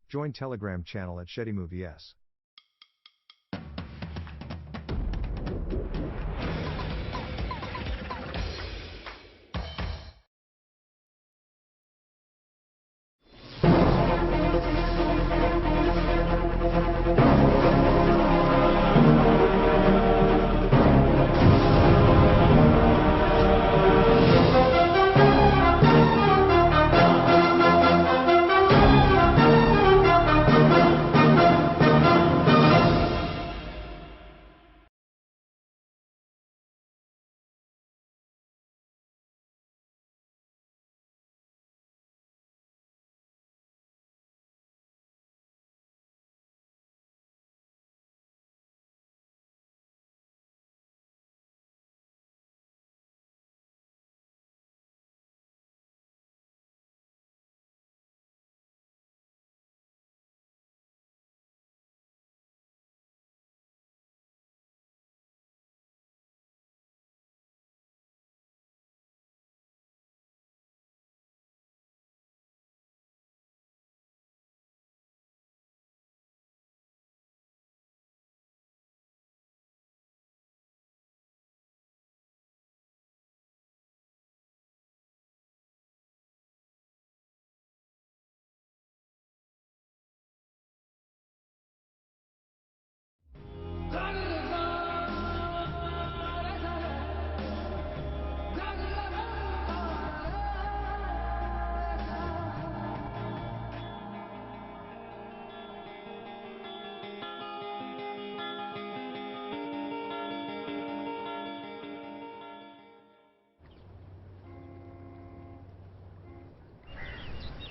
Join Telegram channel at Shetty Movies.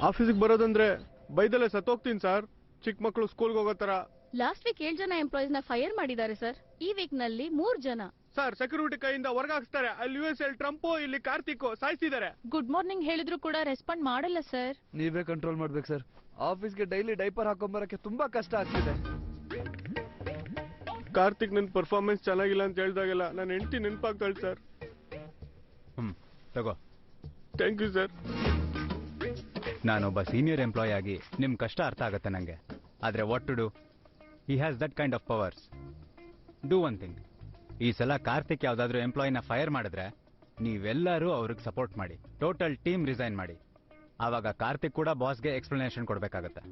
ಆಫೀಸಿಗೆ ಬರೋದಂದ್ರೆ ಬೈದಲ್ಲೇ ಸತ್ತೋಗ್ತೀನಿ sir. ಚಿಕ್ಕ ಮಕ್ಕಳು ಸ್ಕೂಲ್ಗೆ ಹೋಗೋ ತರ. ಲಾಸ್ಟ್ ವೀಕ್ 7 ಜನ ಎಂಪ್ಲಾಯೀಸ್ ನ ಫೈರ್ ಮಾಡಿದ್ದಾರೆ ಸರ್. ಈ ವೀಕ್ ನಲ್ಲಿ 3 ಜನ. ಸರ್ ಸೆಕ್ಯೂರಿಟಿ ಕೈಯಿಂದ ಹೊರಗಾಕ್ಸ್ತಾರೆ. ಅಲ್ಲಿ US ಟ್ರಂಪು, ಇಲ್ಲಿ ಕಾರ್ತಿಕ್ ಸಾಯಿಸಿದ್ದಾರೆ. ಗುಡ್ ಮಾರ್ನಿಂಗ್ ಹೇಳಿದ್ರು ಕೂಡ ರೆಸ್ಪಾಂಡ್ ಮಾಡಲ್ಲ ಸರ್. ನೀವೇ ಕಂಟ್ರೋಲ್ ಮಾಡ್ಬೇಕು ಸರ್. ಆಫೀಸ್ಗೆ ಡೈಲಿ ಡೈಪರ್ ಹಾಕೊಂಬರಕ್ಕೆ ತುಂಬಾ ಕಷ್ಟ ಆಗ್ತಿದೆ. ಕಾರ್ತಿಕ್ ನನ್ ಪರ್ಫಾರ್ಮೆನ್ಸ್ ಚೆನ್ನಾಗಿಲ್ಲ ಅಂತ ಹೇಳ್ದಾಗೆಲ್ಲ ನನ್ನ ಹೆಂಡತಿ ನೆನಪಾಗ್ತಾಳೆ ಸರ್. ತಗೋ. Thank you sir. ನಾನೊಬ್ಬ ಸೀನಿಯರ್ ಎಂಪ್ಲಾಯ್ ಆಗಿ ನಿಮ್ ಕಷ್ಟ ಅರ್ಥ ಆಗತ್ತೆ ನಂಗೆ. ಆದ್ರೆ what to do? He has that kind of powers. Do one thing. ಈ ಸಲ ಕಾರ್ತಿಕ್ ಯಾವ್ದಾದ್ರು ಎಂಪ್ಲಾಯಿನ ಫೈರ್ ಮಾಡಿದ್ರೆ ನೀವೆಲ್ಲರೂ ಅವ್ರಿಗೆ ಸಪೋರ್ಟ್ ಮಾಡಿ, ಟೋಟಲ್ ಟೀಮ್ ರಿಸೈನ್ ಮಾಡಿ. ಆವಾಗ ಕಾರ್ತಿಕ್ ಕೂಡ ಬಾಸ್ಗೆ ಎಕ್ಸ್ಪ್ಲನೇಷನ್ ಕೊಡ್ಬೇಕಾಗತ್ತೆ.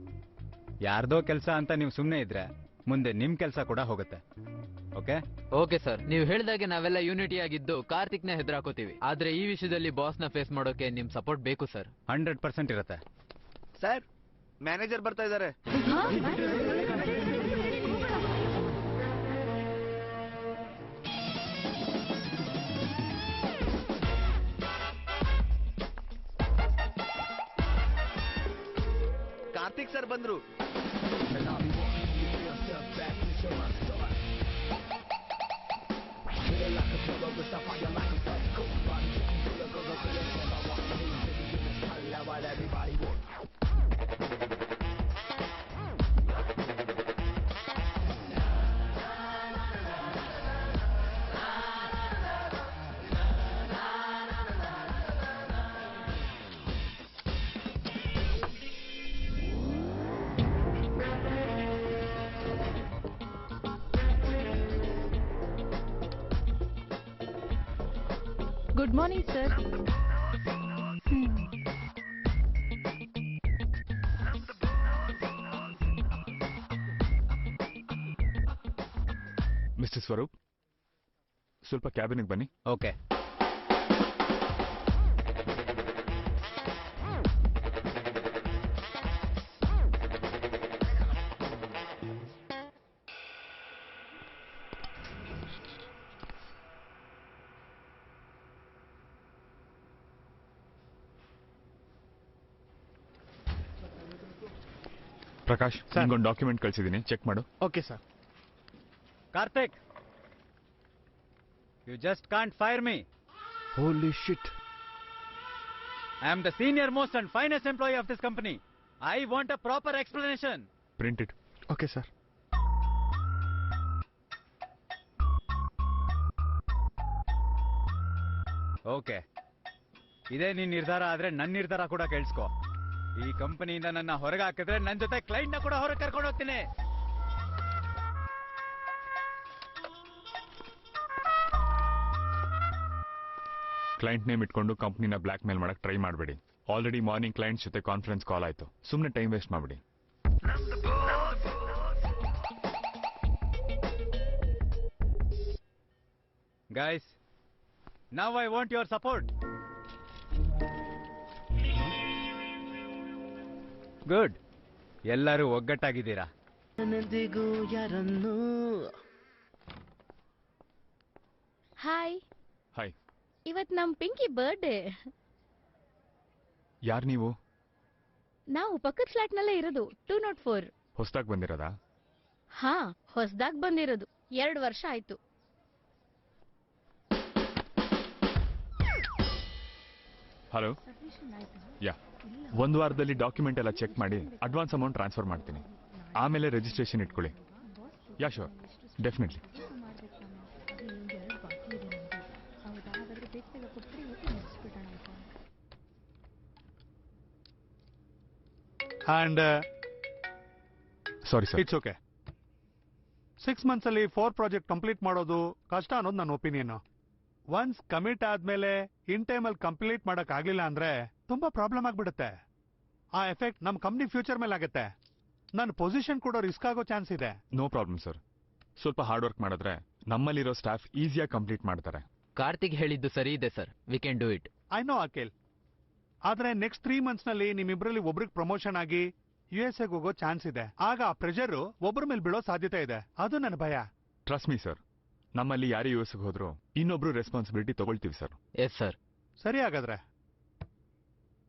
ಯಾರ್ದೋ ಕೆಲಸ ಅಂತ ನೀವು ಸುಮ್ಮನೆ ಇದ್ರೆ ಮುಂದೆ ನಿಮ್ ಕೆಲಸ ಕೂಡ ಹೋಗುತ್ತೆ. ಓಕೆ ಓಕೆ ಸರ್, ನೀವು ಹೇಳಿದಾಗೆ ನಾವೆಲ್ಲ ಯೂನಿಟಿ ಆಗಿದ್ದು ಕಾರ್ತಿಕ್ನ ಹೆದರಾಕೋತೀವಿ. ಆದ್ರೆ ಈ ವಿಷಯದಲ್ಲಿ ಬಾಸ್ ನ ಫೇಸ್ ಮಾಡೋಕೆ ನಿಮ್ ಸಪೋರ್ಟ್ ಬೇಕು ಸರ್. 100% ಇರುತ್ತೆ ಸರ್. ಮ್ಯಾನೇಜರ್ ಬರ್ತಾ ಇದ್ದಾರೆ. ಕಾರ್ತಿಕ್ ಸರ್ ಬಂದ್ರು. Good morning sir. Mister Swaroop, ಸ್ವಲ್ಪ ಕ್ಯಾಬಿನಿಗೆ ಬನ್ನಿ. ಓಕೆ. ಪ್ರಕಾಶ್, ನಿಮ್ಗೊಂದು ಡಾಕ್ಯುಮೆಂಟ್ ಕಳಿಸಿದ್ದೀನಿ, ಚೆಕ್ ಮಾಡು. Okay sir. Karthik, you just can't fire me. Holy shit. I am the senior most and finest employee of this company. I want a proper explanation. Print it. Okay sir. Okay, ಇದೇ ನಿನ್ ನಿರ್ಧಾರ ಆದ್ರೆ ನನ್ನ ನಿರ್ಧಾರ ಕೂಡ ಕೇಳಿಸ್ಕೊ. ಈ ಕಂಪನಿಯಿಂದ ನನ್ನ ಹೊರಗೆ ಹಾಕಿದ್ರೆ ನನ್ನ ಜೊತೆ ಕ್ಲೈಂಟ್ ನ ಕೂಡ ಹೊರಗೆ ಕರ್ಕೊಂಡು ಹೋಗ್ತೀನಿ. ಕ್ಲೈಂಟ್ ನೇಮ್ ಇಟ್ಕೊಂಡು ಕಂಪ್ನಿನ ಬ್ಲ್ಯಾಕ್ ಮೇಲ್ ಮಾಡಕ್ ಟ್ರೈ ಮಾಡಬೇಡಿ. ಆಲ್ರೆಡಿ ಮಾರ್ನಿಂಗ್ ಕ್ಲೈಂಟ್ ಜೊತೆ ಕಾನ್ಫರೆನ್ಸ್ ಕಾಲ್ ಆಯ್ತು. ಸುಮ್ಮನೆ ಟೈಮ್ ವೇಸ್ಟ್ ಮಾಡಬೇಡಿ. Guys, now I want your support. Good, ಎಲ್ಲರೂ ಒಗ್ಗಟ್ಟಾಗಿದ್ದೀರಾ? ಹಾಯ್, ಹಾಯ್, ಇವತ್ ನಮ್ ಪಿಂಕಿ ಬರ್ಡೇ. ಯಾರು ನೀವು? ನಾವು ಪಕ್ಕದ ಫ್ಲಾಟ್ ನಲ್ಲೇ ಇರೋದು, 204. ಹೊಸದಾಗಿ ಬಂದಿರೋದಾ? ಹಾ, ಹೊಸದಾಗ್ ಬಂದಿರೋದು, 2 ವರ್ಷ ಆಯ್ತು. ಹಲೋ, ಯಾ, 1 ವಾರದಲ್ಲಿ ಡಾಕ್ಯುಮೆಂಟ್ ಎಲ್ಲ ಚೆಕ್ ಮಾಡಿ ಅಡ್ವಾನ್ಸ್ ಅಮೌಂಟ್ ಟ್ರಾನ್ಸ್ಫರ್ ಮಾಡ್ತೀನಿ. ಆಮೇಲೆ ರಿಜಿಸ್ಟ್ರೇಷನ್ ಇಟ್ಕೊಳ್ಳಿ. Yeah, sure, definitely. And sorry sir. It's okay. 6 months ಅಲ್ಲಿ 4 ಪ್ರಾಜೆಕ್ಟ್ ಕಂಪ್ಲೀಟ್ ಮಾಡೋದು ಕಷ್ಟ ಅನ್ನೋದು ನನ್ನ ಒಪಿನಿಯನ್. ಒನ್ಸ್ ಕಮಿಟ್ ಆದ್ಮೇಲೆ ಇನ್ ಟೈಮಲ್ಲಿ ಕಂಪ್ಲೀಟ್ ಮಾಡಕ್ ಆಗ್ಲಿಲ್ಲ ಅಂದ್ರೆ ತುಂಬಾ ಪ್ರಾಬ್ಲಮ್ ಆಗ್ಬಿಡುತ್ತೆ. ಆ ಎಫೆಕ್ಟ್ ನಮ್ ಕಂಪ್ನಿ ಫ್ಯೂಚರ್ ಮೇಲೆ ಆಗುತ್ತೆ. ನನ್ನ ಪೊಸಿಷನ್ ಕೂಡ ರಿಸ್ಕ್ ಆಗೋ ಚಾನ್ಸ್ ಇದೆ. No problem sir. ಸ್ವಲ್ಪ ಹಾರ್ಡ್ ವರ್ಕ್ ಮಾಡಿದ್ರೆ ನಮ್ಮಲ್ಲಿರೋ ಸ್ಟಾಫ್ ಈಸಿಯಾಗಿ ಕಂಪ್ಲೀಟ್ ಮಾಡ್ತಾರೆ. ಕಾರ್ತಿಕ್ ಹೇಳಿದ್ದು ಸರಿ ಇದೆ sir, we can do it. I know Akhil, ಆದ್ರೆ ನೆಕ್ಸ್ಟ್ 3 months ನಲ್ಲಿ ನಿಮ್ಮಿಬ್ರಲ್ಲಿ ಒಬ್ರಿಗೆ ಪ್ರಮೋಷನ್ ಆಗಿ USA ಹೋಗೋ ಚಾನ್ಸ್ ಇದೆ. ಆಗ ಆ ಪ್ರೆಷರ್ ಒಬ್ಬರ ಮೇಲೆ ಬೀಳೋ ಸಾಧ್ಯತೆ ಇದೆ. ಅದು ನನ್ನ ಭಯ. ಟ್ರಸ್ಟ್ ಮೀ ಸರ್, ನಮ್ಮಲ್ಲಿ ಯಾರೇ ಯುಎಸ್ಗೆ ಹೋದ್ರು ಇನ್ನೊಬ್ರು ರೆಸ್ಪಾನ್ಸಿಬಿಲಿಟಿ ತಗೊಳ್ತೀವಿ ಸರ್. S sir. ಸರಿ ಹಾಗಾದ್ರೆ.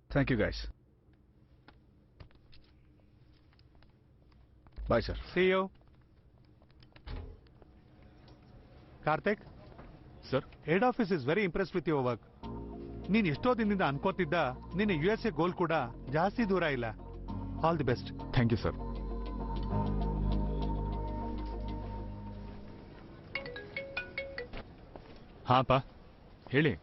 Thank you guys. Bye sir. See you. Karthik sir, head office is very impress with your work. ನೀನ್ ಎಷ್ಟೋ ದಿನದಿಂದ ಅನ್ಕೋತಿದ್ದ ನಿನ್ನ USA ಗೋಲ್ ಕೂಡ ಜಾಸ್ತಿ ದೂರ ಇಲ್ಲ. All the best. Thank you sir. ಹಾಪ, ಹೇಳಿ.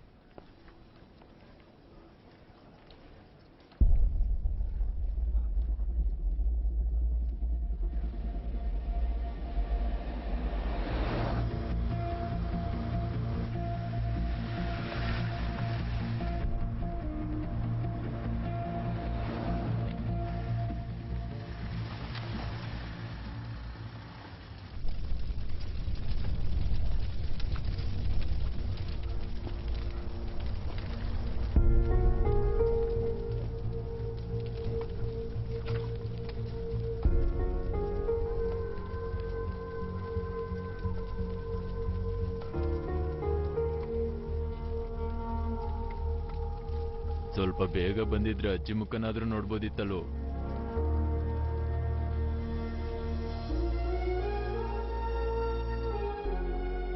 ಸ್ವಲ್ಪ ಬೇಗ ಬಂದಿದ್ರೆ ಅಜ್ಜಿ ಮುಖನಾದ್ರೂ ನೋಡ್ಬೋದಿತ್ತಲ್ಲೋ.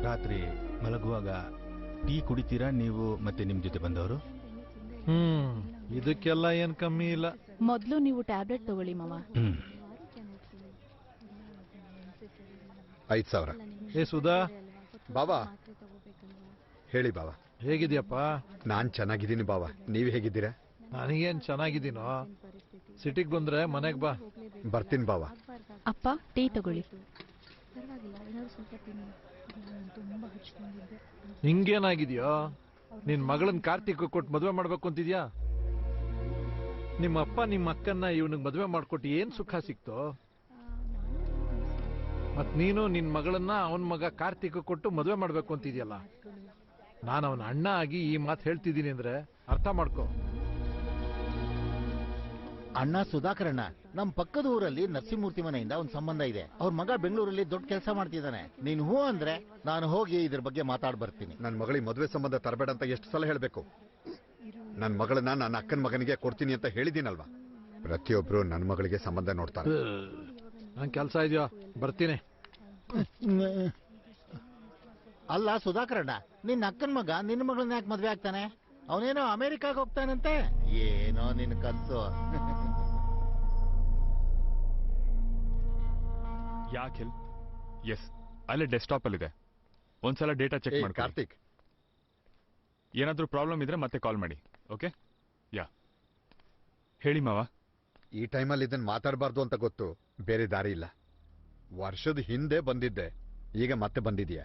ರಾತ್ರಿ ಮಲಗುವಾಗ ಟೀ ಕುಡಿತೀರಾ ನೀವು ಮತ್ತೆ ನಿಮ್ ಜೊತೆ ಬಂದವರು? ಇದಕ್ಕೆಲ್ಲ ಏನ್ ಕಮ್ಮಿ ಇಲ್ಲ. ಮೊದ್ಲು ನೀವು ಟ್ಯಾಬ್ಲೆಟ್ ತಗೊಳ್ಳಿ ಮಾವ. 5,000. ಏ ಸುಧಾ, ಬಾಬಾ ಹೇಳಿ ಬಾಬಾ. ಹೇಗಿದ್ಯಪ್ಪ? ನಾನ್ ಚೆನ್ನಾಗಿದ್ದೀನಿ ಬಾಬಾ, ನೀವ್ ಹೇಗಿದ್ದೀರಾ? ನನಗೇನ್ ಚೆನ್ನಾಗಿದ್ದೀನೋ. ಸಿಟಿಗ್ ಬಂದ್ರೆ ಮನೆಗ್ ಬಾ. ಬರ್ತೀನಿ ಬಾಬಾ. ಅಪ್ಪ, ಟೀ ತಗೊಳ್ಳಿ. ನಿಂಗೇನಾಗಿದ್ಯೋ? ನಿನ್ ಮಗಳನ್ ಕಾರ್ತಿಕ್ ಕೊಟ್ಟು ಮದುವೆ ಮಾಡ್ಬೇಕು ಅಂತಿದ್ಯಾ? ನಿಮ್ಮಪ್ಪ ನಿಮ್ಮ ಅಕ್ಕನ್ನ ಇವನಿಗೆ ಮದುವೆ ಮಾಡ್ಕೊಟ್ಟು ಏನ್ ಸುಖ ಸಿಕ್ತೋ? ಮತ್ ನೀನು ನಿನ್ ಮಗಳನ್ನ ಅವನ್ ಮಗ ಕಾರ್ತಿಕ್ ಕೊಟ್ಟು ಮದುವೆ ಮಾಡ್ಬೇಕು ಅಂತಿದ್ಯಲ್ಲ. ನಾನು ಅವನ ಅಣ್ಣ ಆಗಿ ಈ ಮಾತು ಹೇಳ್ತಿದ್ದೀನಿ ಅಂದ್ರೆ ಅರ್ಥ ಮಾಡ್ಕೋ. ಅಣ್ಣ ಸುಧಾಕರಣ್ಣ, ನಮ್ ಪಕ್ಕದ ಊರಲ್ಲಿ ನರಸಿಂಹಮೂರ್ತಿ ಮನೆಯಿಂದ ಒಂದ್ ಸಂಬಂಧ ಇದೆ. ಅವ್ರ ಮಗ ಬೆಂಗಳೂರಲ್ಲಿ ದೊಡ್ಡ ಕೆಲಸ ಮಾಡ್ತಿದ್ದಾನೆ. ನೀನ್ ಹೂ ಅಂದ್ರೆ ನಾನು ಹೋಗಿ ಇದ್ರ ಬಗ್ಗೆ ಮಾತಾಡ್ ಬರ್ತೀನಿ. ನನ್ ಮಗಳಿಗೆ ಮದುವೆ ಸಂಬಂಧ ತರಬೇಡ ಅಂತ ಎಷ್ಟು ಸಲ ಹೇಳ್ಬೇಕು? ನನ್ ಮಗಳನ್ನ ನನ್ನ ಅಕ್ಕನ ಮಗನಿಗೆ ಕೊಡ್ತೀನಿ ಅಂತ ಹೇಳಿದ್ದೀನಲ್ವಾ? ಪ್ರತಿಯೊಬ್ರು ನನ್ ಮಗಳಿಗೆ ಸಂಬಂಧ ನೋಡ್ತಾರೆ. ನನ್ ಕೆಲಸ ಇದೆಯೋ, ಬರ್ತೀನಿ. ಅಲ್ಲ ಸುಧಾಕರಣ್ಣ, ನಿನ್ನ ಅಕ್ಕನ ಮಗ ನಿನ್ನ ಮಗಳನ್ನ ಯಾಕೆ ಮದ್ವೆ ಆಗ್ತಾನೆ? ಅವನೇನೋ ಅಮೆರಿಕಾಗ ಹೋಗ್ತಾನಂತೆ. ಏನೋ ನಿನ್ ಕನ್ಸು. ಯಾಕೆ? ಎಸ್, ಅಲ್ಲೇ ಡೆಸ್ಕ್ಟಾಪ್ ಅಲ್ಲಿದೆ. ಒಂದ್ಸಲ ಡೇಟಾ ಚೆಕ್ ಮಾಡಿ. ಕಾರ್ತಿಕ್, ಏನಾದ್ರೂ ಪ್ರಾಬ್ಲಮ್ ಇದ್ರೆ ಮತ್ತೆ ಕಾಲ್ ಮಾಡಿ. ಓಕೆ? ಯಾ, ಹೇಳಿ ಮಾವ. ಈ ಟೈಮಲ್ಲಿ ಇದನ್ನ ಮಾತಾಡಬಾರ್ದು ಅಂತ ಗೊತ್ತು, ಬೇರೆ ದಾರಿ ಇಲ್ಲ. ವರ್ಷದ ಹಿಂದೆ ಬಂದಿದ್ದೆ, ಈಗ ಮತ್ತೆ ಬಂದಿದ್ಯಾ.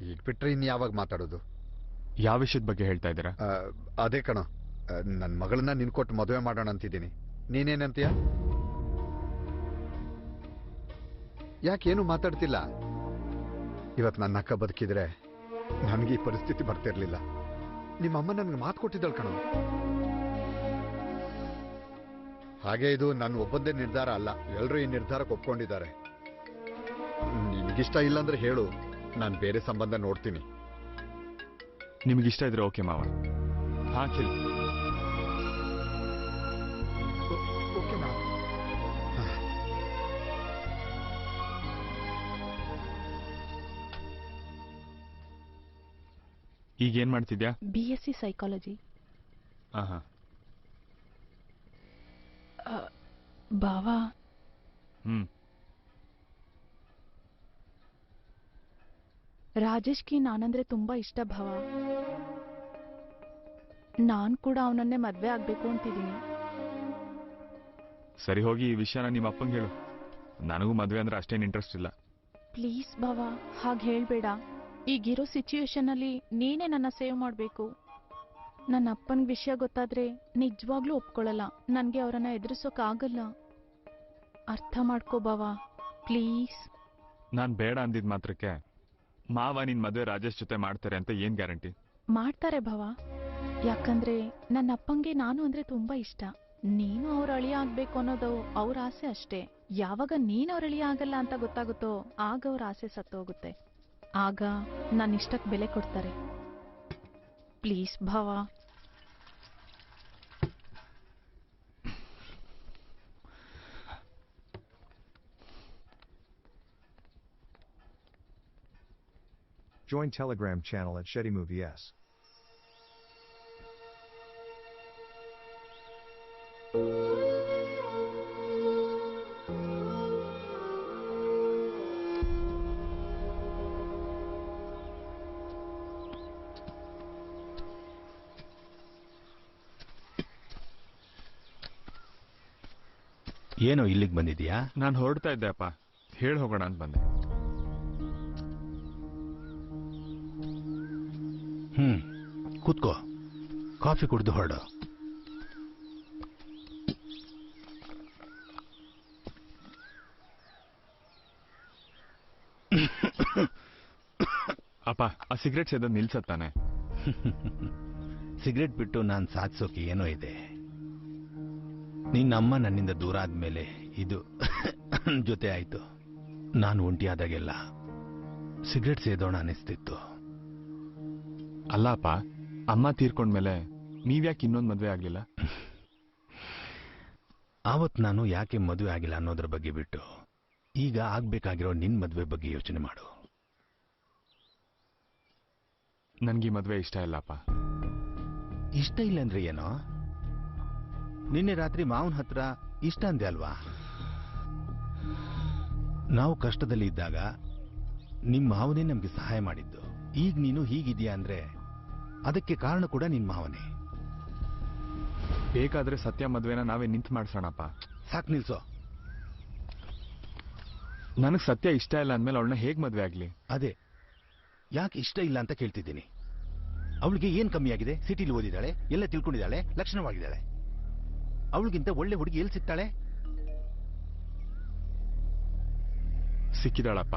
ಈಗ ಬಿಟ್ರೆ ಇನ್ ಯಾವಾಗ ಮಾತಾಡೋದು? ಯಾವ ವಿಷಯದ ಬಗ್ಗೆ ಹೇಳ್ತಾ ಇದ್ದೀರಾ? ಅದೇ ಕಣೋ, ನನ್ನ ಮಗಳನ್ನ ನಿನ್ ಕೊಟ್ಟು ಮದುವೆ ಮಾಡೋಣ ಅಂತಿದ್ದೀನಿ. ನೀನೇನಂತೀಯ? ಯಾಕೇನು ಮಾತಾಡ್ತಿಲ್ಲ? ಇವತ್ತು ನನ್ನ ಅಕ್ಕ ಬದುಕಿದ್ರೆ ನನಗೆ ಈ ಪರಿಸ್ಥಿತಿ ಬರ್ತಿರ್ಲಿಲ್ಲ. ನಿಮ್ಮಮ್ಮ ನನಗೆ ಮಾತು ಕೊಟ್ಟಿದ್ದಳು ಕಣೋ. ಹಾಗೆ ಇದು ನನ್ನ ಒಬ್ಬಂದೇ ನಿರ್ಧಾರ ಅಲ್ಲ, ಎಲ್ಲರೂ ಈ ನಿರ್ಧಾರಕ್ಕೆ ಒಪ್ಕೊಂಡಿದ್ದಾರೆ. ನಿನಗಿಷ್ಟ ಇಲ್ಲಾಂದ್ರೆ ಹೇಳು, ನಾನು ಬೇರೆ ಸಂಬಂಧ ನೋಡ್ತೀನಿ. ನಿಮಗಿಷ್ಟ ಇದ್ರೆ ಓಕೆ ಮಾವ. ಹಾ ಕಿಲ್. ಓಕೆ ಮಾವ. ಈಗ ಏನ್ ಮಾಡ್ತಿದ್ಯಾ? BSc psychology. ಆಹಾ. ಬಾವಾ, ರಾಜೇಶ್ಗೆ ನಾನಂದ್ರೆ ತುಂಬಾ ಇಷ್ಟ ಭಾವ. ನಾನ್ ಕೂಡ ಅವನನ್ನೇ ಮದ್ವೆ ಆಗ್ಬೇಕು ಅಂತಿದ್ದೀನಿ. ಸರಿ, ಹೋಗಿ ಈ ವಿಷಯನ ನಿಮ್ಮ ಅಪ್ಪಂಗೆ ಹೇಳು. ನನಗೂ ಮದ್ವೆ ಅಂದ್ರೆ ಅಷ್ಟೇನು ಇಂಟ್ರೆಸ್ಟ್ ಇಲ್ಲ. ಪ್ಲೀಸ್ ಬಾವಾ, ಹಾಗೆ ಹೇಳ್ಬೇಡ. ಈಗಿರೋ ಸಿಚುಯೇಷನ್ ಅಲ್ಲಿ ನೀನೇ ನನ್ನ ಸೇವ್ ಮಾಡ್ಬೇಕು. ನನ್ನ ಅಪ್ಪನ ವಿಷಯ ಗೊತ್ತಾದ್ರೆ ನಿಜವಾಗ್ಲೂ ಒಪ್ಕೊಳ್ಳಲ್ಲ. ನನ್ಗೆ ಅವರನ್ನ ಎದುರಿಸೋಕಾಗಲ್ಲ. ಅರ್ಥ ಮಾಡ್ಕೋ ಬಾವಾ, ಪ್ಲೀಸ್. ನಾನ್ ಬೇಡ ಅಂದಿದ್ ಮಾತ್ರಕ್ಕೆ ಮಾವ ನಿನ್ ಮದ್ವೆ ರಾಜೇಶ್ ಜೊತೆ ಮಾಡ್ತಾರೆ ಅಂತ ಏನ್ ಗ್ಯಾರಂಟಿ? ಮಾಡ್ತಾರೆ ಭಾವ. ಯಾಕಂದ್ರೆ ನನ್ನ ಅಪ್ಪಂಗೆ ನಾನು ಅಂದ್ರೆ ತುಂಬಾ ಇಷ್ಟ. ನೀನು ಅವ್ರ ಅಳಿಯ ಆಗ್ಬೇಕು ಅನ್ನೋದು ಅವ್ರ ಆಸೆ ಅಷ್ಟೇ. ಯಾವಾಗ ನೀನ್ ಅವ್ರ ಅಳಿಯ ಆಗಲ್ಲ ಅಂತ ಗೊತ್ತಾಗುತ್ತೋ ಆಗ ಅವ್ರ ಆಸೆ ಸತ್ತೋಗುತ್ತೆ. ಆಗ ನನ್ನ ಇಷ್ಟಕ್ಕೆ ಬೆಲೆ ಕೊಡ್ತಾರೆ. ಪ್ಲೀಸ್ ಭಾವ. Join Telegram channel at Shetty Movie S. ಏನೋ ಇಲ್ಲಿಗೆ ಬಂದಿದ್ಯಾ? ನಾನು ಹೊರಡ್ತಾ ಇದ್ದೆ ಅಪ್ಪ, ಹೇಳಿ ಹೋಗೋಣ ಅಂತ ಬಂದೆ. ಕೂತ್ಕೋ, ಕಾಫಿ ಕುಡಿದು ಹೊರಡು. ಅಪ್ಪ, ಆ ಸಿಗರೇಟ್ ಸೇದೋದು ನಿಲ್ಸತ್ತಾನೆ? ಸಿಗರೇಟ್ ಬಿಟ್ಟು ನಾನು ಸಾಧಿಸೋಕೆ ಏನೋ ಇದೆ. ನಿನ್ನಮ್ಮ ನನ್ನಿಂದ ದೂರ ಆದ್ಮೇಲೆ ಇದು ಜೊತೆ ಆಯ್ತು. ನಾನು ಒಂಟಿಯಾದಾಗೆಲ್ಲ ಸಿಗರೇಟ್ ಸೇದೋಣ ಅನಿಸ್ತಿತ್ತು. ಅಲ್ಲ ಅಪ್ಪ, ಅಮ್ಮ ತೀರ್ಕೊಂಡ್ಮೇಲೆ ನೀವ್ಯಾಕೆ ಇನ್ನೊಂದು ಮದುವೆ ಆಗ್ಲಿಲ್ಲ? ಆವತ್ ನಾನು ಯಾಕೆ ಮದುವೆ ಆಗಿಲ್ಲ ಅನ್ನೋದ್ರ ಬಗ್ಗೆ ಬಿಟ್ಟು ಈಗ ಆಗ್ಬೇಕಾಗಿರೋ ನಿನ್ ಮದುವೆ ಬಗ್ಗೆ ಯೋಚನೆ ಮಾಡು. ನನ್ಗೆ ಈ ಮದುವೆ ಇಷ್ಟ ಇಲ್ಲಪ್ಪ. ಇಷ್ಟ ಇಲ್ಲ ಅಂದ್ರೆ ಏನೋ? ನಿನ್ನೆ ರಾತ್ರಿ ಮಾವನ ಹತ್ರ ಇಷ್ಟ ಅಂದೆ ಅಲ್ವಾ? ನಾವು ಕಷ್ಟದಲ್ಲಿ ಇದ್ದಾಗ ನಿಮ್ಮ ಮಾವನೇ ನಮ್ಗೆ ಸಹಾಯ ಮಾಡಿದ್ದು. ಈಗ ನೀನು ಹೀಗಿದೆಯಾ ಅಂದ್ರೆ ಅದಕ್ಕೆ ಕಾರಣ ಕೂಡ ನಿನ್ ಮಾವನೇ. ಬೇಕಾದ್ರೆ ಸತ್ಯ ಮದ್ವೆನ ನಾವೇ ನಿಂತು ಮಾಡ್ಸೋಣಪ್ಪ. ಸಾಕ್ ನಿಲ್ಸೋ. ನನಗ್ ಸತ್ಯ ಇಷ್ಟ ಇಲ್ಲ ಅಂದ್ಮೇಲೆ ಅವಳನ್ನ ಹೇಗ್ ಮದ್ವೆ ಆಗ್ಲಿ? ಅದೇ ಯಾಕೆ ಇಷ್ಟ ಇಲ್ಲ ಅಂತ ಕೇಳ್ತಿದ್ದೀನಿ. ಅವಳಿಗೆ ಏನ್ ಕಮ್ಮಿ ಆಗಿದೆ? ಸಿಟಿಲಿ ಓದಿದ್ದಾಳೆ, ಎಲ್ಲ ತಿಳ್ಕೊಂಡಿದ್ದಾಳೆ, ಲಕ್ಷಣವಾಗಿದ್ದಾಳೆ. ಅವಳಿಗಿಂತ ಒಳ್ಳೆ ಹುಡುಗಿ ಎಲ್ಲಿ ಸಿಗ್ತಾಳೆ? ಸಿಕ್ಕಿದಾಳಪ್ಪ.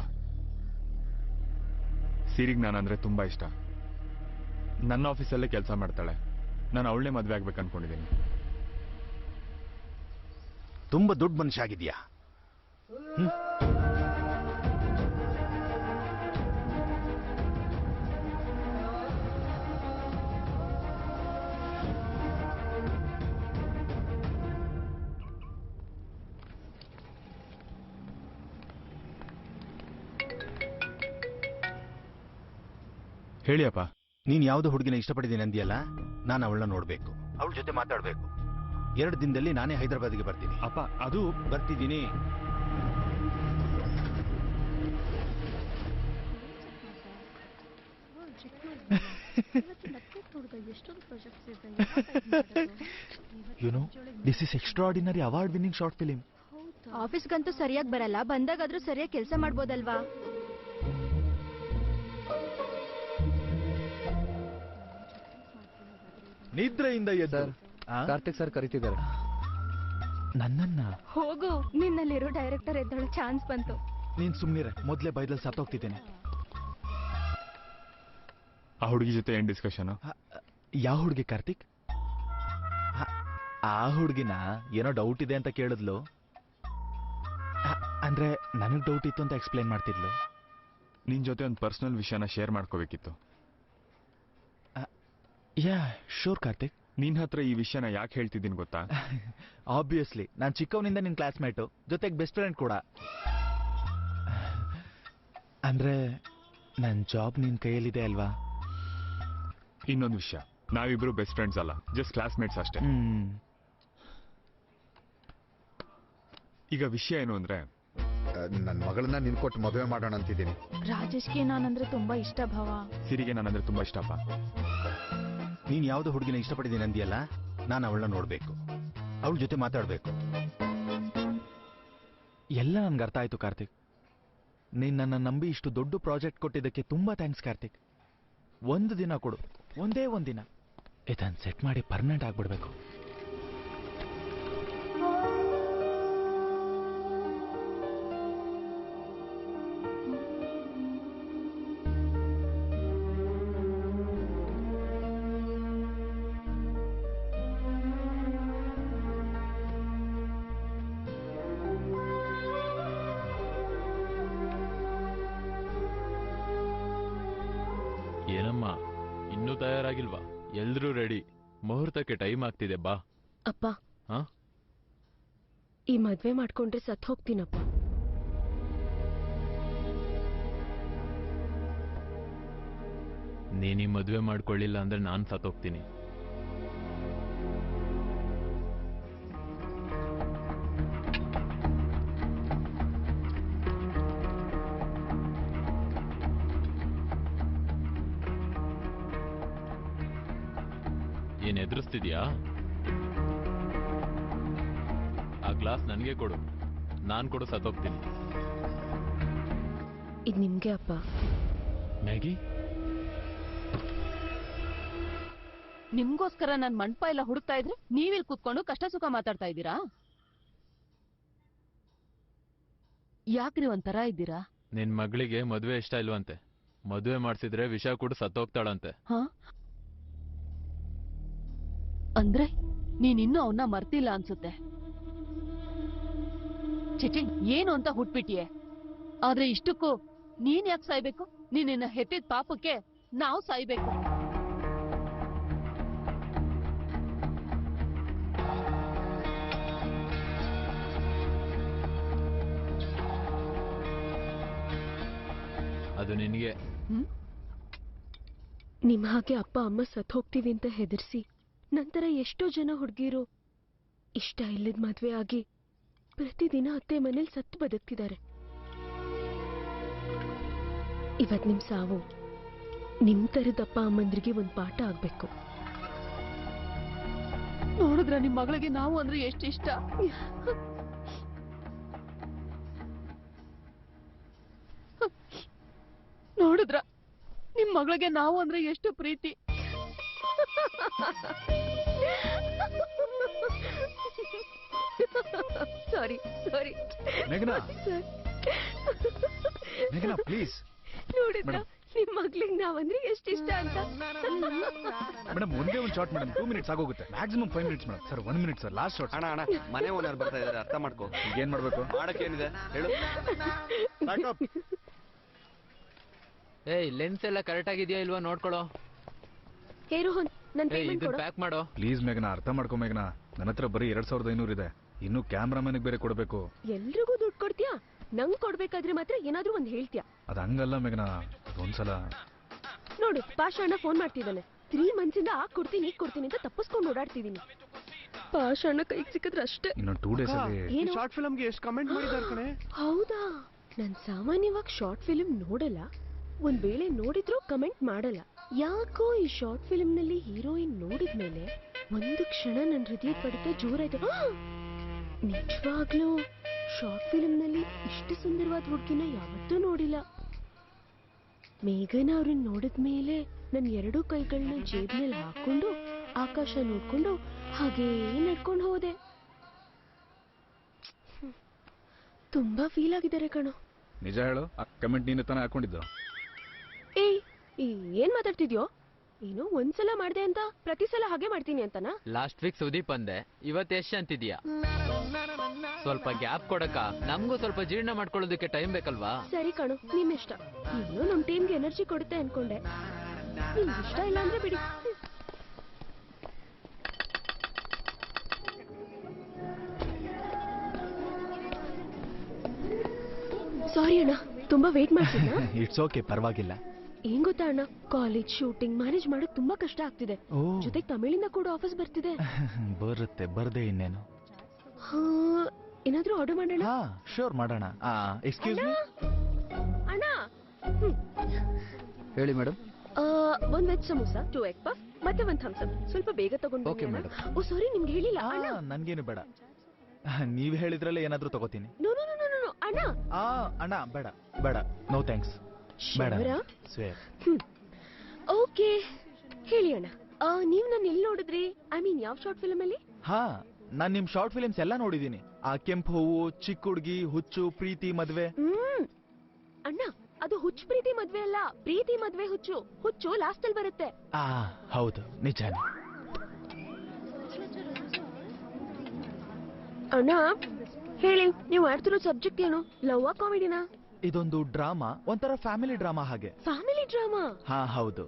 ಸಿರಿಗ್ ನಾನಂದ್ರೆ ತುಂಬಾ ಇಷ್ಟ. ನನ್ನ ಆಫೀಸಲ್ಲೇ ಕೆಲಸ ಮಾಡ್ತಾಳೆ. ನಾನು ಅವಳನ್ನೇ ಮದ್ವೆ ಆಗ್ಬೇಕು ಅನ್ಕೊಂಡಿದ್ದೀನಿ. ತುಂಬಾ ದೊಡ್ಡ ಮನುಷ್ಯ ಆಗಿದ್ಯಾ? ಹೇಳಿಯಪ್ಪ. ನೀನ್ ಯಾವ್ದೋ ಹುಡುಗಿನ ಇಷ್ಟಪಟ್ಟಿದ್ದೀನಿ ಅಂದಿಯಲ್ಲ, ನಾನು ಅವಳನ್ನ ನೋಡ್ಬೇಕು, ಅವಳ ಜೊತೆ ಮಾತಾಡ್ಬೇಕು. 2 ದಿನದಲ್ಲಿ ನಾನೇ ಹೈದರಾಬಾದ್ಗೆ ಬರ್ತೀನಿ. ಅಪ್ಪ, ಅದು ಬರ್ತಿದ್ದೀನಿ. You know this is extraordinary award winning short film. ಆಫೀಸ್ಗಂತೂ ಸರಿಯಾಗಿ ಬರಲ್ಲ, ಬಂದಾಗಾದ್ರೂ ಸರಿಯಾಗಿ ಕೆಲಸ ಮಾಡ್ಬೋದಲ್ವಾ? ನಿದ್ರೆಯಿಂದ ಎದ್ದು ಕಾರ್ತಿಕ್ ಸರ್ ಕರೀತಿದ್ದಾರೆ. ನನ್ನನ್ನ ಹೋಗು, ನಿನ್ನಲ್ಲಿರೋ ಡೈರೆಕ್ಟರ್ ಎದ್ದಳು ಚಾನ್ಸ್ ಬಂತು. ನೀನ್ ಸುಮ್ನಿರೆ, ಮೊದ್ಲೇ ಬೈದಲ್ಲಿ ಸತ್ತೋಗ್ತಿದ್ದೇನೆ. ಆ ಹುಡುಗಿ ಜೊತೆ ಏನ್ ಡಿಸ್ಕಷನ್? ಯಾವ ಹುಡುಗಿ ಕಾರ್ತಿಕ್? ಆ ಹುಡುಗಿನ ಏನೋ ಡೌಟ್ ಇದೆ ಅಂತ ಕೇಳಿದ್ಲು. ಅಂದ್ರೆ ನನಗ್ ಡೌಟ್ ಇತ್ತು ಅಂತ ಎಕ್ಸ್ಪ್ಲೇನ್ ಮಾಡ್ತಿದ್ಲು. ನಿನ್ ಜೊತೆ ಒಂದು ಪರ್ಸನಲ್ ವಿಷಯನ ಶೇರ್ ಮಾಡ್ಕೋಬೇಕಿತ್ತು. Yeah sure Karthik. ನಿನ್ ಹತ್ರ ಈ ವಿಷಯನ ಯಾಕೆ ಹೇಳ್ತಿದ್ದೀನಿ ಗೊತ್ತಾ? ಆಬ್ವಿಯಸ್ಲಿ ನಾನು ಚಿಕ್ಕವನಿಂದ ನಿನ್ ಕ್ಲಾಸ್ಮೇಟು, ಜೊತೆಗೆ ಬೆಸ್ಟ್ ಫ್ರೆಂಡ್ ಕೂಡ. ಅಂದ್ರೆ ನನ್ ಜಾಬ್ ನಿನ್ ಕೈಯಲ್ಲಿದೆ ಅಲ್ವಾ? ಇನ್ನೊಂದು ವಿಷಯ, ನಾವಿಬ್ರು ಬೆಸ್ಟ್ ಫ್ರೆಂಡ್ಸ್ ಅಲ್ಲ, ಜಸ್ಟ್ ಕ್ಲಾಸ್ಮೇಟ್ಸ್ ಅಷ್ಟೇ. ಈಗ ವಿಷಯ ಏನು ಅಂದ್ರೆ, ನನ್ನ ಮಗಳನ್ನ ನಿನ್ ಕೊಟ್ಟು ಮದುವೆ ಮಾಡೋಣ ಅಂತಿದ್ದೀನಿ. ರಾಜೇಶ್ಗೆ ನಾನಂದ್ರೆ ತುಂಬಾ ಇಷ್ಟ ಭಾವ. ಸಿರಿಗೆ ನಾನಂದ್ರೆ ತುಂಬಾ ಇಷ್ಟಪ್ಪ. ನೀನ್ ಯಾವ್ದು ಹುಡುಗಿನ ಇಷ್ಟಪಟ್ಟಿದ್ದೀನಿ ಅಂದಿಯಲ್ಲ, ನಾನು ಅವಳನ್ನ ನೋಡ್ಬೇಕು, ಅವಳ ಜೊತೆ ಮಾತಾಡ್ಬೇಕು. ಎಲ್ಲ ನನ್ಗೆ ಅರ್ಥ ಆಯ್ತು ಕಾರ್ತಿಕ್. ನೀನ್ ನನ್ನ ನಂಬಿ ಇಷ್ಟು ದೊಡ್ಡ ಪ್ರಾಜೆಕ್ಟ್ ಕೊಟ್ಟಿದ್ದಕ್ಕೆ ತುಂಬಾ ಥ್ಯಾಂಕ್ಸ್ ಕಾರ್ತಿಕ್. ಒಂದು ದಿನ ಕೊಡು, ಒಂದೇ ಒಂದಿನ, ಇದನ್ನ ಸೆಟ್ ಮಾಡಿ ಪರ್ಮನೆಂಟ್ ಆಗ್ಬಿಡ್ಬೇಕು. ಏನಮ್ಮ ಇನ್ನೂ ತಯಾರಾಗಿಲ್ವಾ? ಎಲ್ರೂ ರೆಡಿ, ಮುಹೂರ್ತಕ್ಕೆ ಟೈಮ್ ಆಗ್ತಿದೆ, ಬಾ. ಅಪ್ಪ, ಈ ಮದ್ವೆ ಮಾಡ್ಕೊಂಡ್ರೆ ಸತ್ ಹೋಗ್ತೀನಪ್ಪ. ನೀನೀ ಮದ್ವೆ ಮಾಡ್ಕೊಳ್ಳಿಲ್ಲ ಅಂದ್ರೆ ನಾನ್ ಸತ್ತೋಗ್ತೀನಿ. ಏನ್ ಎದುರಿಸ್ತಿದ್ಯಾ? ಆ ಗ್ಲಾಸ್ ನನಗೆ ಕೊಡು, ನಾನ್ ಕೊಡು ಸತ್ತೋಗ್ತೀನಿ. ಇದು ನಿಮ್ಗೆ ಅಪ್ಪ. ಮ್ಯಾಗಿ, ನಿಮ್ಗೋಸ್ಕರ ನನ್ ಮಂಟಪ ಎಲ್ಲ ಹುಡುಕ್ತಾ ಇದ್ರೆ ನೀವಿಲ್ ಕೂತ್ಕೊಂಡು ಕಷ್ಟ ಸುಖ ಮಾತಾಡ್ತಾ ಇದ್ದೀರಾ? ಯಾಕ್ರಿ ಒಂಥರ ಇದ್ದೀರಾ? ನಿನ್ ಮಗಳಿಗೆ ಮದ್ವೆ ಇಷ್ಟ ಇಲ್ವಂತೆ, ಮದ್ವೆ ಮಾಡ್ಸಿದ್ರೆ ವಿಷ ಕೂಡ ಸತ್ತೋಗ್ತಾಳಂತೆ. ಅಂದ್ರೆ ನೀನಿನ್ನೂ ಅವನ್ನ ಮರ್ತಿಲ್ಲ ಅನ್ಸುತ್ತೆ. ಚಿಚಿ, ಏನು ಅಂತ ಹುಟ್ಬಿಟ್ಟಿಯೇ? ಆದ್ರೆ ಇಷ್ಟಕ್ಕೂ ನೀನ್ ಯಾಕೆ ಸಾಯ್ಬೇಕು? ನಿನ್ನ ಹೆತ್ತಿದ ಪಾಪಕ್ಕೆ ನಾವು ಸಾಯ್ಬೇಕು. ಅದು ನಿನಗೆ. ನಿಮ್ ಹಾಗೆ ಅಪ್ಪ ಅಮ್ಮ ಸತ್ ಹೋಗ್ತೀವಿ ಅಂತ ಹೆದರ್ಸಿ ನಂತರ ಎಷ್ಟೋ ಜನ ಹುಡುಗಿರು ಇಷ್ಟ ಇಲ್ಲದ ಮದ್ವೆ ಆಗಿ ಪ್ರತಿದಿನ ಅತ್ತೆ ಮನೇಲಿ ಸತ್ತು ಬದುಕ್ತಿದ್ದಾರೆ. ಇವತ್ ನಿಮ್ ಸಾವು ನಿಮ್ ತರದ ಅಪ್ಪ ಅಮ್ಮಂದ್ರಿಗೆ ಒಂದ್ ಪಾಠ ಆಗ್ಬೇಕು. ನೋಡಿದ್ರ ನಿಮ್ ಮಗಳಿಗೆ ನಾವು ಅಂದ್ರೆ ಎಷ್ಟು ಇಷ್ಟ. ನೋಡಿದ್ರ ನಿಮ್ ಮಗಳಿಗೆ ನಾವು ಅಂದ್ರೆ ಎಷ್ಟು ಪ್ರೀತಿ. ಸಾರಿ ಸಾರಿ ಮೇಘನಾ, ಮೇಘನಾ ಪ್ಲೀಸ್. ನೋಡಿದ್ರ ನಿಮ್ ಮಗ್ಳಿಗೆ ನಾವಂದ್ರೆ ಎಷ್ಟು ಇಷ್ಟ ಅಂತ. ಮೇಡಮ್ ಒಂದೇ ಒಂದು ಶಾರ್ಟ್ ಮೇಡಮ್, 2 ಮಿನಿಟ್ಸ್ ಆಗೋಗುತ್ತೆ, maximum 5 minutes madam. Sir 1 minute sir, last shot. ಅಣ್ಣ ಮನೆ ಓನರ್ ಬರ್ತಾ ಇದಾರೆ, ಅರ್ಥ ಮಾಡ್ಕೋ. ಏನ್ ಮಾಡ್ಬೇಕು? ಮಾಡಕ್ಕೇನಿದೆ ಹೇಳು. ಏಯ್, ಲೆನ್ಸ್ ಎಲ್ಲ ಕರೆಕ್ಟ್ ಆಗಿದೆಯಾ ಇಲ್ವಾ ನೋಡ್ಕೊಳ್ಳೋ. ಹೇ ರೋಹನ್, ನನ್ ಪೇಮೆಂಟ್ ಕೊಡು. ಪ್ಯಾಕ್ ಮಾಡೋ ಪ್ಲೀಸ್ ಮೇಘನಾ, ಅರ್ಥ ಮಾಡ್ಕೊ ಮೇಘನಾ. ನನ್ನ ಹತ್ರ ಬರೀ 2500 ಇದೆ, ಇನ್ನು ಕ್ಯಾಮ್ರಾಮನ್ಗೆ ಬೇರೆ ಕೊಡಬೇಕು. ಎಲ್ರಿಗೂ ದುಡ್ಡು ಕೊಡ್ತೀಯಾ? ನಂಗ್ ಕೊಡ್ಬೇಕಾದ್ರೆ ಮಾತ್ರ ಏನಾದ್ರೂ ಒಂದ್ ಹೇಳ್ತೀಯಾ? ಅದ ಹಂಗಲ್ಲ ಮೇಘನಾ, ಒಂದ್ಸಲ ನೋಡು, ಪಾಷಾಣ ಫೋನ್ ಮಾಡ್ತಿದ್ದಾನೆ. 3 months ಇಂದ ಕೊಡ್ತೀನಿ ಅಂತ ತಪ್ಪಿಸ್ಕೊಂಡು ಓಡಾಡ್ತಿದ್ದೀನಿ. ಪಾಷಾಣ ಕೈಗೆ ಸಿಕ್ಕಿದ್ರೆ ಅಷ್ಟೇ. ಇನ್ನು 2 days ಅಲ್ಲಿ ಶಾರ್ಟ್ ಫಿಲ್ಮ್ಗೆ ಎಷ್ಟು ಕಮೆಂಟ್ ಮಾಡಿದಾರೆ ಕಣೆ. ಹೌದಾ? ನಾನ್ ಸಾಮಾನ್ಯವಾಗಿ ಶಾರ್ಟ್ ಫಿಲ್ಮ್ ನೋಡಲ್ಲ, ಒಂದ್ ವೇಳೆ ನೋಡಿದ್ರು ಕಮೆಂಟ್ ಮಾಡಲ್ಲ. ಯಾಕೋ ಈ ಶಾರ್ಟ್ ಫಿಲ್ಮ್ ನಲ್ಲಿ ಹೀರೋಯಿನ್ ನೋಡಿದ್ಮೇಲೆ ಒಂದು ಕ್ಷಣ ನನ್ನ ಹೃದಯ ಪಡಿತ ಜೋರಾಯ್ತು. ನಿಜವಾಗ್ಲೂ ಶಾರ್ಟ್ ಫಿಲ್ಮ್ ನಲ್ಲಿ ಇಷ್ಟು ಸುಂದರವಾದ ಹುಡುಗಿನ ಯಾವತ್ತೂ ನೋಡಿಲ್ಲ. ಮೇಘನ ಅವ್ರನ್ನ ನೋಡಿದ್ಮೇಲೆ ನನ್ನ 2 ಕೈಗಳನ್ನ ಜೇಬ್ನಲ್ಲಿ ಹಾಕೊಂಡು ಆಕಾಶ ನೋಡ್ಕೊಂಡು ಹಾಗೇ ನಡ್ಕೊಂಡು ಹೋದೆ. ತುಂಬಾ ಫೀಲ್ ಆಗಿದ್ದಾರೆ ಕಣೋ. ನಿಜ ಹೇಳು, ಆ ಕಮೆಂಟ್ ನೀನು ತಾನೇ ಹಾಕೊಂಡಿದ್ದು? ಏಯ್ ಏನ್ ಮಾತಾಡ್ತಿದ್ಯೋ? ಏನು ಒಂದ್ಸಲ ಮಾಡ್ದೆ ಅಂತ ಪ್ರತಿ ಸಲ ಹಾಗೆ ಮಾಡ್ತೀನಿ ಅಂತನಾ? ಲಾಸ್ಟ್ ವೀಕ್ ಸುದೀಪ್ ಅಂದೆ, ಇವತ್ತು ಯಶ್ ಅಂತಿದ್ಯಾ. ಸ್ವಲ್ಪ ಗ್ಯಾಪ್ ಕೊಡಕ ನಮ್ಗೂ ಸ್ವಲ್ಪ ಜೀರ್ಣ ಮಾಡ್ಕೊಳ್ಳೋದಕ್ಕೆ ಟೈಮ್ ಬೇಕಲ್ವಾ? ಸರಿ ಕಣೋ, ನಿಮ್ ಇಷ್ಟ. ನೀನು ನಮ್ ಟೀಮ್ಗೆ ಎನರ್ಜಿ ಕೊಡುತ್ತೆ ಅನ್ಕೊಂಡೆ. ನಿಮ್ಗೆ ಇಷ್ಟ ಇಲ್ಲ ಅಂದ್ರೆ ಬಿಡಿ. ಸಾರಿ ಅಣ್ಣ, ತುಂಬಾ ವೇಟ್ ಮಾಡ್ತಿದ್ದ. ಇಟ್ಸ್ ಓಕೆ, ಪರವಾಗಿಲ್ಲ. ಏನ್ ಗೊತ್ತಾ ಅಣ್ಣ, ಕಾಲೇಜ್ ಶೂಟಿಂಗ್ ಮ್ಯಾನೇಜ್ ಮಾಡೋಕ್ ತುಂಬಾ ಕಷ್ಟ ಆಗ್ತಿದೆ. ಜೊತೆಗೆ ತಮಿಳಿಂದ ಕೂಡ ಆಫೀಸ್ ಬರ್ತಿದೆ. ಬರುತ್ತೆ, ಬರ್ದೆ ಇನ್ನೇನು. ಏನಾದ್ರೂ ಆರ್ಡರ್ ಮಾಡೋಣ? ಶೋರ್ ಮಾಡೋಣ. ಎಕ್ಸ್ಕ್ಯೂಸ್ ಮೀ ಅಣ್ಣ. ಹೇಳಿ ಮೇಡಮ್. ಒಂದ್ ವೆಜ್ ಸಮೋಸಾ, 2 ಎಗ್ ಪಫ್ ಮತ್ತೆ 1 ಥಮ್ಸ್ ಅಪ್. ಸ್ವಲ್ಪ ಬೇಗ ತಗೊಂಡು. Okay madam. ಓ ಸಾರಿ, ನಿಮ್ಗೆ ಹೇಳಿಲ್ಲ ಅಣ್ಣ. ನನ್ಗೇನು ಬೇಡ, ನೀವ್ ಹೇಳಿದ್ರಲ್ಲ ಏನಾದ್ರೂ ತಗೋತೀನಿ. ನೋ ನೋ ನೋ ನೋ ಅಣ್ಣ. ಅಣ್ಣ ಬೇಡ ಬೇಡ, ನೋ ಥ್ಯಾಂಕ್ಸ್. ಬೇಡ. ಸ್ವೇರ್. ಓಕೆ ಹೇಳಿ ಅಣ್ಣ, ನೀವ್ ನನ್ನ ಎಲ್ಲಿ ನೋಡಿದ್ರಿ? ಐ ಮೀನ್ ಯಾವ ಶಾರ್ಟ್ ಫಿಲ್ಮ್ ಅಲ್ಲಿ? ನಾನ್ ನಿಮ್ ಶಾರ್ಟ್ ಫಿಲ್ಮ್ಸ್ ಎಲ್ಲ ನೋಡಿದೀನಿ. ಆ ಕೆಂಪು ಹೂವು, ಚಿಕ್ಕ ಹುಡುಗಿ, ಹುಚ್ಚು, ಪ್ರೀತಿ ಮದ್ವೆ. ಅಣ್ಣ, ಅದು ಹುಚ್ಚು ಪ್ರೀತಿ ಮದ್ವೆ ಅಲ್ಲ, ಪ್ರೀತಿ ಮದ್ವೆ ಹುಚ್ಚು. ಹುಚ್ಚು ಲಾಸ್ಟ್ ಅಲ್ಲಿ ಬರುತ್ತೆ. ಹೌದು, ನಿಜಾನೆ. ಅಣ್ಣ ಹೇಳಿ, ನೀವು ಆಡ್ತಿರೋ ಸಬ್ಜೆಕ್ಟ್ ಏನು? ಲವ್ ಕಾಮಿಡಿನಾ? ಇದೊಂದು ಡ್ರಾಮಾ, ಒಂಥರ ಫ್ಯಾಮಿಲಿ ಡ್ರಾಮಾ ಹಾಗೆ. Family drama? ಹೌದು.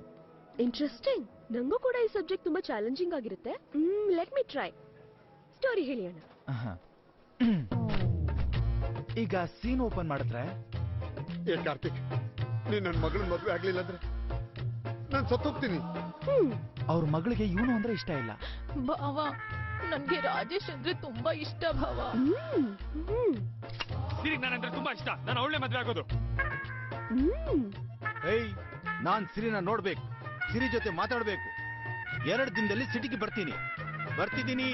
ಇಂಟ್ರೆಸ್ಟಿಂಗ್. ನಂಗೂ ಕೂಡ ಈ ಸಬ್ಜೆಕ್ಟ್ ತುಂಬಾ ಚಾಲೆಂಜಿಂಗ್ ಆಗಿರುತ್ತೆ. Let me try. ಸ್ಟೋರಿ ಹೇಳಿ ಅಣ್ಣ. ಈಗ ಸೀನ್ ಓಪನ್ ಮಾಡಿದ್ರೆ, ಕಾರ್ತಿಕ್, ನೀನ್ ನನ್ನ ಮಗಳ ಮದುವೆ ಆಗ್ಲಿಲ್ಲ ಅಂದ್ರೆ ನಾನು ಸತ್ತೋಗ್ತೀನಿ. ಅವ್ರ ಮಗಳಿಗೆ ಇವನು ಅಂದ್ರೆ ಇಷ್ಟ ಇಲ್ಲ. ಭಾವ, ನನ್ಗೆ ರಾಜೇಶ್ ಅಂದ್ರೆ ತುಂಬಾ ಇಷ್ಟ ಭಾವ. ಸಿರಿ ನಾನಂದ್ರೆ ತುಂಬಾ ಇಷ್ಟ. ನಾನು ಅವಳೇ ಮದ್ವೆ ಆಗೋದು. ಏಯ್, ನಾನ್ ಸಿರಿನ ನೋಡ್ಬೇಕು, ಸಿರಿ ಜೊತೆ ಮಾತಾಡ್ಬೇಕು. 2 ದಿನದಲ್ಲಿ ಸಿಟಿಗೆ ಬರ್ತಿದ್ದೀನಿ.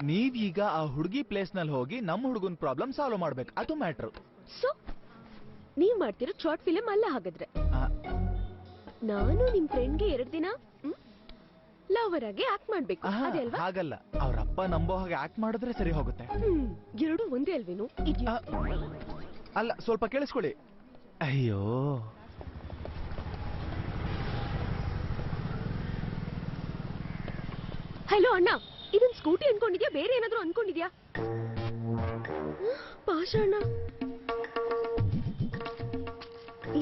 ನೀವೀಗ ಆ ಹುಡುಗಿ ಪ್ಲೇಸ್ ನಲ್ಲಿ ಹೋಗಿ ನಮ್ಮ ಹುಡುಗನ್ ಪ್ರಾಬ್ಲಮ್ ಸಾಲ್ವ್ ಮಾಡ್ಬೇಕು, ಅದು ಮ್ಯಾಟ್ರು. ಸೊ ನೀವ್ ಮಾಡ್ತಿರೋ ಶಾರ್ಟ್ ಫಿಲ್ಮ್ ಅಲ್ಲ ಹಾಗಾದ್ರೆ? ನಾನು ನಿಮ್ ಫ್ರೆಂಡ್ಗೆ 2 ದಿನ ಲವರ್ ಆಗಿ ಆಕ್ಟ್ ಮಾಡ್ಬೇಕು, ಅದೇ ಅಲ್ವಾ? ಹಾಗಲ್ಲ, ಅವ್ರ ಅಪ್ಪ ನಂಬೋ ಹಾಗೆ ಆಕ್ಟ್ ಮಾಡಿದ್ರೆ ಸರಿ ಹೋಗುತ್ತೆ. 2 ಒಂದೇ ಅಲ್ವೇನು? ಅಲ್ಲ, ಸ್ವಲ್ಪ ಕೇಳಿಸ್ಕೊಳ್ಳಿ. ಅಯ್ಯೋ, ಹಲೋ ಅಣ್ಣ, ಇದನ್ ಸ್ಕೂಟಿ ಅನ್ಕೊಂಡಿದ್ಯಾ, ಬೇರೆ ಏನಾದ್ರೂ ಅನ್ಕೊಂಡಿದ್ಯಾ? ಪಾಷಣ್ಣ,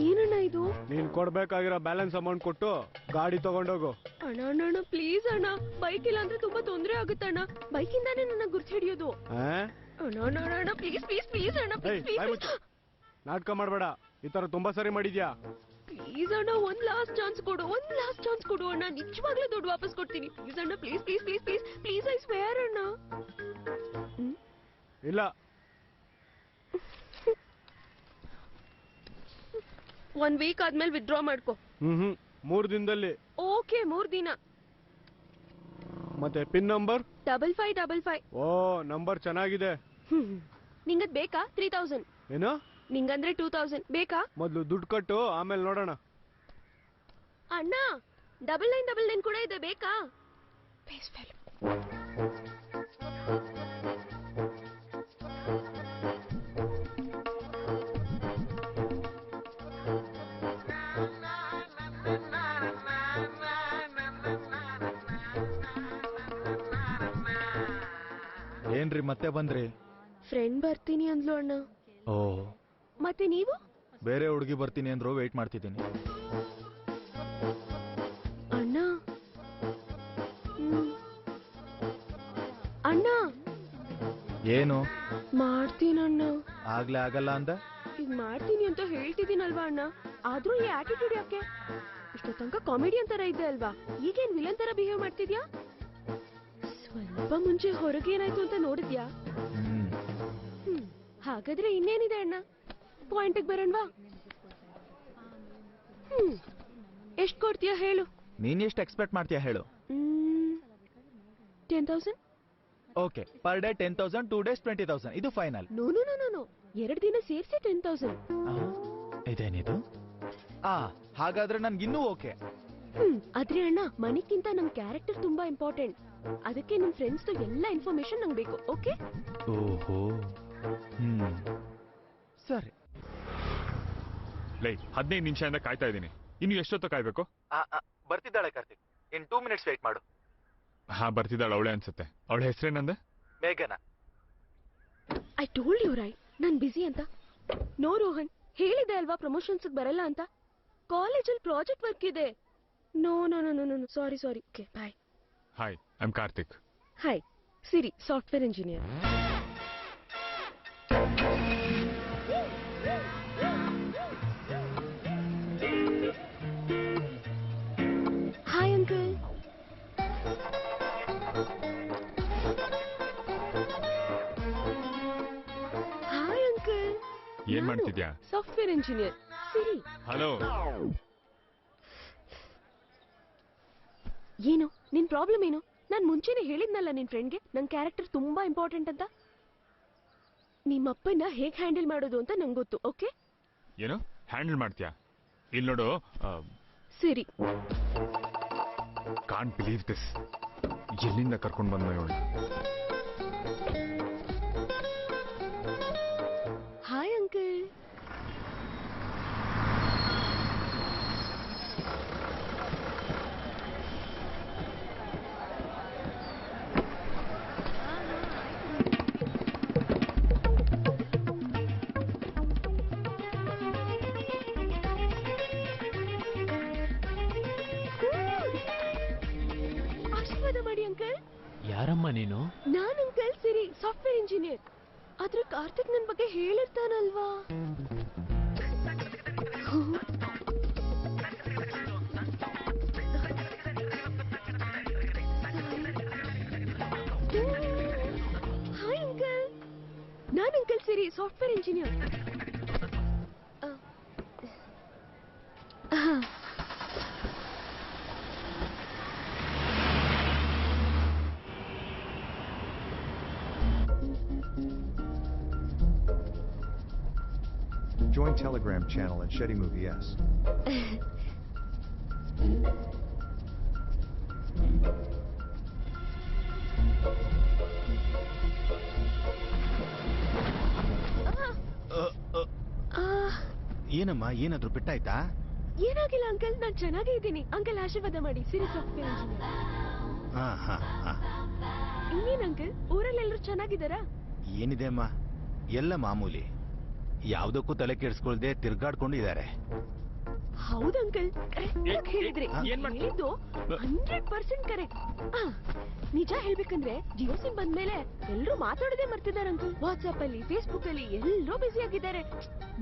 ಏನಣ್ಣ ಇದು? ನೀನ್ ಕೊಡ್ಬೇಕಾಗಿರೋ ಬ್ಯಾಲೆನ್ಸ್ ಅಮೌಂಟ್ ಕೊಟ್ಟು ಗಾಡಿ ತಗೊಂಡೋಗು. ಅಣ್ಣ ಅಣ್ಣ ಅಣ್ಣ, ಪ್ಲೀಸ್ ಅಣ್ಣ, ಬೈಕ್ ಇಲ್ಲ ಅಂದ್ರೆ ತುಂಬಾ ತೊಂದರೆ ಆಗುತ್ತೆ ಅಣ್ಣ. ಬೈಕ್ ಇಂದಾನೇ ನನ್ನ ಗುರ್ತು ಹಿಡಿಯೋದು. ಅಣ್ಣ ಅಣ್ಣ ಅಣ್ಣ, ಪ್ಲೀಸ್ ಪ್ಲೀಸ್ ಪ್ಲೀಸ್ ಅಣ್ಣ, ಪ್ಲೀಸ್. ನಾಟಕ ಮಾಡ್ಬೇಡ, ಈ ತರ ತುಂಬಾ ಸರಿ ಮಾಡಿದ್ಯಾ. ಪ್ಲೀಸ್ ಅಣ್ಣ, ಒಂದ್ ಲಾಸ್ಟ್ ಚಾನ್ಸ್ ಕೊಡು ಅಣ್ಣ. ನಿಜವಾಗ್ಲೂ ದುಡ್ಡು ವಾಪಸ್ ಕೊಡ್ತೀನಿ. ಪ್ಲೀಸ್ ಅಣ್ಣ, please please please please please, I square ಅಣ್ಣ. ಇಲ್ಲ, 1 ವೀಕ್ ಆದ್ಮೇಲೆ ವಿತ್ಡ್ರಾ ಮಾಡ್ಕೋ. 3 ದಿನದಲ್ಲಿ. ಓಕೆ, 3 ದಿನ. ಮತ್ತೆ ಪಿನ್ ನಂಬರ್ 5555. ಓ, ನಂಬರ್ ಚೆನ್ನಾಗಿದೆ. ನಿಂಗದ್ ಬೇಕಾ? 3000. ಏನು? ನಿಂಗಂದ್ರೆ 2000 ಬೇಕಾ? ಮೊದ್ಲು ದುಡ್ಡು ಕಟ್ಟು, ಆಮೇಲೆ ನೋಡೋಣ. ಅಣ್ಣ, 9999 ಕೂಡ ಇದೆ, ಬೇಕಾ? ಏನ್ರಿ ಮತ್ತೆ ಬಂದ್ರಿ? ಫ್ರೆಂಡ್ ಬರ್ತೀನಿ ಅಂದ್ಲು ಅಣ್ಣ. ಓ, ಮತ್ತೆ ನೀವು? ಬೇರೆ ಹುಡುಗಿ ಬರ್ತೀನಿ ಅಂದ್ರು, ವೇಟ್ ಮಾಡ್ತಿದ್ದೀನಿ. ಅಣ್ಣ ಅಣ್ಣ, ಏನು ಮಾಡ್ತೀನಣ್ಣ. ಆಗ್ಲೇ ಆಗಲ್ಲ ಅಂದ? ಈಗ ಮಾಡ್ತೀನಿ ಅಂತ ಹೇಳ್ತಿದ್ದೀನಲ್ವಾ ಅಣ್ಣ, ಆದ್ರೂ ಈ ಆಟಿಟ್ಯೂಡ್ ಯಾಕೆ? ಇಷ್ಟೋ ತನಕ ಕಾಮಿಡಿಯನ್ ತರ ಇದ್ದೆ ಅಲ್ವಾ, ಈಗೇನ್ ವಿಲನ್ ತರ ಬಿಹೇವ್ ಮಾಡ್ತಿದ್ಯಾ? ಸ್ವಲ್ಪ ಮುಂಚೆ ಹೊರಗೆ ಏನಾಯ್ತು ಅಂತ ನೋಡಿದ್ಯಾ? ಹಾಗಾದ್ರೆ ಇನ್ನೇನಿದೆ ಅಣ್ಣ, ಪಾಯಿಂಟ್ ಬರೋಣವಾ? ಎಷ್ಟ್ ಕೊಡ್ತೀಯ ಹೇಳು? ನೀನ್ ಎಷ್ಟು ಎಕ್ಸ್ಪೆಕ್ಟ್ ಮಾಡ್ತೀಯಾ ಹೇಳು? 10,000. Okay, per day 10,000, 2 days 20,000. ಇದು ಫೈನಲ್. ನೋ 2 ದಿನ ಸೇರಿಸಿ 10,000. ಇದೇನಿದು? ಹಾಗಾದ್ರೆ ನನ್ಗಿನ್ನೂ ಓಕೆ. ಆದ್ರೆ ಅಣ್ಣ, ಮನಿಕ್ಕಿಂತ ನಮ್ ಕ್ಯಾರೆಕ್ಟರ್ ತುಂಬಾ ಇಂಪಾರ್ಟೆಂಟ್. ಅದಕ್ಕೆ ನಿಮ್ ಫ್ರೆಂಡ್ಸ್ ಎಲ್ಲ ಇನ್ಫಾರ್ಮೇಶನ್ ನಂಗೆ ಬೇಕು. ಓಕೆ? ಓಹೋ, ಸರಿ. ಲೈ 15 ನಿಮಿಷದಿಂದ ಕಾಯ್ತಾ ಇದ್ದೀನಿ. ಇನ್ನು ಎಷ್ಟೊತ್ತು ಕಾಯ್ಬೇಕು? ಬರ್ತಿದ್ದಾಳೆ ಕಾರ್ತಿಕ್, ಇನ್ 2 ಮಿನಿಟ್ಸ್ ವೇಟ್ ಮಾಡು. ಹಾ, ಬರ್ತಿದ್ದಾಳೆ ಅವಳೆ ಅನ್ಸುತ್ತೆ. ಅವಳ ಹೆಸರೇನಂದೆ? ಮೇಘನಾ. ಐ ಟೋಲ್ಡ್ ಯು ರೈಟ್, ನಾನ್ ಬಿಸಿ ಅಂತ. ನೋ ರೋಹನ್, ಹೇಳಿದೆ ಅಲ್ವಾ ಪ್ರಮೋಷನ್ಸ್ ಬರಲ್ಲ ಅಂತ. ಕಾಲೇಜಲ್ಲಿ ಪ್ರಾಜೆಕ್ಟ್ ವರ್ಕ್ ಇದೆ. No sorry. Okay, bye. Hi, I am Karthik. Hi, Siri, software engineer. Hi uncle. Hi uncle. ಏನ್ ಮಾಡ್ತಿದ್ಯಾ? Software engineer Siri. ಹಲೋ. ಏನು ನಿನ್ ಪ್ರಾಬ್ಲಮ್ ಏನು? ನಾನ್ ಮುಂಚೆನೆ ಹೇಳಿದ್ನಲ್ಲ ನಿನ್ ಫ್ರೆಂಡ್ಗೆ ನನ್ ಕ್ಯಾರೆಕ್ಟರ್ ತುಂಬಾ ಇಂಪಾರ್ಟೆಂಟ್ ಅಂತ. ನಿಮ್ಮಪ್ಪನ ಹೇಗ್ ಹ್ಯಾಂಡಲ್ ಮಾಡೋದು ಅಂತ ನಂಗೆ ಗೊತ್ತು. ಓಕೆ? ಏನು ಹ್ಯಾಂಡಲ್ ಮಾಡ್ತೀಯಾ? ಇಲ್ಲಿ ನೋಡು. ಸರಿ. Can't believe this. ಎಲ್ಲಿಂದ ಕರ್ಕೊಂಡು ಬಂದ ಇವಳು? Hi uncle. ಮಾಡಿ ಅಂಕಲ್. ಯಾರಮ್ಮ ನೀನು? ನಾನ್ ಅಂಕಲ್ ಸಿರಿ, ಸಾಫ್ಟ್ವೇರ್ ಇಂಜಿನಿಯರ್. ಆದ್ರೆ ಕಾರ್ತಿಕ್ ನನ್ ಬಗ್ಗೆ ಹೇಳಿರ್ತಾನಲ್ವಾ? Hi uncle. ನಾನ್ uncle Siri, software engineer. Join Telegram channel at Shetty Movie S. ಏನಮ್ಮ, ಏನಾದ್ರೂ ಪೆಟ್ಟಾಯ್ತಾ? ಏನಾಗಿಲ್ಲ ಅಂಕಲ್, ನಾನ್ ಚೆನ್ನಾಗೇ ಇದ್ದೀನಿ. ಅಂಕಲ್ ಆಶೀರ್ವಾದ ಮಾಡಿ. ಸಿರಿ ಸಾಫ್ಟ್ವೇರ್ ಇಂಜಿನಿಯರ್. ಇನ್ನೇನ್ ಅಂಕಲ್, ಊರಲ್ಲೆಲ್ಲರೂ ಚೆನ್ನಾಗಿದ್ದಾರಾ? ಏನಿದೆ ಅಮ್ಮ, ಎಲ್ಲ ಮಾಮೂಲಿ. ಯಾವ್ದಕ್ಕೂ ತಲೆ ಕೆಡಿಸ್ಕೊಳ್ದೆ ತಿರ್ಗಾಡ್ಕೊಂಡಿದ್ದಾರೆ. ಹೌದು ಅಂಕಲ್, ಕರೆಕ್ಟ್ ಹೇಳಿದ್ರಿ. ಹೇಳಿದ್ದು 100% ಕರೆಕ್ಟ್. ನಿಜ ಹೇಳ್ಬೇಕಂದ್ರೆ ಜಿಯೋ ಸಿಮ್ ಬಂದ್ಮೇಲೆ ಎಲ್ಲರೂ ಮಾತಾಡೋದೇ ಮರ್ತಿದ್ದಾರೆ ಅಂಕಲ್. ವಾಟ್ಸ್ಆಪ್ ಅಲ್ಲಿ, ಫೇಸ್ಬುಕ್ ಅಲ್ಲಿ ಎಲ್ಲರೂ ಬಿಸಿ ಆಗಿದ್ದಾರೆ.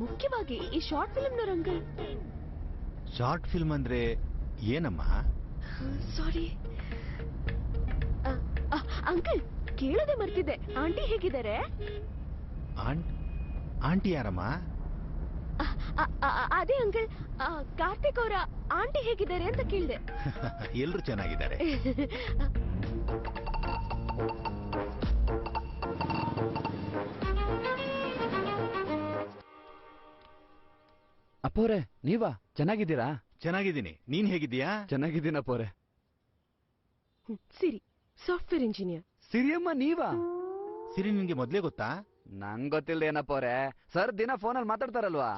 ಮುಖ್ಯವಾಗಿ ಈ ಶಾರ್ಟ್ ಫಿಲ್ಮ್ನವ್ರು ಅಂಕಲ್. ಶಾರ್ಟ್ ಫಿಲ್ಮ್ ಅಂದ್ರೆ ಏನಮ್ಮ? ಸಾರಿ ಅಂಕಲ್, ಕೇಳೋದೇ ಮರ್ತಿದ್ದೆ. ಆಂಟಿ ಹೇಗಿದ್ದಾರೆ? ಆಂಟಿ ಯಾರಮ್ಮ? ಅದೇ ಅಂಕಲ್, ಕಾರ್ತಿಕ್ ಅವರ ಆಂಟಿ ಹೇಗಿದ್ದಾರೆ ಅಂತ ಕೇಳಿದೆ. ಎಲ್ರು ಚೆನ್ನಾಗಿದ್ದಾರೆ. ಅಪ್ಪೋರೆ, ನೀವಾ? ಚೆನ್ನಾಗಿದ್ದೀರಾ? ಚೆನ್ನಾಗಿದ್ದೀನಿ. ನೀನ್ ಹೇಗಿದ್ದೀಯಾ? ಚೆನ್ನಾಗಿದ್ದೀನಿ ಅಪ್ಪೋರೆ. ಸಿರಿ, ಸಾಫ್ಟ್ವೇರ್ ಇಂಜಿನಿಯರ್. ಸಿರಿಯಮ್ಮ ನೀವಾ? ಸಿರಿ ನಿನ್ಗೆ ಮೊದ್ಲೇ ಗೊತ್ತಾ? ನಂಗ್ ಗೊತ್ತಿಲ್ಲ ಏನಪ್ಪೋರೆ. ಸರ್ ದಿನ ಫೋನಲ್ಲಿ ಮಾತಾಡ್ತಾರಲ್ವಾ?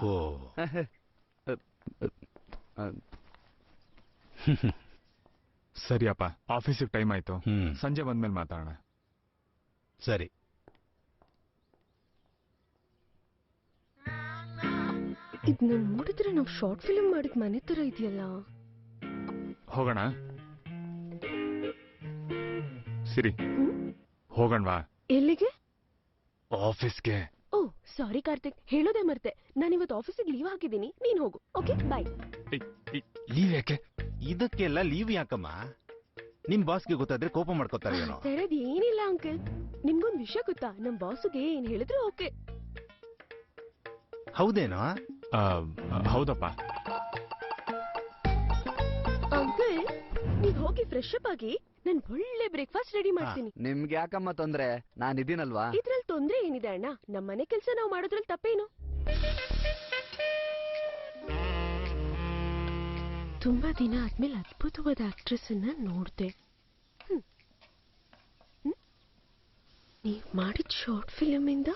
ಸರಿಯಪ್ಪ, ಆಫೀಸಿಗೆ ಟೈಮ್ ಆಯ್ತು. ಸಂಜೆ ಬಂದ್ಮೇಲೆ ಮಾತಾಡೋಣ. ಸರಿ. ಇದನ್ನ ನೋಡಿದ್ರೆ ನಾವು ಶಾರ್ಟ್ ಫಿಲ್ಮ್ ಮಾಡಿದ ಮನೆ ತರ ಇದೆಯಲ್ಲ. ಹೋಗೋಣ ಸಿರಿ, ಹೋಗೋಣವಾ? ಎಲ್ಲಿಗೆ? ಆಫೀಸ್ಗೆ. ಓ ಸಾರಿ ಕಾರ್ತಿಕ್, ಹೇಳೋದೇ ಮರ್ತೆ. ನಾನಿವತ್ತು ಆಫೀಸಿಗೆ ಲೀವ್ ಹಾಕಿದ್ದೀನಿ, ನೀನ್ ಹೋಗು. ಓಕೆ, ಬಾಯ್. ಲೀವ್ ಯಾಕೆ? ಇದಕ್ಕೆಲ್ಲ ಲೀವ್ ಯಾಕಮ್ಮ? ನಿಮ್ ಬಾಸ್ಗೆ ಗೊತ್ತಾದ್ರೆ ಕೋಪ ಮಾಡ್ಕೋತಾರೆ ಏನೋ. ಸರದ್ ಏನಿಲ್ಲ ಅಂಕಲ್, ನಿಮ್ಗೊಂದ್ ವಿಷಯ ಗೊತ್ತಾ? ನಮ್ ಬಾಸ್ಗೆ ಏನ್ ಹೇಳಿದ್ರು ಓಕೆ. ಹೌದೇನೋ? ಹೌದಪ್ಪ. ಅಂಕಲ್ ನೀವ್ ಹೋಗಿ ಫ್ರೆಶ್ ಅಪ್ ಆಗಿ ನನ್ ಒಳ್ಳೆ ಬ್ರೇಕ್ಫಾಸ್ಟ್ ರೆಡಿ ಮಾಡ್ತೀನಿ. ನಿಮ್ಗೆ ಯಾಕಮ್ಮ ತೊಂದ್ರೆ, ನಾನಿದ್ದೀನಲ್ವಾ? ಇದ್ರಲ್ಲಿ ತೊಂದ್ರೆ ಏನಿದೆ ಅಣ್ಣ, ನಮ್ಮನೆ ಕೆಲ್ಸ ನಾವು ಮಾಡೋದ್ರಲ್ಲಿ ತಪ್ಪೇನು? ತುಂಬಾ ದಿನ ಆದ್ಮೇಲೆ ಅದ್ಭುತವಾದ ಆಕ್ಟ್ರೆಸ್ ಅನ್ನ ನೋಡ್ದೆ. ನೀವ್ ಮಾಡಿದ ಶಾರ್ಟ್ ಫಿಲ್ಮ್ ಇಂದ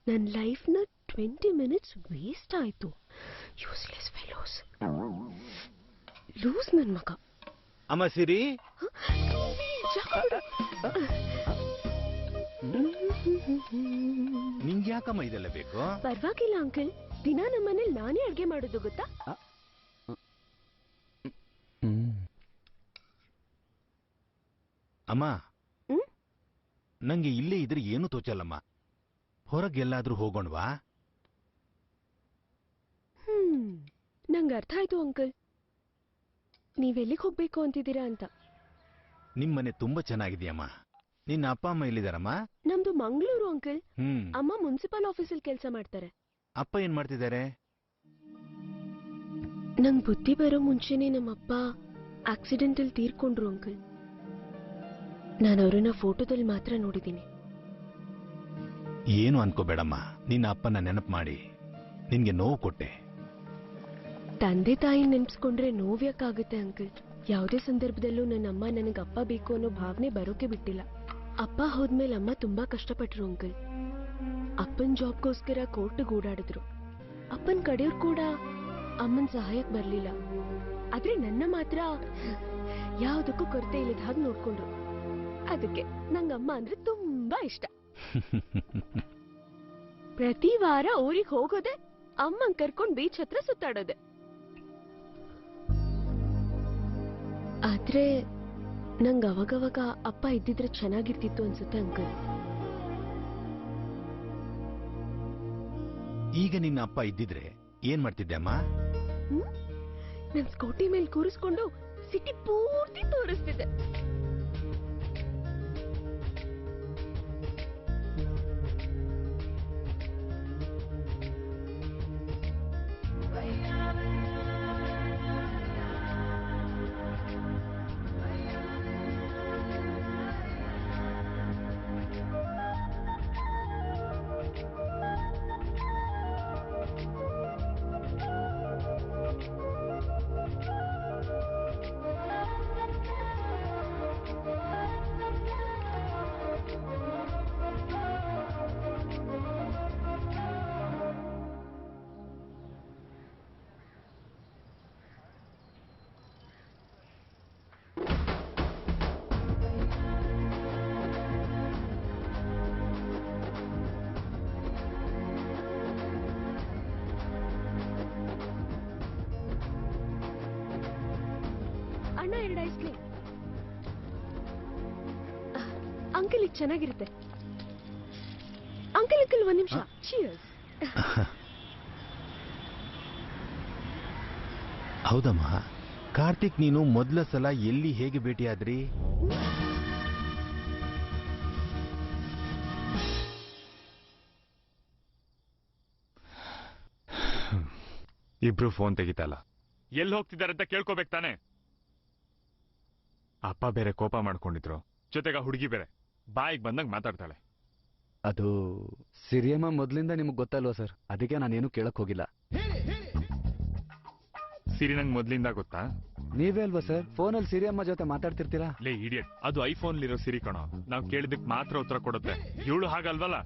ನನ್ ಲೈಫ್ ನ 20 ಮಿನಿಟ್ಸ್ ವೇಸ್ಟ್ ಆಯ್ತು. ಯೂಸ್ಲೆಸ್ ಫೆಲೋಸ್, ಲೂಸ್ ನನ್ ಮಗ. ಅಮ್ಮ ಸಿರಿ, ನಿಂಗೆ ಯಾಕಮ್ಮ ಇದೆಲ್ಲ ಬೇಕು? ಪರವಾಗಿಲ್ಲ ಅಂಕಲ್, ದಿನ ನಮ್ಮನೇಲಿ ನಾನೇ ಅಡ್ಗೆ ಮಾಡೋದು ಗೊತ್ತಾ? ಅಮ್ಮ, ನಂಗೆ ಇಲ್ಲೇ ಇದ್ರೆ ಏನು ತೋಚಲ್ಲಮ್ಮ. ಹೊರಗೆಲ್ಲಾದ್ರೂ ಹೋಗೋಣವಾ? ನಂಗೆ ಅರ್ಥ ಆಯ್ತು ಅಂಕಲ್, ನೀವೆಲ್ಲಿಗೆ ಹೋಗ್ಬೇಕು ಅಂತಿದ್ದೀರಾ ಅಂತ. ನಿಮ್ಮನೆ ತುಂಬಾ ಚೆನ್ನಾಗಿದೆಯಮ್ಮ. ನಿನ್ನ ಅಪ್ಪ ಅಮ್ಮ ಎಲ್ಲಿದಾರಮ್ಮ? ನಮ್ದು ಮಂಗಳೂರು ಅಂಕಲ್. ಅಮ್ಮ ಮುನ್ಸಿಪಲ್ ಆಫೀಸಲ್ಲಿ ಕೆಲಸ ಮಾಡ್ತಾರೆ. ಅಪ್ಪ ಏನ್ ಮಾಡ್ತಿದ್ದಾರೆ? ನಂಗ್ ಬುದ್ಧಿ ಬರೋ ಮುಂಚೆನೆ ನಮ್ಮಪ್ಪ ಆಕ್ಸಿಡೆಂಟಲ್ಲಿ ತೀರ್ಕೊಂಡ್ರು ಅಂಕಲ್. ನಾನು ಅವ್ರನ್ನ ಫೋಟೋದಲ್ಲಿ ಮಾತ್ರ ನೋಡಿದ್ದೀನಿ. ಏನು ಅನ್ಕೋಬೇಡಮ್ಮ, ನಿನ್ನ ಅಪ್ಪನ ನೆನಪು ಮಾಡಿ ನಿನ್ಗೆ ನೋವು ಕೊಟ್ಟೆ. ತಂದೆ ತಾಯಿ ನೆನ್ಸ್ಕೊಂಡ್ರೆ ನೋವ್ಯಾಕಾಗುತ್ತೆ ಅಂಕಲ್. ಯಾವುದೇ ಸಂದರ್ಭದಲ್ಲೂ ನನ್ನ ಅಮ್ಮ ನನಗೆ ಅಪ್ಪ ಬೇಕು ಅನ್ನೋ ಭಾವನೆ ಬರೋಕೆ ಬಿಟ್ಟಿಲ್ಲ. ಅಪ್ಪ ಹೋದ್ಮೇಲೆ ಅಮ್ಮ ತುಂಬಾ ಕಷ್ಟಪಟ್ರು ಅಂಕಲ್. ಅಪ್ಪನ್ ಜಾಬ್ಗೋಸ್ಕರ ಕೋರ್ಟ್ಗೆ ಓಡಾಡಿದ್ರು. ಅಪ್ಪನ್ ಕಡೆಯವ್ರು ಕೂಡ ಅಮ್ಮನ್ ಸಹಾಯಕ್ ಬರ್ಲಿಲ್ಲ. ಆದ್ರೆ ನನ್ನ ಮಾತ್ರ ಯಾವ್ದಕ್ಕೂ ಕೊರತೆ ಇಲ್ಲದ ಹಾಗೆ ನೋಡ್ಕೊಂಡ್ರು. ಅದಕ್ಕೆ ನಂಗಮ್ಮ ಅಂದ್ರೆ ತುಂಬಾ ಇಷ್ಟ. ಪ್ರತಿ ವಾರ ಊರಿಗೆ ಹೋಗೋದೆ, ಅಮ್ಮನ್ ಕರ್ಕೊಂಡ್ ಬೀಚ್ ಹತ್ರ ಸುತ್ತಾಡೋದೆ. ಆದ್ರೆ ನಂಗ್ ಅವಾಗವಾಗ ಅಪ್ಪ ಇದ್ದಿದ್ರೆ ಚೆನ್ನಾಗಿರ್ತಿತ್ತು ಅನ್ಸುತ್ತೆ ಅಂಕಲ್. ಈಗ ನಿನ್ನ ಅಪ್ಪ ಇದ್ದಿದ್ರೆ ಏನ್ ಮಾಡ್ತಿದ್ದೆ ಅಮ್ಮ? ನನ್ ಸ್ಕೂಟಿ ಮೇಲೆ ಕೂರಿಸ್ಕೊಂಡು ಸಿಟಿ ಪೂರ್ತಿ ತೋರಿಸ್ತಿದ್ದೆ. ಅಣ್ಣ 2 ಐಸ್ ಕ್ರೀಮ್. ಅಂಕಲ್ ಇದು ಚೆನ್ನಾಗಿರುತ್ತೆ. ಅಂಕಲ್ ಅಂಕಲ್ 1 ನಿಮಿಷ. ಚೀರ್ಸ್. ಹೌದಮ್ಮ, ಕಾರ್ತಿಕ್ ನೀನು ಮೊದಲ ಸಲ ಎಲ್ಲಿ ಹೇಗೆ ಭೇಟಿಯಾದ್ರಿ? ಇಬ್ರು ಫೋನ್ ತೆಗಿತಲ್ಲ. ಎಲ್ಲಿ ಹೋಗ್ತಿದ್ದಾರೆ ಅಂತ ಕೇಳ್ಕೋಬೇಕು ತಾನೆ. ಅಪ್ಪ ಬೇರೆ ಕೋಪ ಮಾಡ್ಕೊಂಡಿದ್ರು, ಜೊತೆಗ ಹುಡುಗಿ ಬೇರೆ ಬಾಯಿಗೆ ಬಂದಂಗ್ ಮಾತಾಡ್ತಾಳೆ. ಅದು ಸಿರಿಯಮ್ಮ ಮೊದ್ಲಿಂದ ನಿಮ್ಗೆ ಗೊತ್ತಲ್ವಾ ಸರ್, ಅದಕ್ಕೆ ನಾನೇನು ಕೇಳಕ್ ಹೋಗಿಲ್ಲ. ಸಿರಿ ನಂಗೆ ಮೊದ್ಲಿಂದ ಗೊತ್ತಾ? ನೀವೇ ಅಲ್ವಾ ಸರ್ ಫೋನಲ್ಲಿ ಸಿರಿಯಮ್ಮ ಜೊತೆ ಮಾತಾಡ್ತಿರ್ತೀರಾ? ಲೇ ಇಡಿಯಟ್, ಅದು ಐಫೋನ್ಲಿರೋ ಸಿರಿ ಕಣೋ. ನಾವು ಕೇಳಿದಕ್ಕೆ ಮಾತ್ರ ಉತ್ತರ ಕೊಡುತ್ತೆ. ಇವಳು ಹಾಗಲ್ವಲ್ಲ.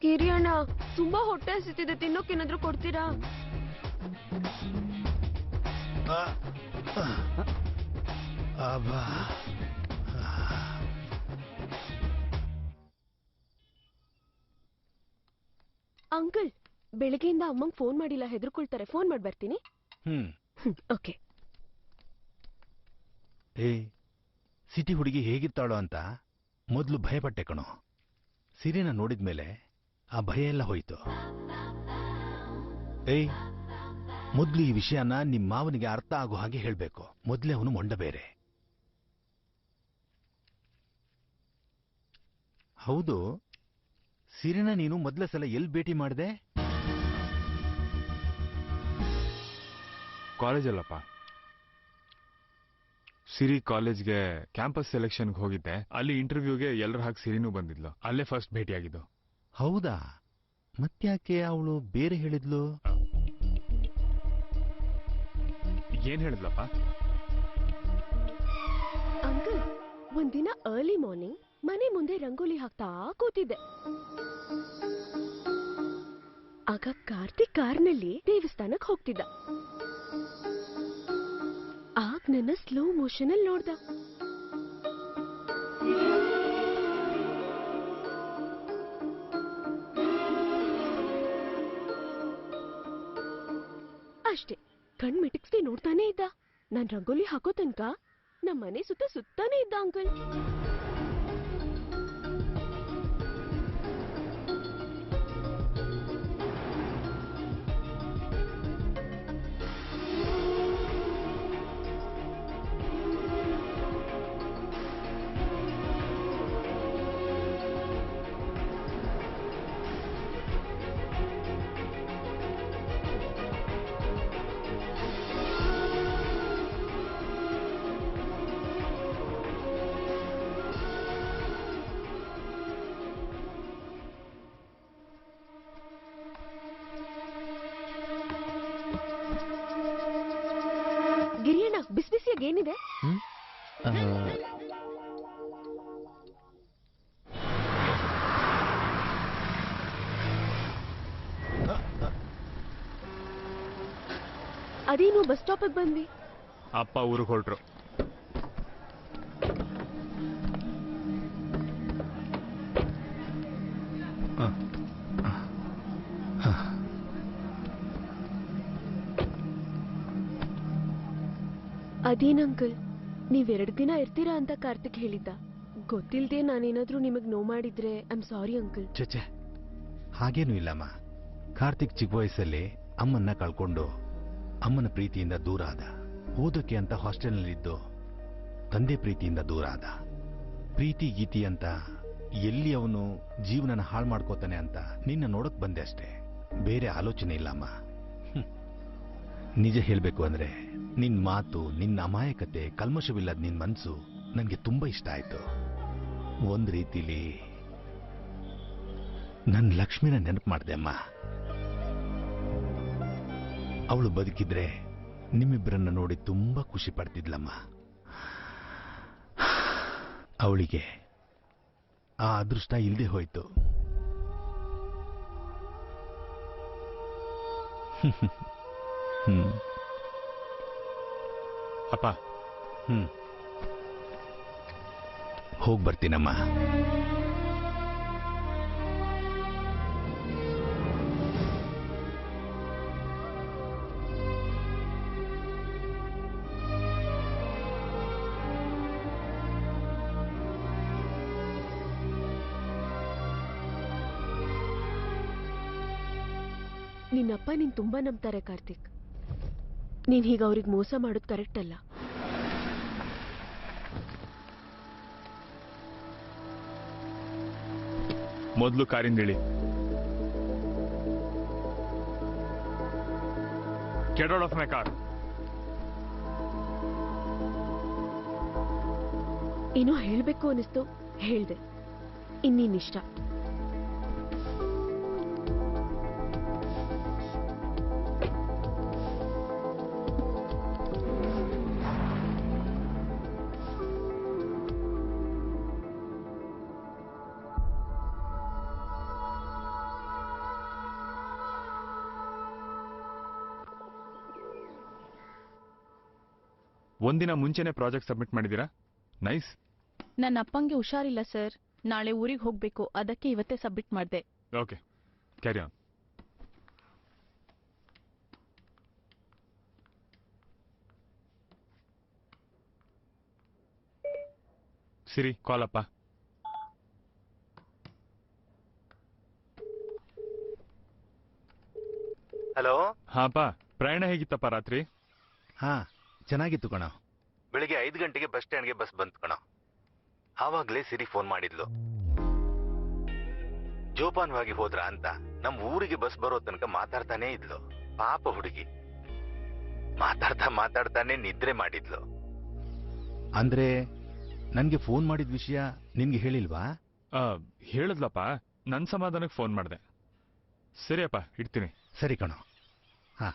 ಗಿರಿ ಅಣ್ಣ, ತುಂಬಾ ಹೊಟ್ಟೆ ಹಸಿತಿದೆ, ತಿನ್ನೋಕೇನಾದ್ರೂ ಕೊಡ್ತೀರಾ? ಅಂಕಲ್, ಬೆಳಗ್ಗೆಯಿಂದ ಅಮ್ಮಂಗ್ ಫೋನ್ ಮಾಡಿಲ್ಲ, ಹೆದರ್ಕೊಳ್ತಾರೆ. ಫೋನ್ ಮಾಡಿ ಬರ್ತೀನಿ. ಓಕೆ. ಸಿಟಿ ಹುಡುಗಿ ಹೇಗಿರ್ತಾಳೋ ಅಂತ ಮೊದಲು ಭಯಪಟ್ಟೆ ಕಣೋ. ಸಿರಿನ ನೋಡಿದ್ಮೇಲೆ ಆ ಭಯ ಎಲ್ಲ ಹೋಯ್ತು. ಮೊದ್ಲು ಈ ವಿಷಯನ ನಿಮ್ಮ ಮಾವನಿಗೆ ಅರ್ಥ ಆಗೋ ಹಾಗೆ ಹೇಳ್ಬೇಕು. ಮೊದ್ಲೇ ಅವನು ಮೊಂಡ ಬೇರೆ. ಹೌದು, ಸಿರಿನ ನೀನು ಮೊದಲ ಸಲ ಎಲ್ಲಿ ಭೇಟಿ ಮಾಡಿದೆ? ಕಾಲೇಜಲ್ಲಪ್ಪ. ಸಿರಿ ಕಾಲೇಜ್ಗೆ ಕ್ಯಾಂಪಸ್ ಸೆಲೆಕ್ಷನ್ಗೆ ಹೋಗಿದ್ದೆ. ಅಲ್ಲಿ ಇಂಟರ್ವ್ಯೂಗೆ ಎಲ್ಲರ ಹಾಗೆ ಸಿರಿನೂ ಬಂದಿದ್ಲು. ಅಲ್ಲೇ ಫಸ್ಟ್ ಭೇಟಿಯಾಗಿದ್ದು. ಹೌದಾ? ಮತ್ತ್ಯಾಕೆ ಅವಳು ಬೇರೆ ಹೇಳಿದ್ಲು? ಏನ್ ಹೇಳಿದ್ಲಪ್ಪ? ಅಂಕಲ್, ಒಂದಿನ ಅರ್ಲಿ ಮಾರ್ನಿಂಗ್ ಮನೆ ಮುಂದೆ ರಂಗೋಲಿ ಹಾಕ್ತಾ ಕೂತಿದ್ದೆ. ಆಗ ಕಾರ್ತಿಕ್ ಕಾರ್ನಲ್ಲಿ ದೇವಸ್ಥಾನಕ್ಕೆ ಹೋಗ್ತಿದ್ದ. ಆಗ ನನ್ನ ಸ್ಲೋ ಮೋಷನ್ ಅಲ್ಲಿ ನೋಡ್ದ. ಅಷ್ಟೇ, ಕಣ್ ಮಿಟಕ್ಸ್ದೆ ನೋಡ್ತಾನೆ ಇದ್ದ. ನಾನ್ ರಂಗೋಲಿ ಹಾಕೋ ತನಕ ನಮ್ಮ ಮನೆ ಸುತ್ತಾನೆ ಇದ್ದ ಅಂಕಲ್. ಗಿರಿಯಣ್ಣ, ಬಿಸಿ ಬಿಸಿಯಾಗಿ ಏನಿದೆ? ಅದೇನು ಬಸ್ ಸ್ಟಾಪ್ ಬಂದ್ವಿ. ಅಪ್ಪ ಊರಿಗೆ ಹೊರಟ್ರು. ಅದೇನ್ ಅಂಕಲ್, ನೀವ್ 2 ದಿನ ಇರ್ತೀರಾ ಅಂತ ಕಾರ್ತಿಕ್ ಹೇಳಿದ್ದ. ಗೊತ್ತಿಲ್ದೆ ನಾನೇನಾದ್ರೂ ನಿಮಗ್ ನೋವು ಮಾಡಿದ್ರೆ ಐ ಆಮ್ ಸಾರಿ ಅಂಕಲ್. ಚಚೆ, ಹಾಗೇನೂ ಇಲ್ಲಮ್ಮ. ಕಾರ್ತಿಕ್ ಚಿಕ್ಕ ವಯಸ್ಸಲ್ಲಿ ಅಮ್ಮನ್ನ ಕಳ್ಕೊಂಡು ಅಮ್ಮನ ಪ್ರೀತಿಯಿಂದ ದೂರ ಆದ. ಓದೋಕೆ ಅಂತ ಹಾಸ್ಟೆಲ್ನಲ್ಲಿದ್ದು ತಂದೆ ಪ್ರೀತಿಯಿಂದ ದೂರ ಆದ. ಪ್ರೀತಿ ಗೀತಿ ಅಂತ ಎಲ್ಲಿ ಅವನು ಜೀವನನ ಹಾಳು ಮಾಡ್ಕೋತಾನೆ ಅಂತ ನಿನ್ನ ನೋಡಕ್ ಬಂದೆ ಅಷ್ಟೇ, ಬೇರೆ ಆಲೋಚನೆ ಇಲ್ಲಮ್ಮ. ನಿಜ ಹೇಳ್ಬೇಕು ಅಂದ್ರೆ ನಿನ್ ಮಾತು, ನಿನ್ನ ಅಮಾಯಕತೆ, ಕಲ್ಮಶವಿಲ್ಲದ ನಿನ್ ಮನ್ಸು ನನಗೆ ತುಂಬಾ ಇಷ್ಟ ಆಯ್ತು. ಒಂದ್ ರೀತಿಲಿ ನನ್ ಲಕ್ಷ್ಮಿನ ನೆನಪು ಮಾಡಿದೆ ಅಮ್ಮ. ಅವಳು ಬದುಕಿದ್ರೆ ನಿಮ್ಮಿಬ್ಬರನ್ನ ನೋಡಿ ತುಂಬಾ ಖುಷಿ ಪಡ್ತಿದ್ಲಮ್ಮ. ಅವಳಿಗೆ ಆ ಅದೃಷ್ಟ ಇಲ್ಲದೆ ಹೋಯ್ತು. ಅಪ್ಪ, ಹೋಗ್ ಬರ್ತೀನಮ್ಮ. ನಿನ್ನಪ್ಪ ನೀನ್ ತುಂಬಾ ನಂಬ್ತಾರೆ ಕಾರ್ತಿಕ್. ನೀನ್ ಹೀಗ ಅವ್ರಿಗೆ ಮೋಸ ಮಾಡೋದು ಕರೆಕ್ಟ್ ಅಲ್ಲ. ಮೊದಲು ಕಾರಿಂದಿಳಿ. Get out of my car. ಏನೋ ಹೇಳ್ಬೇಕು ಅನಿಸ್ತು, ಹೇಳ್ದೆ. ಇನ್ನಿಷ್ಟ. ಒಂದಿನ ಮುಂಚೆನೆ ಪ್ರಾಜೆಕ್ಟ್ ಸಬ್ಮಿಟ್ ಮಾಡಿದ್ದೀರಾ? ನೈಸ್. ನನ್ನ ಅಪ್ಪಂಗೆ ಹುಷಾರಿಲ್ಲ ಸರ್, ನಾಳೆ ಊರಿಗೆ ಹೋಗ್ಬೇಕು, ಅದಕ್ಕೆ ಇವತ್ತೇ ಸಬ್ಮಿಟ್ ಮಾಡಿದೆ. Okay, carry on. Siri, call ಅಪ್ಪ. ಹಲೋ. ಹಾಪ, ಪ್ರಯಾಣ ಹೇಗಿತ್ತಪ್ಪ ರಾತ್ರಿ? ಹಾ, ಚೆನ್ನಾಗಿತ್ತು ಕಣ. ಬೆಳಿಗ್ಗೆ 5 ಗಂಟೆಗೆ ಬಸ್ ಸ್ಟ್ಯಾಂಡ್ಗೆ ಬಸ್ ಬಂತು ಕಣ. ಆವಾಗಲೇ ಸಿರಿ ಫೋನ್ ಮಾಡಿದ್ಲು. ಜೋಪಾನವಾಗಿ ಹೋದ್ರ ಅಂತ ನಮ್ ಊರಿಗೆ ಬಸ್ ಬರೋ ತನಕ ಮಾತಾಡ್ತಾನೇ ಇದ್ಲು. ಪಾಪ ಹುಡುಗಿ ಮಾತಾಡ್ತಾನೆ ನಿದ್ರೆ ಮಾಡಿದ್ಲು. ಅಂದ್ರೆ ನನ್ಗೆ ಫೋನ್ ಮಾಡಿದ ವಿಷಯ ನಿನ್ಗೆ ಹೇಳಿಲ್ವಾ? ಹೇಳಿದ್ಲಪ್ಪ, ನನ್ ಸಮಾಧಾನಕ್ಕೆ ಫೋನ್ ಮಾಡಿದೆ. ಸರಿಯಪ್ಪ, ಇಡ್ತೀನಿ. ಸರಿ ಕಣೋ. ಹಾ,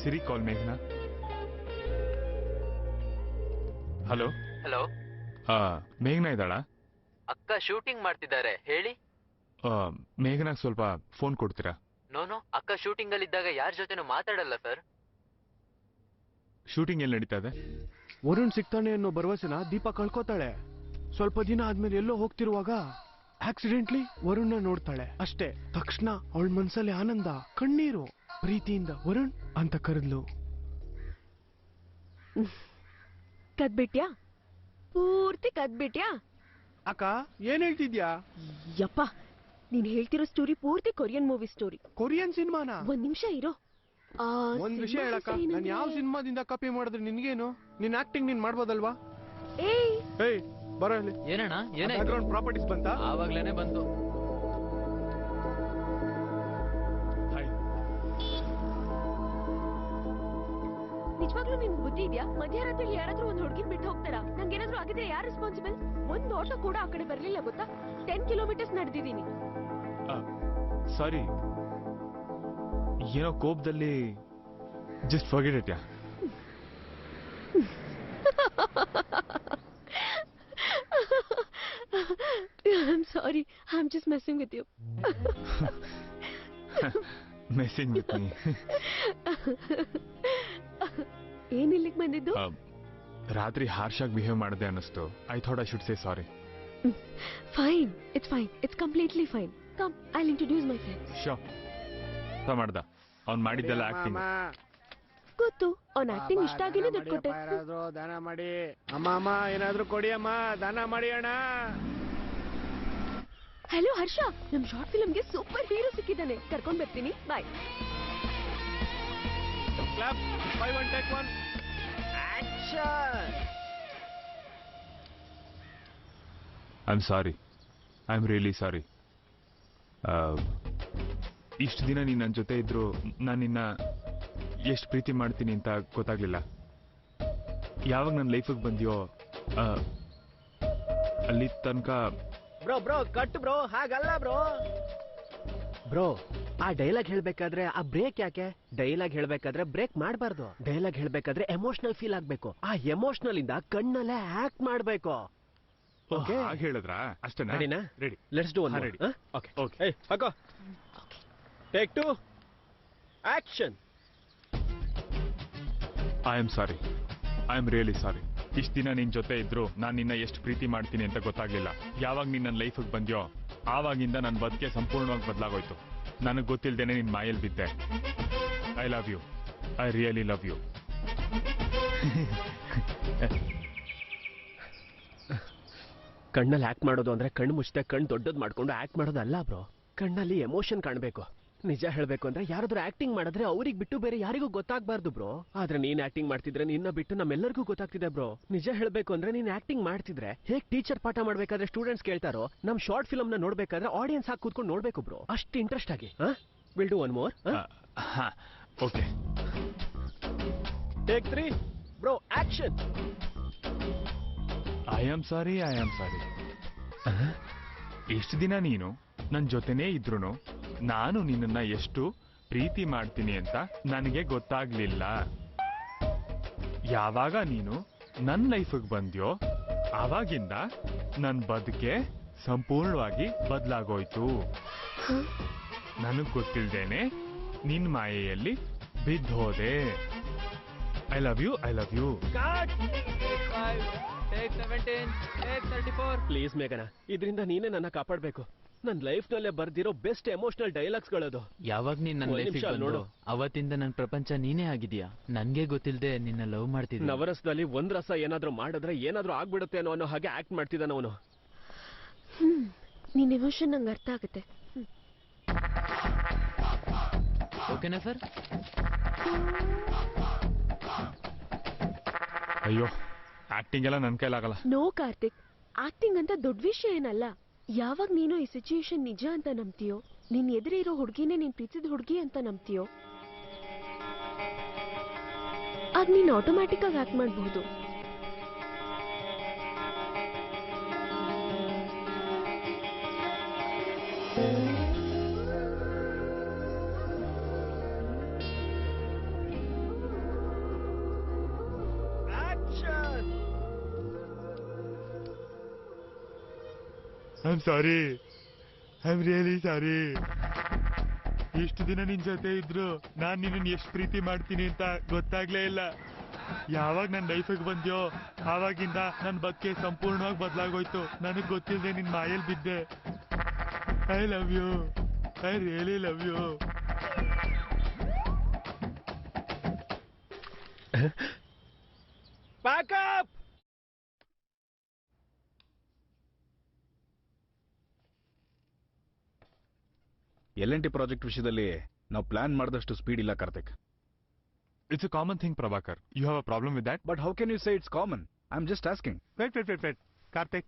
ಸಿರಿ ಕಾಲ್ ಮೇಘನಾ. ಹಲೋ ಹಲೋ, ಮೇಘನಾ ಇದ್ದಾಳಾ? ಅಕ್ಕ ಶೂಟಿಂಗ್ ಮಾಡ್ತಿದ್ದಾರೆ, ಹೇಳಿ. ಮೇಘನಾಗ್ ಸ್ವಲ್ಪ ಫೋನ್ ಕೊಡ್ತೀರಾ? ನೋನು, ಅಕ್ಕ ಶೂಟಿಂಗ್ ಅಲ್ಲಿ ಇದ್ದಾಗ ಯಾರ ಜೊತೆನೂ ಮಾತಾಡಲ್ಲ ಸರ್. ಶೂಟಿಂಗ್ ಎಲ್ಲಿ ನಡೀತಾ ಇದೆ? ವರುಣ್ ಸಿಗ್ತಾನೆ ಅನ್ನೋ ಭರವಸೆನ ದೀಪಾ ಕಳ್ಕೊತಾಳೆ. ಸ್ವಲ್ಪ ದಿನ ಆದ್ಮೇಲೆ ಎಲ್ಲೋ ಹೋಗ್ತಿರುವಾಗ ಆಕ್ಸಿಡೆಂಟ್ಲಿ ವರುಣ್ನ ನೋಡ್ತಾಳೆ ಅಷ್ಟೇ. ತಕ್ಷಣ ಅವಳ ಮನ್ಸಲ್ಲಿ ಆನಂದ, ಕಣ್ಣೀರು. ಪ್ರೀತಿಯಿಂದ ವರುಣ್ ಅಂತ ಕರೆದ್ಲು. ಕದ್ಬಿಟ್ಯಾ? ಪೂರ್ತಿ ಕದ್ಬಿಟ್ಯಾ? ಅಕ್ಕ ಏನ್ ಹೇಳ್ತಿದ್ಯಾ? ಯಪ್ಪ, ನೀನ್ ಹೇಳ್ತಿರೋ ಸ್ಟೋರಿ ಪೂರ್ತಿ ಕೊರಿಯನ್ ಮೂವಿ ಸ್ಟೋರಿ. ಕೊರಿಯನ್ ಸಿನಿಮಾನ? ಒಂದ್ ನಿಮಿಷ ಇರೋ. ಒಂದ್ ವಿಷಯ ಹೇಳಕ್ಕ, ನಾನು ಯಾವ ಸಿನಿಮಾದಿಂದ ಕಾಪಿ ಮಾಡಿದ್ರೆ ನಿನ್ಗೇನು? ನಿನ್ ಆಕ್ಟಿಂಗ್ ನೀನ್ ಮಾಡ್ಬೋದಲ್ವಾ? ಏಯ್ ಬರೋ ಇಲ್ಲಿ. ಏನಣ್ಣ? ಏನೇ ಬ್ಯಾಕ್ಗ್ರೌಂಡ್ ಪ್ರಾಪರ್ಟೀಸ್ ಬಂತಾ? ಆವಾಗ್ಲೇನೆ ಬಂತು. ನಿಜವಾಗ್ಲೂ ನಿನ್ ಬುದ್ಧಿ ಇದ್ಯಾ? ಮಧ್ಯರಾತ್ರಿ ಯಾರಾದ್ರೂ ಒಂದ್ ಹುಡುಗಿನ್ ಬಿಟ್ಟು ಹೋಗ್ತಾರಾ? ನಂಗೇನಾದ್ರೂ ಆಗಿದ್ರೆ ಯಾರು ರೆಸ್ಪಾನ್ಸಿಬಲ್? ಒಂದ್ ಆಟೋ ಕೂಡ ಆ ಕಡೆ ಬರ್ಲಿಲ್ಲ ಗೊತ್ತಾ? 10 ಕಿಲೋಮೀಟರ್ಸ್ ನಡೆದಿದ್ದೀನಿ. ಸಾರಿ, ಏನೋ ಕೋಪದಲ್ಲಿ just forget it. I'm sorry. I'm just messing with you. Messing with me. ಏನ್ ಇಲ್ಲಿಗೆ ಬಂದಿದ್ದು? ರಾತ್ರಿ ಹಾರ್ಷಾಗಿ ಬಿಹೇವ್ ಮಾಡಿದೆ ಅನ್ನಿಸ್ತು. I thought I should say sorry. Fine. It's fine. It's completely fine. Come, I'll introduce myself. Sure. ಮಾಡ್ದ ಅವ್ನು ಮಾಡಿದ್ದೆಲ್ಲ acting ಗೊತ್ತು. ಅವ್ನ ಆಕ್ಟಿಂಗ್ ಇಷ್ಟ ಆಗಿನೇ ದುಡ್ಡು ಕೊಟ್ಟೆ. ದಾನ ಮಾಡಿ. ಅಮ್ಮ ಏನಾದ್ರೂ ಕೊಡಿ ಅಮ್ಮ, ದಾನ ಮಾಡಿ ಅಣ್ಣ. ಹಲೋ ಹರ್ಷ, ನಮ್ ಶಾರ್ಟ್ ಫಿಲ್ಮ್ಗೆ ಸೂಪರ್ ಹೀರೋ ಸಿಕ್ಕಿದ್ದಾನೆ, ಕರ್ಕೊಂಡ್ ಬರ್ತೀನಿ. Bye. Clap. 5 1 take 1 action. I am sorry. I am really sorry. ಇಷ್ಟು ದಿನ ನೀನು ನನ್ನ ಜೊತೆ ಇದ್ರು ನಾನು ನಿನ್ನ ಎಷ್ಟು ಪ್ರೀತಿ ಮಾಡ್ತೀನಿ ಅಂತ ಗೊತ್ತಾಗ್ಲಿಲ್ಲ. ಯಾವಾಗ ನನ್ನ ಲೈಫಿಗೆ ಬಂದ್ಯೋ ಅಲ್ಲಿ ತನಕ. ಬ್ರೋ ಕಟ್ ಬ್ರೋ, ಹಾಗಲ್ಲ ಬ್ರೋ. ಆ ಡೈಲಾಗ್ ಹೇಳ್ಬೇಕಾದ್ರೆ ಆ ಬ್ರೇಕ್ ಯಾಕೆ? ಡೈಲಾಗ್ ಹೇಳ್ಬೇಕಾದ್ರೆ ಬ್ರೇಕ್ ಮಾಡಬಾರ್ದು. ಡೈಲಾಗ್ ಹೇಳ್ಬೇಕಾದ್ರೆ ಎಮೋಷನಲ್ ಫೀಲ್ ಆಗ್ಬೇಕು. ಆ ಎಮೋಷನಲ್ ಇಂದ ಕಣ್ಣಲ್ಲೇ ಆಕ್ಟ್ ಮಾಡ್ಬೇಕು. ಹಾಗೆ ಹೇಳಿದ್ರಾ? ಅಷ್ಟೇನಾ? ರೆಡಿನಾ? Ready. Let's do one. Ready. Okay okay. ಹಾಕೋ. Take 2 action. I am sorry. I am really sorry. ಇಷ್ಟು ದಿನ ನಿನ್ ಜೊತೆ ಇದ್ರು ನಾನು ನಿನ್ನ ಎಷ್ಟು ಪ್ರೀತಿ ಮಾಡ್ತೀನಿ ಅಂತ ಗೊತ್ತಾಗ್ಲಿಲ್ಲ. ಯಾವಾಗ ನೀನ್ ನನ್ನ ಲೈಫಿಗೆ ಬಂದ್ಯೋ ಆವಾಗಿಂದ ನನ್ನ ಬದುಕೆ ಸಂಪೂರ್ಣವಾಗಿ ಬದಲಾಗೋಯ್ತು. ನನಗೆ ಗೊತ್ತಿಲ್ದೇನೆ ನಿನ್ ಮಾಯಲ್ಲಿ ಬಿದ್ದೆ. I love you. I really love you. ಕಣ್ಣಲ್ಲಿ ಆಕ್ಟ್ ಮಾಡೋದು ಅಂದ್ರೆ ಕಣ್ಣು ಮುಚ್ಚದೆ ಕಣ್ಣು ದೊಡ್ಡದ್ ಮಾಡ್ಕೊಂಡು ಆಕ್ಟ್ ಮಾಡೋದಲ್ಲ ಬ್ರೋ. ಕಣ್ಣಲ್ಲಿ ಎಮೋಷನ್ ಕಾಣಬೇಕು. ನಿಜ ಹೇಳ್ಬೇಕು ಅಂದ್ರೆ ಯಾರಾದ್ರೂ ಆಕ್ಟಿಂಗ್ ಮಾಡಿದ್ರೆ ಅವ್ರಿಗೆ ಬಿಟ್ಟು ಬೇರೆ ಯಾರಿಗೂ ಗೊತ್ತಾಗ್ಬಾರ್ದು ಬ್ರೋ. ಆದ್ರೆ ನೀನ್ ಆಕ್ಟಿಂಗ್ ಮಾಡ್ತಿದ್ರೆ ನಿನ್ನ ಬಿಟ್ಟು ನಮ್ಮೆಲ್ಲರಿಗೂ ಗೊತ್ತಾಗ್ತಿದೆ ಬ್ರೋ. ನಿಜ ಹೇಳ್ಬೇಕು ಅಂದ್ರೆ ನೀನ್ ಆಕ್ಟಿಂಗ್ ಮಾಡ್ತಿದ್ರೆ ಹೇಗ್ ಟೀಚರ್ ಪಾಠ ಮಾಡ್ಬೇಕಾದ್ರೆ ಸ್ಟೂಡೆಂಟ್ಸ್ ಕೇಳ್ತಾರೋ, ನಮ್ ಶಾರ್ಟ್ ಫಿಲ್ಮ್ ನ ನೋಡ್ಬೇಕಾದ್ರೆ ಆಡಿಯನ್ಸ್ ಹಾಕಿ ಕೂತ್ಕೊಂಡು ನೋಡ್ಬೇಕು ಬ್ರೋ. ಅಷ್ಟು ಇಂಟ್ರೆಸ್ಟ್ ಆಗಿ. Will do one more. Okay. Take 3 bro action. I am sorry. I am ಸಾರಿ. ಎಷ್ಟು ದಿನ ನೀನು ನನ್ನ ಜೊತೆನೇ ಇದ್ರು ನಾನು ನಿನ್ನನ್ನ ಎಷ್ಟು ಪ್ರೀತಿ ಮಾಡ್ತೀನಿ ಅಂತ ನನಗೆ ಗೊತ್ತಾಗ್ಲಿಲ್ಲ. ಯಾವಾಗ ನೀನು ನನ್ನ ಲೈಫಿಗೆ ಬಂದ್ಯೋ ಆವಾಗಿಂದ ನನ್ನ ಬದುಕೆ ಸಂಪೂರ್ಣವಾಗಿ ಬದಲಾಗೋಯ್ತು. ನನಗ್ ಗೊತ್ತಿಲ್ದೇನೆ ನಿನ್ ಮಾಯೆಯಲ್ಲಿ ಬಿದ್ದೋದೆ. I love you. I love you. Please ಮೇಘನ, ಇದರಿಂದ ನೀನೇ ನನ್ನ ಕಾಪಾಡ್ಬೇಕು. ನನ್ನ ಲೈಫ್ ನಲ್ಲೇ ಬರ್ದಿರೋ ಬೆಸ್ಟ್ ಎಮೋಷನಲ್ ಡೈಲಾಗ್ಸ್ ಗಳದು. ಯಾವಾಗ ನೀನ್ ನನ್ನ ಲೈಫಿಗೆ ನೋಡು ಅವತ್ತಿಂದ ನನ್ನ ಪ್ರಪಂಚ ನೀನೇ ಆಗಿದ್ಯಾ. ನನ್ಗೆ ಗೊತ್ತಿಲ್ಲದೆ ನಿನ್ನ ಲವ್ ಮಾಡ್ತಿದ್ದೆ. ನವರಸದಲ್ಲಿ ಒಂದ್ ರಸ ಏನಾದ್ರೂ ಮಾಡಿದ್ರೆ ಏನಾದ್ರೂ ಆಗ್ಬಿಡುತ್ತೆ ಅನ್ನೋ ಹಾಗೆ ಆಕ್ಟ್ ಮಾಡ್ತಿದ್ದಾನ ಅವನು. ನಿನ್ ಎಮೋಷನ್ ನಂಗೆ ಅರ್ಥ ಆಗುತ್ತೆ. ಓಕೆನಾ ಸರ್? ಅಯ್ಯೋ ಆಕ್ಟಿಂಗ್ ಎಲ್ಲ ನನ್ನ ಕೈಲಾಗಲ್ಲ. ನೋ ಕಾರ್ತಿಕ್, ಆಕ್ಟಿಂಗ್ ಅಂತ ದೊಡ್ಡ ವಿಷಯ ಏನಲ್ಲ. ಯಾವಾಗ ನೀನು ಈ ಸಿಚುಯೇಷನ್ ನಿಜ ಅಂತ ನಂಬ್ತೀಯೋ, ನಿನ್ ಎದುರೇ ಇರೋ ಹುಡುಗಿನೇ ನೀನ್ ಪ್ರೀತಿಸಿದ ಹುಡುಗಿ ಅಂತ ನಂಬ್ತೀಯೋ, ಆಗ ನೀನ್ ಆಟೋಮ್ಯಾಟಿಕ್ ಆಗಿ ಆಕ್ಟ್ ಮಾಡಬಹುದು. I sorry, I really sorry. ಇಷ್ಟು ದಿನ ನಿನ್ ಜೊತೆ ಇದ್ರು ನಾನ್ ನಿನ್ನ ಎಷ್ಟು ಪ್ರೀತಿ ಮಾಡ್ತೀನಿ ಅಂತ ಗೊತ್ತಾಗ್ಲೇ ಇಲ್ಲ. ಯಾವಾಗ ನನ್ನ ಲೈಫಿಗೆ ಬಂದ್ಯೋ ಆವಾಗಿಂದ ನನ್ನ ಬಗ್ಗೆ ಸಂಪೂರ್ಣವಾಗಿ ಬದಲಾಗೋಯ್ತು. ನನಗ್ ಗೊತ್ತಿಲ್ಲದೆ ನಿನ್ ಮಾಯಲ್ಲಿ ಬಿದ್ದೆ. I love you, I really love you. Backup. L&T project ವಿಷಯದಲ್ಲಿ ನಾವು ಪ್ಲಾನ್ ಮಾಡಿದಷ್ಟು ಸ್ಪೀಡ್ ಇಲ್ಲ Karthik. It's a common thing Prabhakar. You have a problem with that? But how can you say it's common? I am just asking. Wait Karthik,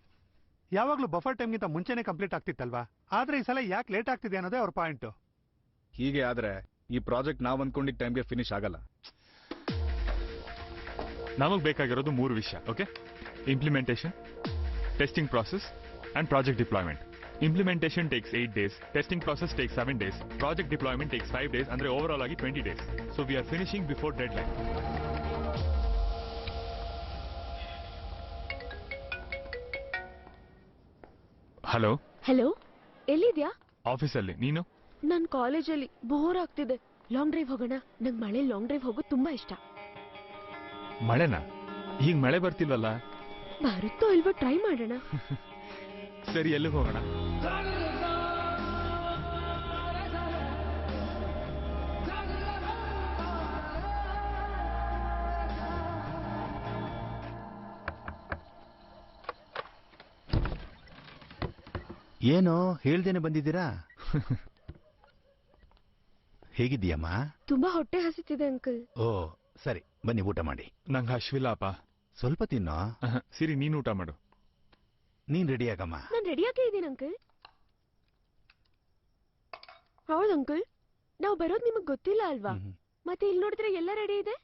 ಯಾವಾಗ್ಲೂ buffer ಟೈಮ್ಗಿಂತ ಮುಂಚೆನೆ complete ಆಗ್ತಿತ್ತಲ್ವಾ? ಆದ್ರೆ ಈ ಸಲ ಯಾಕೆ ಲೇಟ್ ಆಗ್ತಿದೆ ಅನ್ನೋದೇ ಅವ್ರ ಪಾಯಿಂಟ್. ಹೀಗೆ ಆದ್ರೆ ಈ ಪ್ರಾಜೆಕ್ಟ್ ನಾವು ಅಂದ್ಕೊಂಡಿದ್ದ ಟೈಮ್ಗೆ ಫಿನಿಶ್ ಆಗಲ್ಲ. ನಮಗ್ ಬೇಕಾಗಿರೋದು 3 ವಿಷಯ. Okay, implementation, testing process and project deployment. Implementation takes 8 days, testing process takes 7 days, project deployment takes 5 days, and overall agi 20 days. So we are finishing before deadline. Hello? Hello? ಎಲ್ಲಿದ್ಯಾ? ಆಫೀಸಲ್ಲಿ. ನೀನು? ನನ್ ಕಾಲೇಜಲ್ಲಿ bore ಆಗ್ತಿದೆ. Long drive ಹೋಗೋಣ? ನಂಗೆ ಮಳೆ long drive ಹೋಗೋದು ತುಂಬಾ ಇಷ್ಟ. ಮಳೆನಾ? ಈಗ ಮಳೆ ಬರ್ತಿಲ್ವಲ್ಲ? ಬರುತ್ತೋ ಇಲ್ವೋ ಟ್ರೈ ಮಾಡೋಣ. ಸರಿ, ಎಲ್ಲಿಗೆ ಹೋಗೋಣ? ಏನೋ ಹೇಳ್ದೇನೆ ಬಂದಿದ್ದೀರಾ? ಹೇಗಿದ್ದೀಯಮ್ಮ? ತುಂಬಾ ಹೊಟ್ಟೆ ಹಸಿತಿದೆ ಅಂಕಲ್. ಓ ಸರಿ, ಬನ್ನಿ ಊಟ ಮಾಡಿ. ನಂಗೆ ಹಶ್ವಿಲ್ಲಪ್ಪ. ಸ್ವಲ್ಪ ತಿನ್ನೋ. ಸಿರಿ, ನೀನು ಊಟ ಮಾಡು. ನೀನ್ ರೆಡಿ ಆಗಮ್ಮ. ನಾನು ರೆಡಿಯಾಗೇ ಇದ್ದೀನಿ ಅಂಕಲ್. ಹೌದು ಅಂಕಲ್, ನಾವು ಬರೋದು ನಿಮಗ್ ಗೊತ್ತಿಲ್ಲ ಅಲ್ವಾ? ಮತ್ತೆ ಇಲ್ಲಿ ನೋಡಿದ್ರೆ ಎಲ್ಲ ರೆಡಿ ಇದೆ.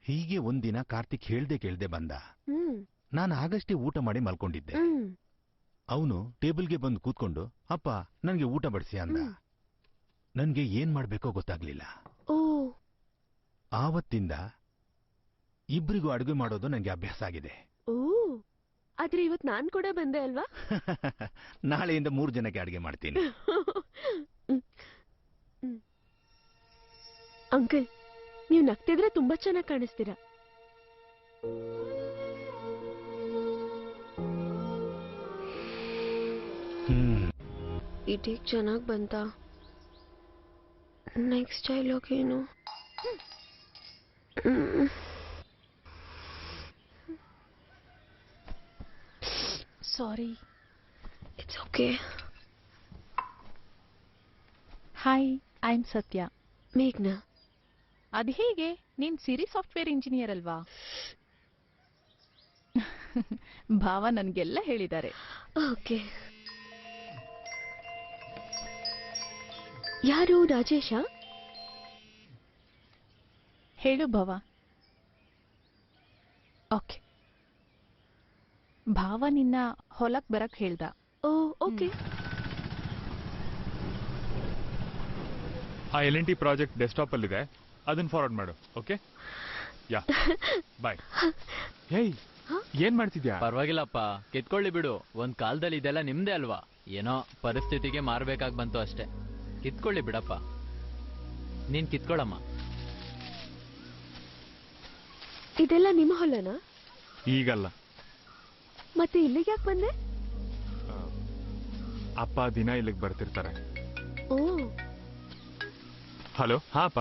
ಹೀಗೆ ಒಂದಿನ ಕಾರ್ತಿಕ್ ಹೇಳ್ದೆ ಕೇಳ್ದೆ ಬಂದ. ನಾನು ಆಗಷ್ಟೇ ಊಟ ಮಾಡಿ ಮಲ್ಕೊಂಡಿದ್ದೆ. ಅವನು ಟೇಬಲ್ಗೆ ಬಂದು ಕೂತ್ಕೊಂಡು, ಅಪ್ಪ ನನ್ಗೆ ಊಟ ಬಡಿಸಿ ಅಂದ. ನನ್ಗೆ ಏನ್ ಮಾಡ್ಬೇಕೋ ಗೊತ್ತಾಗ್ಲಿಲ್ಲ. ಆವತ್ತಿಂದ ಇಬ್ರಿಗೂ ಅಡುಗೆ ಮಾಡೋದು ನಂಗೆ ಅಭ್ಯಾಸ ಆಗಿದೆ. ಆದ್ರೆ ಇವತ್ ನಾನ್ ಕೂಡ ಬಂದೆ ಅಲ್ವಾ? ನಾಳೆಯಿಂದ 3 ಜನಕ್ಕೆ ಅಡುಗೆ ಮಾಡ್ತೀನಿ. ಅಂಕಲ್, ನೀವು ನಗ್ತಿದ್ರೆ ತುಂಬಾ ಚೆನ್ನಾಗಿ ಕಾಣಿಸ್ತೀರಾ. ಈ ಟೇಕ್ ಚೆನ್ನಾಗಿ ಬಂತ. ನೆಕ್ಸ್ಟ್ ಡೈಲಾಗ್ ಏನು? Sorry. It's okay. Hi, I am Satya. ಮೇಘ್ನಾ. ಅದು ಹೇಗೆ? ನೀನ್ ಸಿರಿ ಸಾಫ್ಟ್ವೇರ್ ಇಂಜಿನಿಯರ್ ಅಲ್ವಾ? ಭಾವ ನನ್ಗೆಲ್ಲ ಹೇಳಿದ್ದಾರೆ. ಓಕೆ. ಯಾರು? ರಾಜೇಶ? ಹೇಳು ಭಾವ. ಓಕೆ. ಭಾವ ನಿನ್ನ ಹೊಲಕ್ ಬರಕ್ ಹೇಳ್ದ. ಓ ಓಕೆ. ಆ L&T ಪ್ರಾಜೆಕ್ಟ್ ಡೆಸ್ಕ್ಟಾಪ್ ಅಲ್ಲಿದೆ, ಅದನ್ನ ಫಾರ್ವರ್ಡ್ ಮಾಡು. ಓಕೆ, ಯಾ ಬಾಯ್. ಹೇಯ್, ಏನ್ ಮಾಡ್ತಿದ್ಯಾ? ಪರವಾಗಿಲ್ಲಪ್ಪ, ಕಿತ್ಕೊಳ್ಳಿ ಬಿಡು. ಒಂದ್ ಕಾಲದಲ್ಲಿ ಇದೆಲ್ಲ ನಿಮ್ದೇ ಅಲ್ವಾ? ಏನೋ ಪರಿಸ್ಥಿತಿಗೆ ಮಾರ್ಬೇಕಾಗಿ ಬಂತು ಅಷ್ಟೇ. ಕಿತ್ಕೊಳ್ಳಿ ಬಿಡಪ್ಪ. ನೀನ್ ಕಿತ್ಕೊಳ್ಳಮ್ಮ. ಇದೆಲ್ಲ ನಿಮ್ಮ ಹೊಲನ? ಈಗಲ್ಲ. ಮತ್ತೆ ಇಲ್ಲಿಗೆ ಯಾಕೆ ಬಂದೆ? ಅಪ್ಪ ದಿನ ಇಲ್ಲಿಗೆ ಬರ್ತಿರ್ತಾರೆ. ಓ. ಹಲೋ. ಹಾ ಅಪ್ಪ.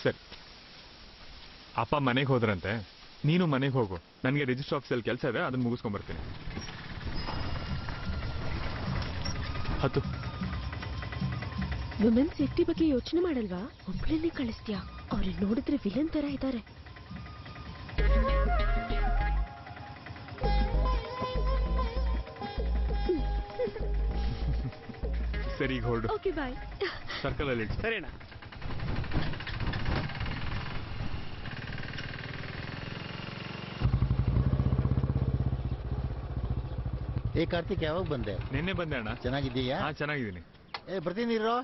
ಸರಿ. ಅಪ್ಪ ಮನೆಗೆ ಹೋದ್ರಂತೆ, ನೀನು ಮನೆಗೆ ಹೋಗು, ನನಗೆ ರಿಜಿಸ್ಟರ್ ಆಫೀಸಲ್ಲಿ ಕೆಲಸ ಇದೆ, ಅದನ್ನ ಮುಗಿಸ್ಕೊಂಡ್ಬರ್ತೀನಿ. ಹತ್ತು. ವುಮೆನ್ ಸೇಫ್ಟಿ ಬಗ್ಗೆ ಯೋಚನೆ ಮಾಡಲ್ವಾ? ಒಬ್ಬಳನ್ನೇ ಕಳಿಸ್ತೀಯಾ? ಅವ್ರನ್ನ ನೋಡಿದ್ರೆ ವಿಲನ್ ತರ ಇದ್ದಾರೆ. ಸರಿ, ಈಗ ಹೊರಡು. Okay bye. ಸರ್ಕಲ್ ಅಲ್ಲಿ ಸರಿನಾ? ಏ ಕಾರ್ತಿಕ್, ಯಾವಾಗ ಬಂದೆ? ನಿನ್ನೆ ಬಂದೆ ಅಣ್ಣ. ಚೆನ್ನಾಗಿದ್ದೀಯಾ? ಹಾ, ಚೆನ್ನಾಗಿದ್ದೀನಿ. ಬರ್ತೀನಿ ಇರೋ.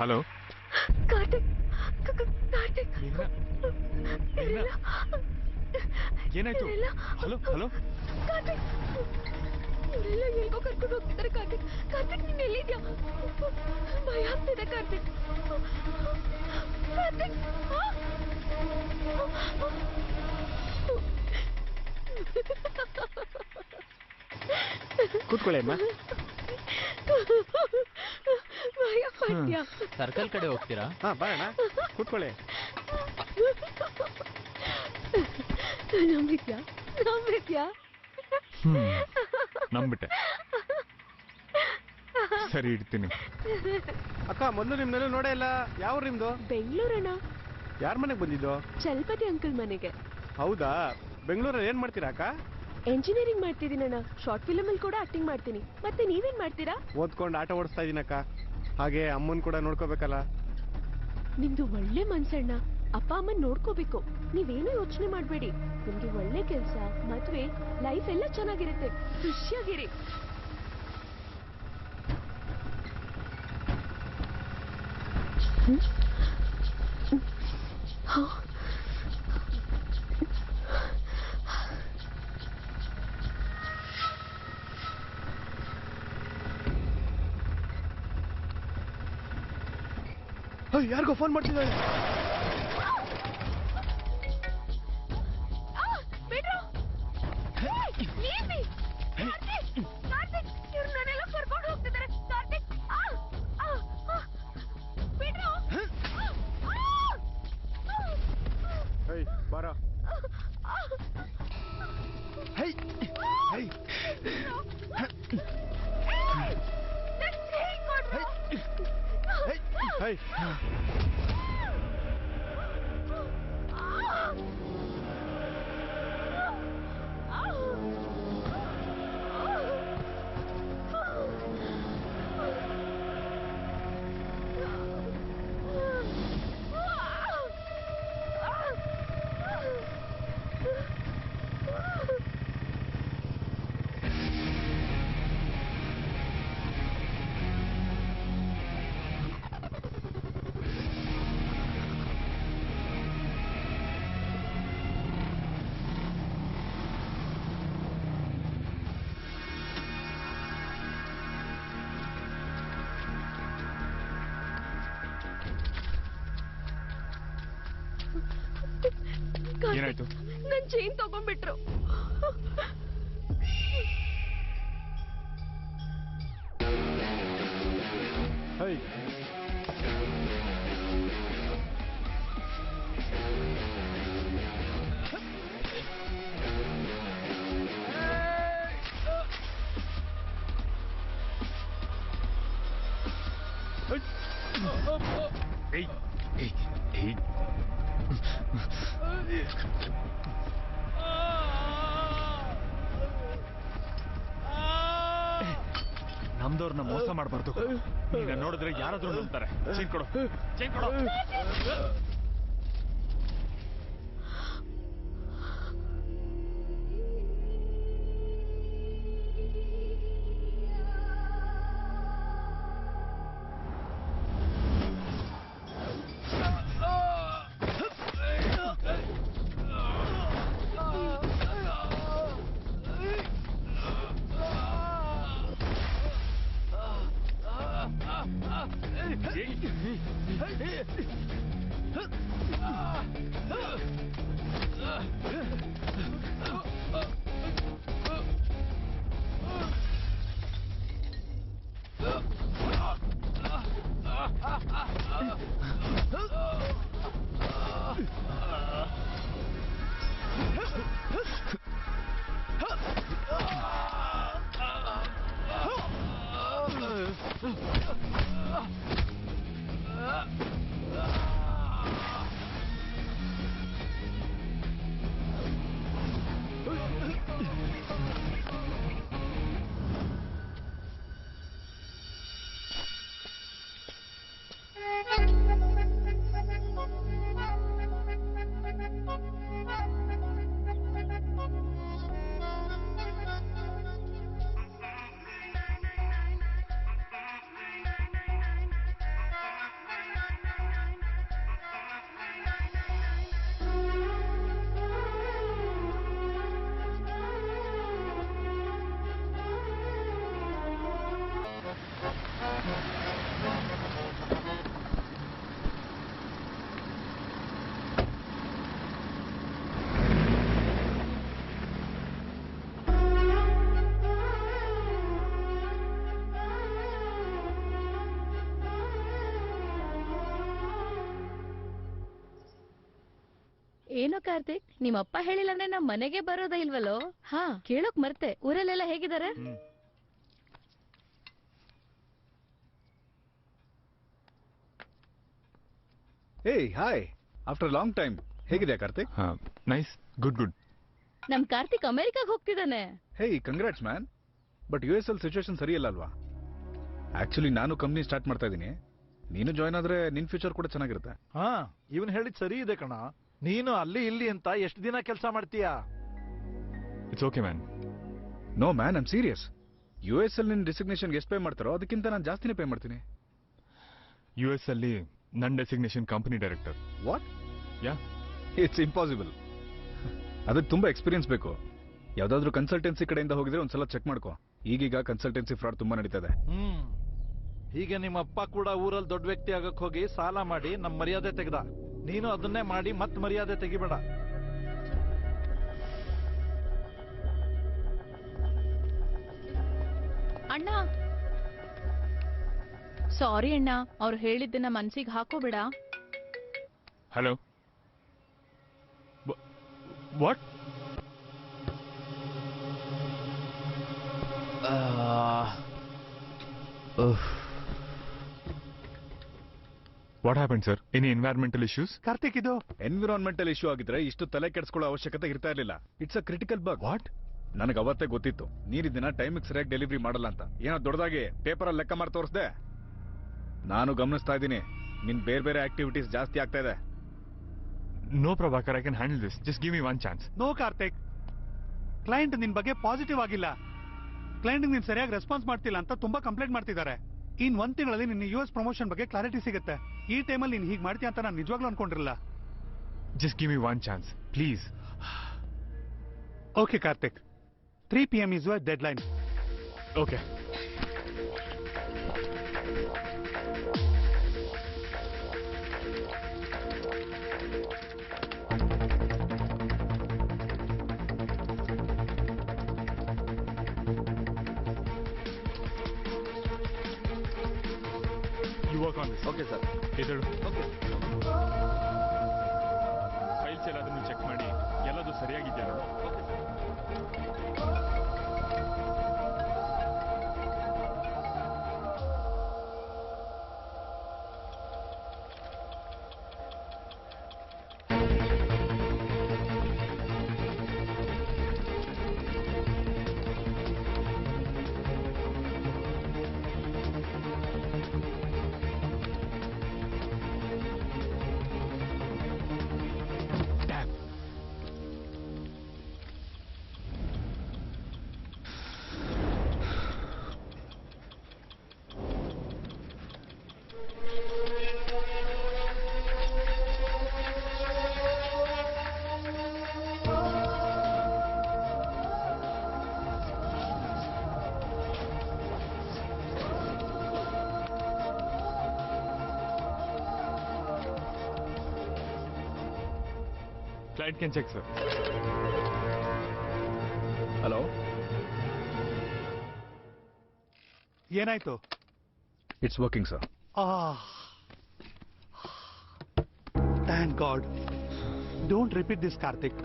ಹಲೋ. ಕಾರ್ತಿಕ್, ಕಾರ್ತಿಕ್, ಏನಾಯ್ತು? ಹಲೋ ಹಲೋ ಕಾರ್ತಿಕ್, ಇವರೆಲ್ಲ ಎಲ್ಗೋ ಕರ್ಕೊಂಡು ಹೋಗ್ತಿದ್ದಾರೆ. ಕಾರ್ತಿಕ್, ಕಾರ್ತಿಕ್ ನೀನ್ ಎಲ್ಲಿದ್ಯಾ? ಭಯ ಆಗ್ತಿದೆ ಕಾರ್ತಿಕ್. ಕಾರ್ತಿಕ್, ಕೂತ್ಕೊಳ್ಳಿ ಅಮ್ಮ. ಭಯ ಪಡ್ತೀಯಾ? ಸರ್ಕಲ್ ಕಡೆ ಹೋಗ್ತೀರಾ? ಹಾ ಬಾರಣ್ಣ, ಕೂತ್ಕೊಳ್ಳಿ. ನಂಬಿದ್ಯಾ? ನಂಬಿದ್ಯಾ? ನಂಬಿಟ್ಟೆ. ಸರಿ, ಇಡ್ತೀನಿ. ಅಕ್ಕ, ಮೊದಲು ನಿಮ್ನೆಲ್ಲೂ ನೋಡೇ ಇಲ್ಲ. ಯಾವ ನಿಮ್ದು? ಬೆಂಗಳೂರಣ್ಣ. ಯಾರ ಮನೆಗೆ ಬಂದಿದ್ದು? ಚಲಪತಿ ಅಂಕಲ್ ಮನೆಗೆ. ಹೌದಾ? ಬೆಂಗಳೂರಲ್ಲಿ ಏನ್ ಮಾಡ್ತೀರಾ ಅಕ್ಕ? ಎಂಜಿನಿಯರಿಂಗ್ ಮಾಡ್ತಿದ್ದೀನಣ್ಣ. ಶಾರ್ಟ್ ಫಿಲ್ಮ್ ಅಲ್ಲಿ ಕೂಡ ಆಕ್ಟಿಂಗ್ ಮಾಡ್ತೀನಿ. ಮತ್ತೆ ನೀವೇನ್ ಮಾಡ್ತೀರಾ? ಓದ್ಕೊಂಡು ಆಟ ಓಡಿಸ್ತಾ ಇದೀನಕ್ಕ. ಹಾಗೆ ಅಮ್ಮನ್ ಕೂಡ ನೋಡ್ಕೋಬೇಕಲ್ಲ. ನಿಮ್ದು ಒಳ್ಳೆ ಮನ್ಸಣ್ಣ. ಅಪ್ಪ ಅಮ್ಮನ್ ನೋಡ್ಕೋಬೇಕು. ನೀವೇನು ಯೋಚನೆ ಮಾಡ್ಬೇಡಿ. ನಿಮ್ಗೆ ಒಳ್ಳೆ ಕೆಲ್ಸ, ಮದ್ವೆ, ಲೈಫ್ ಎಲ್ಲ ಚೆನ್ನಾಗಿರುತ್ತೆ. ಖುಷಿಯಾಗಿರಿ. ಯಾರಿಗೋ ಫೋನ್ ಮಾಡ್ತಿದ್ದಾರೆ. ಬಾರ. ಏನಾಯ್ತು? ನನ್ ಚೈನ್ ತಗೊಂಡ್ಬಿಟ್ರು. ನಮ್ದವ್ರನ್ನ ಮೋಸ ಮಾಡಬಾರ್ದು. ಈಗ ನೋಡಿದ್ರೆ ಯಾರಾದ್ರೂ ನಂಬ್ತಾರೆ. ಚೈನ್ ಕೊಡು, ಚೈನ್ ಕೊಡು. ಏನೋ ಕಾರ್ತಿಕ್, ನಿಮ್ಮಪ್ಪ ಹೇಳಿಲ್ಲ ಅಂದ್ರೆ ನಮ್ ಮನೆಗೆ ಬರೋದೇ ಇಲ್ವಲ್ಲೋ? ಹಾ, ಕೇಳೋಕ್ ಮರ್ತೆ. ಊರಲ್ಲೆಲ್ಲ ಹೇಗಿದ್ದಾರೆ? ಏಯ್ ಹಾಯ್, ಆಫ್ಟರ್ ಲಾಂಗ್ ಟೈಮ್. ಹೇಗಿದೆ ಕಾರ್ತಿಕ್? Nice, good good. ನಮ್ ಕಾರ್ತಿಕ್ ಅಮೆರಿಕಾಗ್ ಹೋಗ್ತಿದ್ದಾನೆ. ಹೇಯ್ ಕಂಗ್ರಾಟ್ಸ್ ಮ್ಯಾನ್. ಬಟ್ US ಅಲ್ಲಿ ಸಿಚುವೇಶನ್ ಸರಿಯಲ್ಲ ಅಲ್ವಾ? ಆಕ್ಚುಲಿ ನಾನು ಕಂಪ್ನಿ ಸ್ಟಾರ್ಟ್ ಮಾಡ್ತಾ ಇದ್ದೀನಿ. ನೀನು ಜಾಯ್ನ್ ಆದ್ರೆ ನಿನ್ ಫ್ಯೂಚರ್ ಕೂಡ ಚೆನ್ನಾಗಿರುತ್ತೆ. ಹಾ, ಇವನ್ ಹೇಳಿದ್ ಸರಿ ಇದೆ ಕಣ. ನೀನು ಅಲ್ಲಿ ಇಲ್ಲಿ ಅಂತ ಎಷ್ಟು ದಿನ ಕೆಲಸ ಮಾಡ್ತೀಯಾ? It's okay man. No man, I'm serious. US ಅಲ್ಲಿ ನಿನ್ ಡೆಸಿಗ್ನೇಷನ್ಗೆ ಎಷ್ಟು ಪೇ ಮಾಡ್ತಾರೋ ಅದಕ್ಕಿಂತ ನಾನು ಜಾಸ್ತಿನೇ ಪೇ ಮಾಡ್ತೀನಿ. US ಅಲ್ಲಿ ನನ್ನ designation company director. What? Yeah, it's impossible. ಅದಕ್ಕೆ ತುಂಬಾ ಎಕ್ಸ್ಪೀರಿಯನ್ಸ್ ಬೇಕು. ಯಾವ್ದಾದ್ರು ಕನ್ಸಲ್ಟೆನ್ಸಿ ಕಡೆಯಿಂದ ಹೋಗಿದ್ರೆ ಒಂದ್ಸಲ ಚೆಕ್ ಮಾಡ್ಕೋ. ಈಗೀಗ ಕನ್ಸಲ್ಟೆನ್ಸಿ ಫ್ರಾಡ್ ತುಂಬಾ ನಡೀತದೆ. ಹೀಗೆ ನಿಮ್ಮಪ್ಪ ಕೂಡ ಊರಲ್ಲಿ ದೊಡ್ಡ ವ್ಯಕ್ತಿ ಆಗಕ್ ಹೋಗಿ ಸಾಲ ಮಾಡಿ ನಮ್ ಮರ್ಯಾದೆ ತೆಗೆದ. ನೀನು ಅದನ್ನೇ ಮಾಡಿ ಮತ್ ಮರ್ಯಾದೆ ತೆಗಿಬೇಡ. ಅಣ್ಣ, ಸಾರಿ ಅಣ್ಣ, ಅವ್ರು ಹೇಳಿದ್ದನ್ನ ಮನ್ಸಿಗೆ ಹಾಕೋಬೇಡ. Hello, what? What happen sir? Any environmental issues? Karthik, ಇದು ಎನ್ವಿರಾನ್ಮೆಂಟಲ್ ಇಶ್ಯೂ ಆಗಿದ್ರೆ ಇಷ್ಟು ತಲೆ ಕೆಡಿಸ್ಕೊಳ್ಳೋ ಅವಶ್ಯಕತೆ ಇರ್ತಾ ಇರಲಿಲ್ಲ. It's a critical bug. What? ನನಗೆ ಅವತ್ತೇ ಗೊತ್ತಿತ್ತು ನೀನ್ ಇದನ್ನ ಟೈಮಿಗೆ ಸರಿಯಾಗಿ ಡೆಲಿವರಿ ಮಾಡಲ್ಲ ಅಂತ. ಏನೋ ದೊಡ್ಡದಾಗಿ ಪೇಪರ್ ಅಲ್ಲಿ ಲೆಕ್ಕ ಮಾಡಿ ತೋರಿಸ್ದೆ. ನಾನು ಗಮನಿಸ್ತಾ ಇದ್ದೀನಿ, ನಿನ್ ಬೇರೆ ಬೇರೆ ಆಕ್ಟಿವಿಟೀಸ್ ಜಾಸ್ತಿ ಆಗ್ತಾ ಇದೆ. No Prabhakar, I can handle this. Just give me one chance. No Karthik, client ನಿನ್ ಬಗ್ಗೆ ಪಾಸಿಟಿವ್ ಆಗಿಲ್ಲ. ಕ್ಲೈಂಟ್ ನೀನ್ ಸರಿಯಾಗಿ ರೆಸ್ಪಾನ್ಸ್ ಮಾಡ್ತಿಲ್ಲ ಅಂತ ತುಂಬಾ ಕಂಪ್ಲೇಂಟ್ ಮಾಡ್ತಿದ್ದಾರೆ. ಇನ್ 1 ತಿಂಗಳಲ್ಲಿ ನಿನ್ನ US ಪ್ರಮೋಷನ್ ಬಗ್ಗೆ ಕ್ಲಾರಿಟಿ ಸಿಗುತ್ತೆ. ಈ ಟೈಮಲ್ಲಿ ನೀನ್ ಹೀಗೆ ಮಾಡ್ತೀಯ ಅಂತ ನಾನು ನಿಜವಾಗ್ಲೂ ಅನ್ಕೊಂಡಿರಲ್ಲ. Just give me one chance please. Okay Karthik, 3 PM is your deadline. ಓಕೆ. You work on this. Okay sir. ಎದ್ದೇಳು. ಓಕೆ. ಫೈಲ್ಸ್ ಎಲ್ಲದನ್ನು ಚೆಕ್ ಮಾಡಿ ಎಲ್ಲದೂ ಸರಿಯಾಗಿದೆಯಾ? Okay sir. Client can check, sir. Hello, ಏನಾಯ್ತು? It's working sir. Thank god. Don't repeat this, Karthik.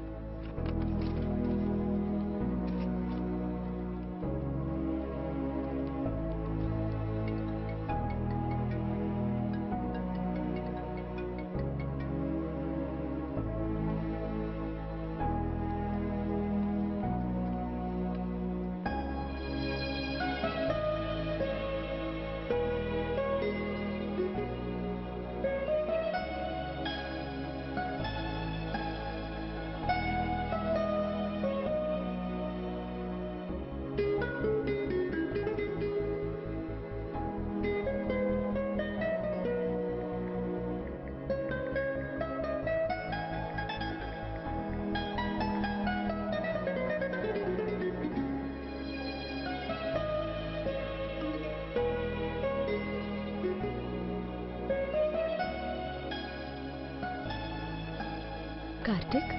Karthik,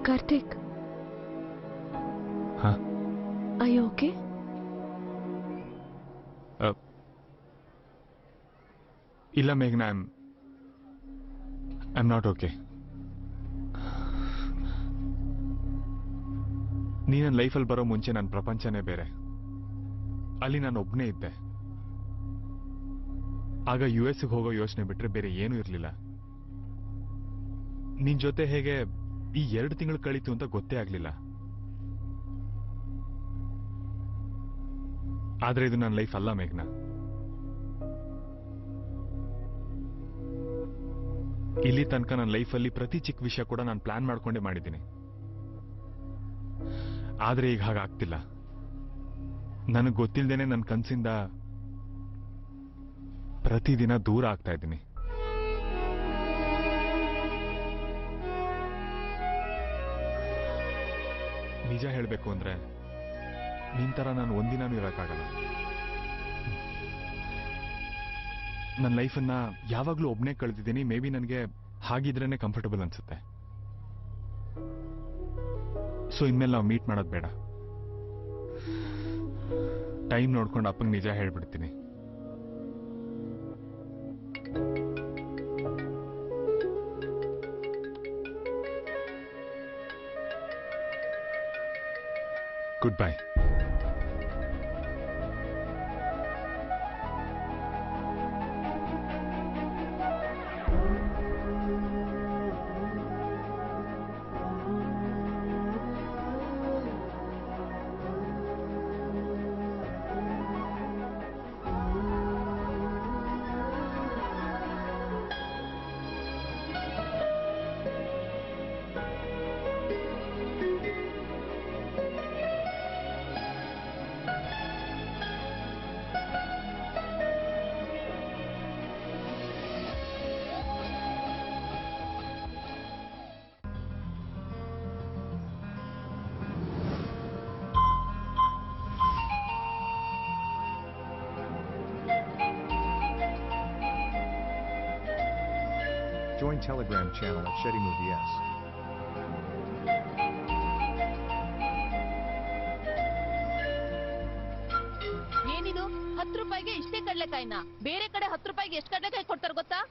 Karthik, ಹಾ I okay? ಇಲ್ಲ ಮೇಘ್ನಾ, ಐ ಆಮ್ ನಾಟ್ ಓಕೆ. ನೀ ನನ್ನ ಲೈಫಲ್ಲಿ ಬರೋ ಮುಂಚೆ ನನ್ನ ಪ್ರಪಂಚನೇ ಬೇರೆ. ಅಲ್ಲಿ ನಾನು ಒಬ್ಬನೇ ಇದ್ದೆ. ಆಗ US ಹೋಗೋ ಯೋಚನೆ ಬಿಟ್ರೆ ಬೇರೆ ಏನೂ ಇರಲಿಲ್ಲ. ನಿನ್ ಜೊತೆ ಹೇಗೆ ಈ 2 ತಿಂಗಳು ಕಳೀತು ಅಂತ ಗೊತ್ತೇ ಆಗ್ಲಿಲ್ಲ. ಆದ್ರೆ ಇದು ನನ್ನ ಲೈಫ್ ಅಲ್ಲ ಮೇಘ್ನಾ. ಇಲ್ಲಿ ತನಕ ನನ್ನ ಲೈಫಲ್ಲಿ ಪ್ರತಿ ಚಿಕ್ಕ ವಿಷಯ ಕೂಡ ನಾನು ಪ್ಲಾನ್ ಮಾಡ್ಕೊಂಡೇ ಮಾಡಿದ್ದೀನಿ. ಆದ್ರೆ ಈಗ ಹಾಗಾಗ್ತಿಲ್ಲ. ನನಗೆ ಗೊತ್ತಿಲ್ದೇನೆ ನನ್ನ ಕನಸಿಂದ ಪ್ರತಿದಿನ ದೂರ ಆಗ್ತಾ ಇದ್ದೀನಿ. ನಿಜ ಹೇಳ್ಬೇಕು ಅಂದ್ರೆ ನಿನ್ ತರ ನಾನು ಒಂದಿನಾನು ಇರಕ್ಕಾಗಲ್ಲ. ನನ್ನ ಲೈಫನ್ನ ಯಾವಾಗ್ಲೂ ಒಬ್ನೇ ಕಳೆದಿದ್ದೀನಿ. ಮೇ ಬಿ ನನಗೆ ಹಾಗಿದ್ರೇನೆ ಕಂಫರ್ಟಬಲ್ ಅನ್ಸುತ್ತೆ. ಸೊ ಇನ್ಮೇಲೆ ನಾವು ಮೀಟ್ ಮಾಡೋದು ಬೇಡ. ಟೈಮ್ ನೋಡ್ಕೊಂಡು ಅಪ್ಪಂಗೆ ನಿಜ ಹೇಳ್ಬಿಡ್ತೀನಿ. Good bye. Join Telegram channel at Shetty Movie S. ಏನಿದು 10 ರೂಪಾಯಿಗೆ ಇಷ್ಟೇ ಕಡ್ಲೆಕಾಯಿನ? ಬೇರೆ ಕಡೆ 10 ರೂಪಾಯಿಗೆ ಎಷ್ಟು ಕಡ್ಲೆಕಾಯಿ ಕೊಡ್ತಾರ ಗೊತ್ತಾ?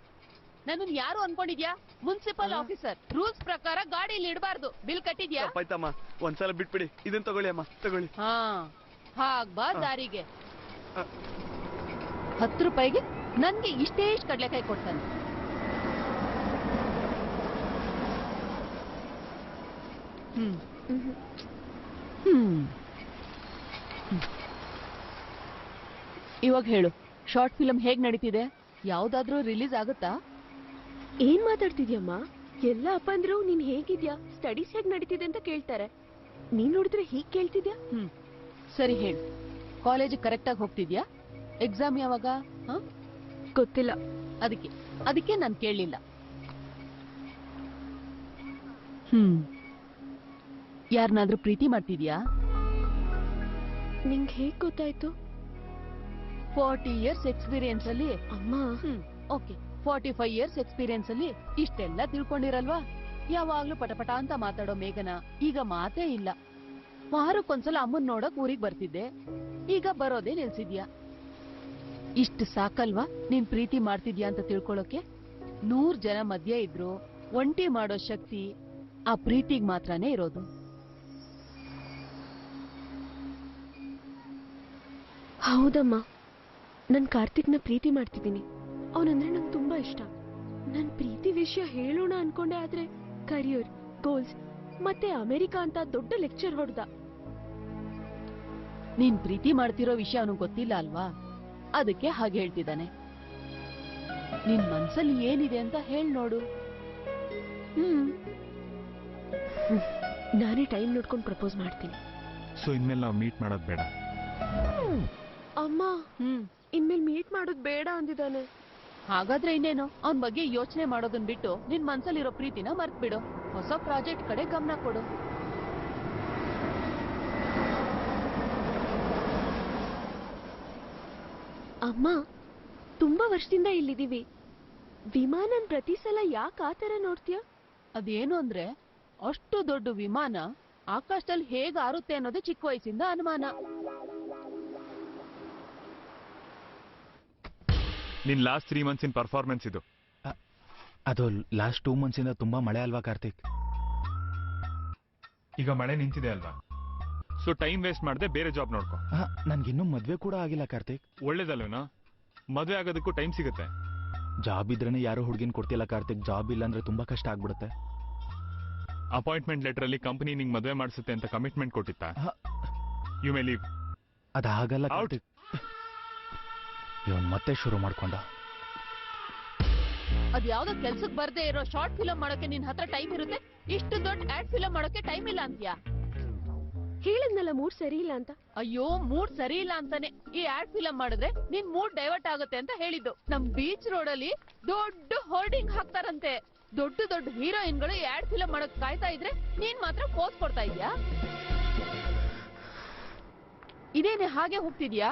ನನ್ನ ಯಾರು ಅನ್ಕೊಂಡಿದ್ಯಾ? Municipal officer. ರೂಲ್ಸ್ ಪ್ರಕಾರ ಗಾಡಿಲಿ ಇಡಬಾರ್ದು. ಬಿಲ್ ಕಟ್ಟಿದ್ಯಾ? ತಪ್ಪಾಯ್ತಮ್ಮ, ಒಂದ್ಸಲ ಬಿಟ್ಬಿಡಿ. ಇದನ್ನ ತಗೊಳ್ಳಿ ಅಮ್ಮ, ತಗೊಳ್ಳಿ. ಹಾ, ಹಾಗ್ ಬಾ ದಾರಿಗೆ. 10 ರೂಪಾಯಿಗೆ ನನ್ಗೆ ಇಷ್ಟೇ ಕಡ್ಲೆಕಾಯಿ ಕೊಡ್ತಾನೆ. ಇವಾಗ ಹೇಳು, ಶಾರ್ಟ್ ಫಿಲ್ಮ್ ಹೇಗ್ ನಡೀತಿದೆ? ಯಾವ್ದಾದ್ರೂ ರಿಲೀಸ್ ಆಗುತ್ತಾ? ಏನ್ ಮಾತಾಡ್ತಿದ್ಯಮ್ಮ? ಎಲ್ಲ ಅಪ್ಪಂದ್ರು ನೀನ್ ಹೇಗಿದ್ಯಾ, ಸ್ಟಡೀಸ್ ಹೇಗ್ ನಡೀತಿದೆ ಅಂತ ಕೇಳ್ತಾರೆ. ನೀನ್ ನೋಡಿದ್ರೆ ಹೀಗ್ ಕೇಳ್ತಿದ್ಯಾ? ಸರಿ ಹೇಳು, ಕಾಲೇಜ್ ಕರೆಕ್ಟ್ ಆಗಿ ಹೋಗ್ತಿದ್ಯಾ? ಎಕ್ಸಾಮ್ ಯಾವಾಗ? ಗೊತ್ತಿಲ್ಲ. ಅದಕ್ಕೆ ನಾನು ಕೇಳಲಿಲ್ಲ. ಯಾರನ್ನಾದ್ರೂ ಪ್ರೀತಿ ಮಾಡ್ತಿದ್ಯಾ? ನಿಂಗೆ ಹೇಗ್ ಗೊತ್ತಾಯ್ತು? 40 years ಎಕ್ಸ್ಪೀರಿಯನ್ಸ್ ಅಲ್ಲಿ ಅಮ್ಮ. ಓಕೆ, 45 years ಎಕ್ಸ್ಪೀರಿಯನ್ಸ್ ಅಲ್ಲಿ ಇಷ್ಟೆಲ್ಲ ತಿಳ್ಕೊಂಡಿರಲ್ವಾ? ಯಾವಾಗ್ಲೂ ಪಟಪಟ ಅಂತ ಮಾತಾಡೋ ಮೇಘನ ಈಗ ಮಾತೇ ಇಲ್ಲ. ವಾರಕ್ಕೊಂದ್ಸಲ ಅಮ್ಮನ್ ನೋಡಕ್ ಊರಿಗೆ ಬರ್ತಿದ್ದೆ, ಈಗ ಬರೋದೇ ನಿಲ್ಸಿದ್ಯಾ. ಇಷ್ಟು ಸಾಕಲ್ವಾ ನೀನ್ ಪ್ರೀತಿ ಮಾಡ್ತಿದ್ಯಾ ಅಂತ ತಿಳ್ಕೊಳಕ್ಕೆ? 100 ಜನ ಮಧ್ಯೆ ಇದ್ರು ಒಂಟಿ ಮಾಡೋ ಶಕ್ತಿ ಆ ಪ್ರೀತಿಗ್ ಮಾತ್ರನೇ ಇರೋದು. ಹೌದಮ್ಮ, ನನ್ ಕಾರ್ತಿಕ್ನ ಪ್ರೀತಿ ಮಾಡ್ತಿದ್ದೀನಿ. ಅವನಂದ್ರೆ ನಂಗೆ ತುಂಬಾ ಇಷ್ಟ. ನನ್ ಪ್ರೀತಿ ವಿಷಯ ಹೇಳೋಣ ಅನ್ಕೊಂಡೆ, ಆದ್ರೆ ಕರಿಯರ್, ಗೋಲ್ಸ್ ಮತ್ತೆ ಅಮೆರಿಕ ಅಂತ ದೊಡ್ಡ ಲೆಕ್ಚರ್ ಹೊಡ್ದ. ನೀನ್ ಪ್ರೀತಿ ಮಾಡ್ತಿರೋ ವಿಷಯ ಅವನಿಗೆ ಗೊತ್ತಿಲ್ಲ ಅಲ್ವಾ, ಅದಕ್ಕೆ ಹಾಗೆ ಹೇಳ್ತಿದ್ದಾನೆ. ನಿನ್ ಮನ್ಸಲ್ಲಿ ಏನಿದೆ ಅಂತ ಹೇಳ್ ನೋಡು. ನಾನೇ ಟೈಮ್ ನೋಡ್ಕೊಂಡು ಪ್ರಪೋಸ್ ಮಾಡ್ತೀನಿ. ಸೊ ಇನ್ಮೇಲೆ ನಾವು ಮೀಟ್ ಮಾಡೋದು ಬೇಡ. ಅಮ್ಮ, ಇನ್ಮೇಲೆ ಮೀಟ್ ಮಾಡೋದು ಬೇಡ ಅಂದಿದ್ದಾನೆ. ಹಾಗಾದ್ರೆ ಇನ್ನೇನು, ಅವನ್ ಬಗ್ಗೆ ಯೋಚನೆ ಮಾಡೋದನ್ ಬಿಟ್ಟು ನಿನ್ ಮನ್ಸಲ್ಲಿರೋ ಪ್ರೀತಿನ ಮರ್ತ್ ಬಿಡು. ಹೊಸ ಪ್ರಾಜೆಕ್ಟ್ ಕಡೆ ಗಮನ ಕೊಡು. ಅಮ್ಮ, ತುಂಬಾ ವರ್ಷದಿಂದ ಇಲ್ಲಿದೀವಿ. ವಿಮಾನನ್ ಪ್ರತಿ ಸಲ ಯಾಕೆ ಆತರ ನೋಡ್ತೀಯ? ಅದೇನು ಅಂದ್ರೆ, ಅಷ್ಟು ದೊಡ್ಡ ವಿಮಾನ ಆಕಾಶದಲ್ಲಿ ಹೇಗ್ ಆರುತ್ತೆ ಅನ್ನೋದೇ ಚಿಕ್ಕ ವಯಸ್ಸಿಂದ ಅನುಮಾನ. ನಿನ್ ಲಾಸ್ಟ್ 3 months ಇನ್ ಪರ್ಫಾರ್ಮೆನ್ಸ್ ಇದು. ಅದು ಲಾಸ್ಟ್ 2 months ಇಂದ ತುಂಬಾ ಮಳೆ ಅಲ್ವಾ ಕಾರ್ತಿಕ್? ಈಗ ಮಳೆ ನಿಂತಿದೆ ಅಲ್ವಾ, ಸೊ ಟೈಮ್ ವೇಸ್ಟ್ ಮಾಡದೆ ಬೇರೆ ಜಾಬ್ ನೋಡ್ಕೊ. ನನ್ಗಿನ್ನೂ ಮದ್ವೆ ಕೂಡ ಆಗಿಲ್ಲ ಕಾರ್ತಿಕ್. ಒಳ್ಳೇದಲ್ವೇನೋ, ಮದ್ವೆ ಆಗೋದಕ್ಕೂ ಟೈಮ್ ಸಿಗುತ್ತೆ. ಜಾಬ್ ಇದ್ರೇನೆ ಯಾರು ಹುಡುಗಿನ ಕೊಡ್ತಿಲ್ಲ ಕಾರ್ತಿಕ್. ಜಾಬ್ ಇಲ್ಲ ಅಂದ್ರೆ ತುಂಬಾ ಕಷ್ಟ ಆಗ್ಬಿಡುತ್ತೆ. ಅಪಾಯಿಂಟ್ಮೆಂಟ್ ಲೆಟರ್ ಅಲ್ಲಿ ಕಂಪನಿ ನಿಂಗೆ ಮದ್ವೆ ಮಾಡಿಸುತ್ತೆ ಅಂತ ಕಮಿಟ್ಮೆಂಟ್ ಕೊಟ್ಟಿತ್ತ? You may leave. ಅದಾಗಲ್ಲ ಕಾರ್ತಿಕ್. ಇವನ್ ಮತ್ತೆ ಶುರು ಮಾಡ್ಕೊಂಡ. ಅದ್ ಯಾವ್ದೋ ಕೆಲ್ಸಕ್ ಬರ್ದೇ ಇರೋ ಶಾರ್ಟ್ ಫಿಲಂ ಮಾಡೋಕೆ ನಿನ್ ಹತ್ರ ಟೈಮ್ ಇರುತ್ತೆ, ಇಷ್ಟು ದೊಡ್ಡ ಆಡ್ ಫಿಲಂ ಮಾಡೋಕೆ ಟೈಮ್ ಇಲ್ಲ ಅಂತ್ಯಾ? ಹೇಳಿದ್ನಲ್ಲ ಮೂಡ್ ಸರಿ ಇಲ್ಲ ಅಂತ. ಅಯ್ಯೋ, ಮೂಡ್ ಸರಿ ಇಲ್ಲ ಅಂತಾನೆ ಈ ಆಡ್ ಫಿಲಂ ಮಾಡಿದ್ರೆ ನಿನ್ ಮೂಡ್ ಡೈವರ್ಟ್ ಆಗುತ್ತೆ ಅಂತ ಹೇಳಿದ್ದು. ನಮ್ ಬೀಚ್ ರೋಡ್ ಅಲ್ಲಿ ದೊಡ್ಡ ಹೋರ್ಡಿಂಗ್ ಹಾಕ್ತಾರಂತೆ. ದೊಡ್ಡ ದೊಡ್ಡ ಹೀರೋಯಿನ್ಗಳು ಈ ಆಡ್ ಫಿಲಂ ಮಾಡೋಕ್ ಕಾಯ್ತಾ ಇದ್ರೆ ನೀನ್ ಮಾತ್ರ ಪೋಸ್ ಕೊಡ್ತಾ ಇದ್ಯಾ? ಇದೇನೆ ಹಾಗೆ ಹೋಗ್ತಿದ್ಯಾ?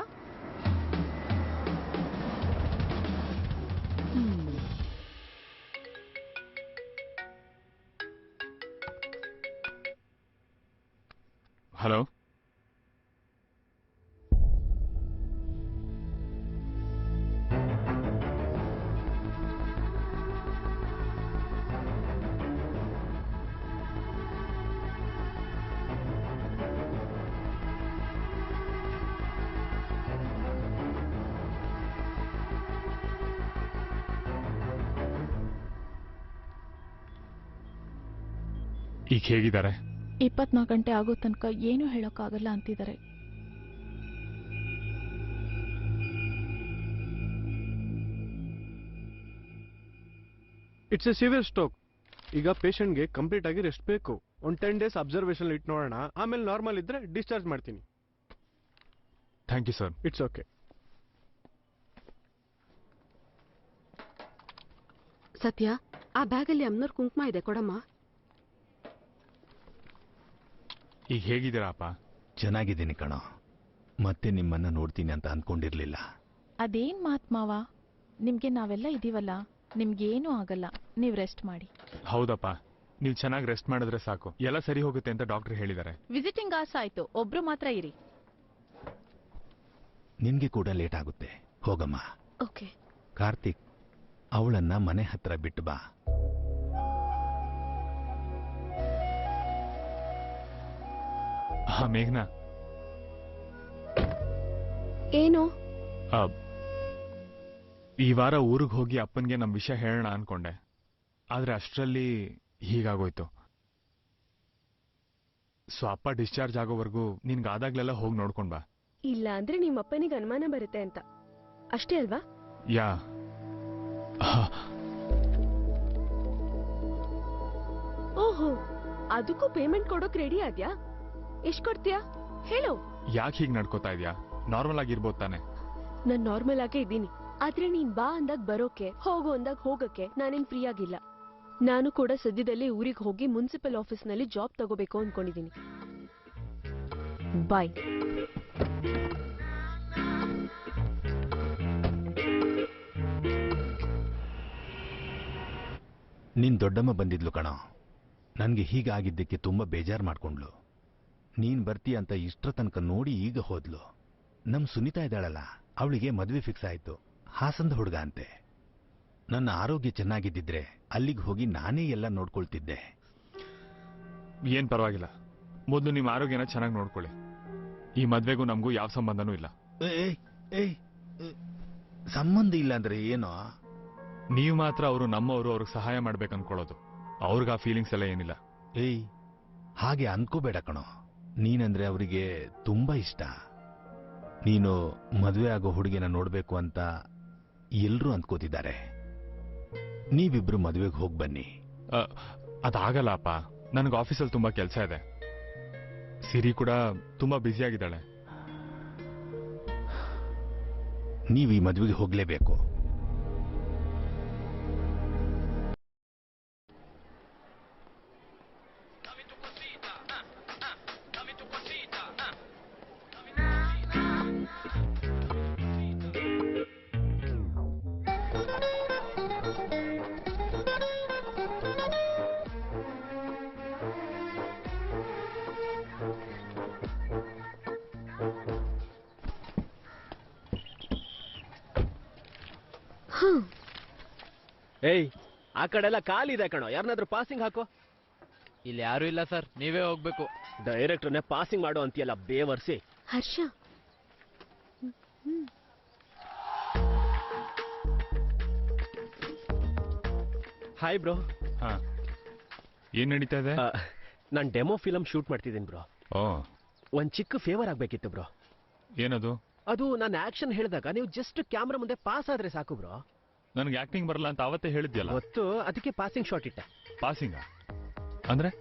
ಹಲೋ, ಈಗ ಹೇಗಿದ್ದಾರೆ? 24 ಗಂಟೆ ಆಗೋ ತನಕ ಏನು ಹೇಳೋಕ್ಕಾಗಲ್ಲ ಅಂತಿದ್ದಾರೆ. It's A severe stroke. ಈಗ ಪೇಷಂಟ್ಗೆ ಕಂಪ್ಲೀಟ್ ಆಗಿ ರೆಸ್ಟ್ ಬೇಕು. ಒಂದು 10 days ಅಬ್ಸರ್ವೇಷನ್ ಇಟ್ಟು ನೋಡೋಣ, ಆಮೇಲೆ ನಾರ್ಮಲ್ ಇದ್ರೆ ಡಿಸ್ಚಾರ್ಜ್ ಮಾಡ್ತೀನಿ. Thank you sir. It's okay. Satya, ಆ ಬ್ಯಾಗಲ್ಲಿ ಅಮ್ಮನವ್ರ ಕುಂಕುಮ ಇದೆ, ಕೊಡಮ್ಮ. ಈಗ ಹೇಗಿದ್ದೀರಾ ಅಪ್ಪ? ಚೆನ್ನಾಗಿದ್ದೀನಿ ಕಣೋ. ಮತ್ತೆ ನಿಮ್ಮನ್ನ ನೋಡ್ತೀನಿ ಅಂತ ಅನ್ಕೊಂಡಿರ್ಲಿಲ್ಲ. ಅದೇನ್ ಮಾತ್ ಮಾವ, ನಿಮ್ಗೆ ನಾವೆಲ್ಲ ಇದೀವಲ್ಲ, ನಿಮ್ಗೇನೂ ಆಗಲ್ಲ. ನೀವ್ ರೆಸ್ಟ್ ಮಾಡಿ. ಹೌದಪ್ಪ, ನೀವು ಚೆನ್ನಾಗಿ ರೆಸ್ಟ್ ಮಾಡಿದ್ರೆ ಸಾಕು, ಎಲ್ಲ ಸರಿ ಹೋಗುತ್ತೆ ಅಂತ ಡಾಕ್ಟರ್ ಹೇಳಿದ್ದಾರೆ. ವಿಸಿಟಿಂಗ್ ಆಸ್ ಆಯ್ತು, ಒಬ್ರು ಮಾತ್ರ ಇರಿ. ನಿನ್ಗೆ ಕೂಡ ಲೇಟ್ ಆಗುತ್ತೆ, ಹೋಗಮ್ಮ. ಓಕೆ. ಕಾರ್ತಿಕ್, ಅವಳನ್ನ ಮನೆ ಹತ್ರ ಬಿಟ್ಟು ಬಾ. ಹಾ ಮೇಘನಾ. ಏನು? ಈ ವಾರ ಊರಿಗೆ ಹೋಗಿ ಅಪ್ಪನ್ಗೆ ನಮ್ ವಿಷಯ ಹೇಳೋಣ ಅನ್ಕೊಂಡೆ, ಆದ್ರೆ ಅಷ್ಟರಲ್ಲಿ ಹೀಗಾಗೋಯ್ತು. ಸೊ ಅಪ್ಪ ಡಿಸ್ಚಾರ್ಜ್ ಆಗೋವರೆಗೂ ನಿನ್ಗಾದಾಗ್ಲೆಲ್ಲ ಹೋಗಿ ನೋಡ್ಕೊಂಡ್ ಬಾ. ಇಲ್ಲ ಅಂದ್ರೆ ನಿಮ್ಮ ಅಪ್ಪನಿಗೆ ಅನುಮಾನ ಬರುತ್ತೆ ಅಂತ ಅಷ್ಟೇ ಅಲ್ವಾ? ಯಾ. ಓಹೋ, ಅದಕ್ಕೂ ಪೇಮೆಂಟ್ ಕೊಡೋಕ್ ರೆಡಿ ಆದ್ಯಾ? ಎಷ್ಟ್ ಕೊಡ್ತೀಯಾ ಹೇಳು. ಯಾಕೆ ಹೀಗ್ ನಡ್ಕೋತಾ ಇದ್ಯಾ? ನಾರ್ಮಲ್ ಆಗಿರ್ಬೋದು ತಾನೆ? ನಾನ್ ನಾರ್ಮಲ್ ಆಗೇ ಇದ್ದೀನಿ, ಆದ್ರೆ ನೀನ್ ಬಾ ಅಂದಾಗ ಬರೋಕೆ, ಹೋಗು ಅಂದಾಗ ಹೋಗಕ್ಕೆ ನಾನೇನ್ ಫ್ರೀ ಆಗಿಲ್ಲ. ನಾನು ಕೂಡ ಸದ್ಯದಲ್ಲೇ ಊರಿಗೆ ಹೋಗಿ ಮುನ್ಸಿಪಲ್ ಆಫೀಸ್ನಲ್ಲಿ ಜಾಬ್ ತಗೋಬೇಕು ಅನ್ಕೊಂಡಿದ್ದೀನಿ. ಬಾಯ್. ನಿನ್ ದೊಡ್ಡಮ್ಮ ಬಂದಿದ್ಲು ಕಣೋ. ನನ್ಗೆ ಹೀಗಾಗಿದ್ದಕ್ಕೆ ತುಂಬಾ ಬೇಜಾರ್ ಮಾಡ್ಕೊಂಡ್ಲು. ನೀನ್ ಬರ್ತೀಯ ಅಂತ ಇಷ್ಟರ ತನಕ ನೋಡಿ ಈಗ ಹೋದ್ಲು. ನಮ್ ಸುನೀತಾ ಇದ್ದಾಳಲ್ಲ, ಅವಳಿಗೆ ಮದುವೆ ಫಿಕ್ಸ್ ಆಯ್ತು. ಹಾಸನದ ಹುಡುಗ ಅಂತೆ. ನನ್ನ ಆರೋಗ್ಯ ಚೆನ್ನಾಗಿದ್ದಿದ್ರೆ ಅಲ್ಲಿಗೆ ಹೋಗಿ ನಾನೇ ಎಲ್ಲ ನೋಡ್ಕೊಳ್ತಿದ್ದೆ. ಏನ್ ಪರವಾಗಿಲ್ಲ, ಮೊದಲು ನಿಮ್ಮ ಆರೋಗ್ಯನ ಚೆನ್ನಾಗಿ ನೋಡ್ಕೊಳ್ಳಿ. ಈ ಮದ್ವೆಗೂ ನಮಗೂ ಯಾವ ಸಂಬಂಧನೂ ಇಲ್ಲ. ಸಂಬಂಧ ಇಲ್ಲ ಅಂದ್ರೆ ಏನೋ? ನೀವು ಮಾತ್ರ ಅವರು ನಮ್ಮವರು, ಅವ್ರಿಗೆ ಸಹಾಯ ಮಾಡ್ಬೇಕು ಅನ್ಕೊಳ್ಳೋದು. ಅವ್ರಿಗೆ ಆ ಫೀಲಿಂಗ್ಸ್ ಎಲ್ಲ ಏನಿಲ್ಲ. ಹಾಗೆ ಅನ್ಕೋಬೇಡ ಕಣೋ. ನೀನಂದ್ರೆ ಅವರಿಗೆ ತುಂಬಾ ಇಷ್ಟ. ನೀನು ಮದುವೆ ಆಗೋ ಹುಡುಗಿನ ನೋಡ್ಬೇಕು ಅಂತ ಎಲ್ರೂ ಅಂದ್ಕೋತಿದ್ದಾರೆ. ನೀವಿಬ್ರು ಮದುವೆಗೆ ಹೋಗಿ ಬನ್ನಿ. ಅದಾಗಲ್ಲ ಅಪ್ಪ, ನನಗೆ ಆಫೀಸಲ್ಲಿ ತುಂಬಾ ಕೆಲಸ ಇದೆ. ಸಿರಿ ಕೂಡ ತುಂಬಾ ಬ್ಯುಸಿ ಆಗಿದ್ದಾಳೆ. ನೀವು ಈ ಮದುವೆಗೆ ಹೋಗ್ಲೇಬೇಕು. ಏಯ್, ಆ ಕಡೆ ಎಲ್ಲ ಖಾಲಿದೆ ಕಣೋ, ಯಾರನ್ನಾದ್ರೂ ಪಾಸಿಂಗ್ ಹಾಕೋ. ಇಲ್ಲಿ ಯಾರು ಇಲ್ಲ ಸರ್, ನೀವೇ ಹೋಗ್ಬೇಕು. ಡೈರೆಕ್ಟರ್ನೇ ಪಾಸಿಂಗ್ ಮಾಡೋ ಅಂತೀಯಲ್ಲ ಬೇವರ್ಸಿ. ಹರ್ಷ, ಹಾಯ್ ಬ್ರೋ. ಹಾ, ಏನ್ ನಡೀತಾ ಇದೆ? ನಾನು ಡೆಮೋ ಫಿಲಮ್ ಶೂಟ್ ಮಾಡ್ತಿದ್ದೀನಿ ಬ್ರೋ. ಓ, ಒಂದ್ ಚಿಕ್ಕ ಫೇವರ್ ಆಗ್ಬೇಕಿತ್ತು ಬ್ರೋ. ಏನದು? ಅದು ನಾನು ಆಕ್ಷನ್ ಹೇಳಿದಾಗ ನೀವು ಜಸ್ಟ್ ಕ್ಯಾಮ್ರಾ ಮುಂದೆ ಪಾಸ್ ಆದ್ರೆ ಸಾಕು ಬ್ರೋ. ನನಗೆ ಆಕ್ಟಿಂಗ್ ಬರಲ್ಲ ಅಂತ ಅವತ್ತೇ ಹೇಳಿದ್ಯಲ್ಲ. ಗೊತ್ತು, ಅದಕ್ಕೆ ಪಾಸಿಂಗ್ ಶಾಟ್ ಇಟ್ಟೆ. ಪಾಸಿಂಗ್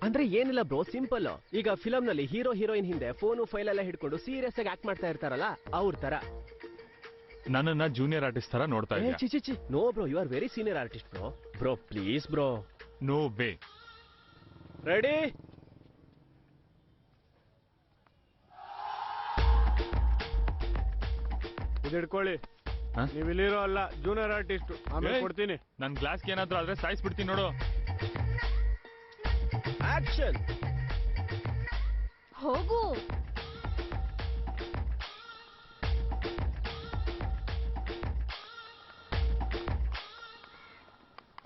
ಅಂದ್ರೆ ಏನಿಲ್ಲ ಬ್ರೋ, ಸಿಂಪಲ್. ಈಗ ಫಿಲಮ್ ನಲ್ಲಿ ಹೀರೋ ಹೀರೋಯಿನ್ ಹಿಂದೆ ಫೋನು ಫೈಲ್ ಎಲ್ಲ ಹಿಡ್ಕೊಂಡು ಸೀರಿಯಸ್ ಆಗಿ ಆಕ್ಟ್ ಮಾಡ್ತಾ ಇರ್ತಾರಲ್ಲ, ಅವ್ರ ತರ. ನನ್ನನ್ನ ಜೂನಿಯರ್ ಆರ್ಟಿಸ್ಟ್ ತರ ನೋಡ್ತಾ ಇದ್ಯಾ? ಚಿಚಿ no bro, you are very senior artist bro. Bro please bro. No way. Ready? ಇದಿಡ್ಕೊಳ್ಳಿ. ನೀವು ಇಲ್ಲಿರೋ ಅಲ್ಲ, ಜೂನಿಯರ್ ಆರ್ಟಿಸ್ಟ್. ಆಮೇಲೆ ಕೊಡ್ತೀನಿ. ನನ್ ಗ್ಲಾಸ್ಗೆ ಏನಾದ್ರೂ ಆದ್ರೆ ಸಾಯಿಸ್ಬಿಡ್ತೀನಿ ನೋಡು. ಆಕ್ಷನ್. ಹೋಗು.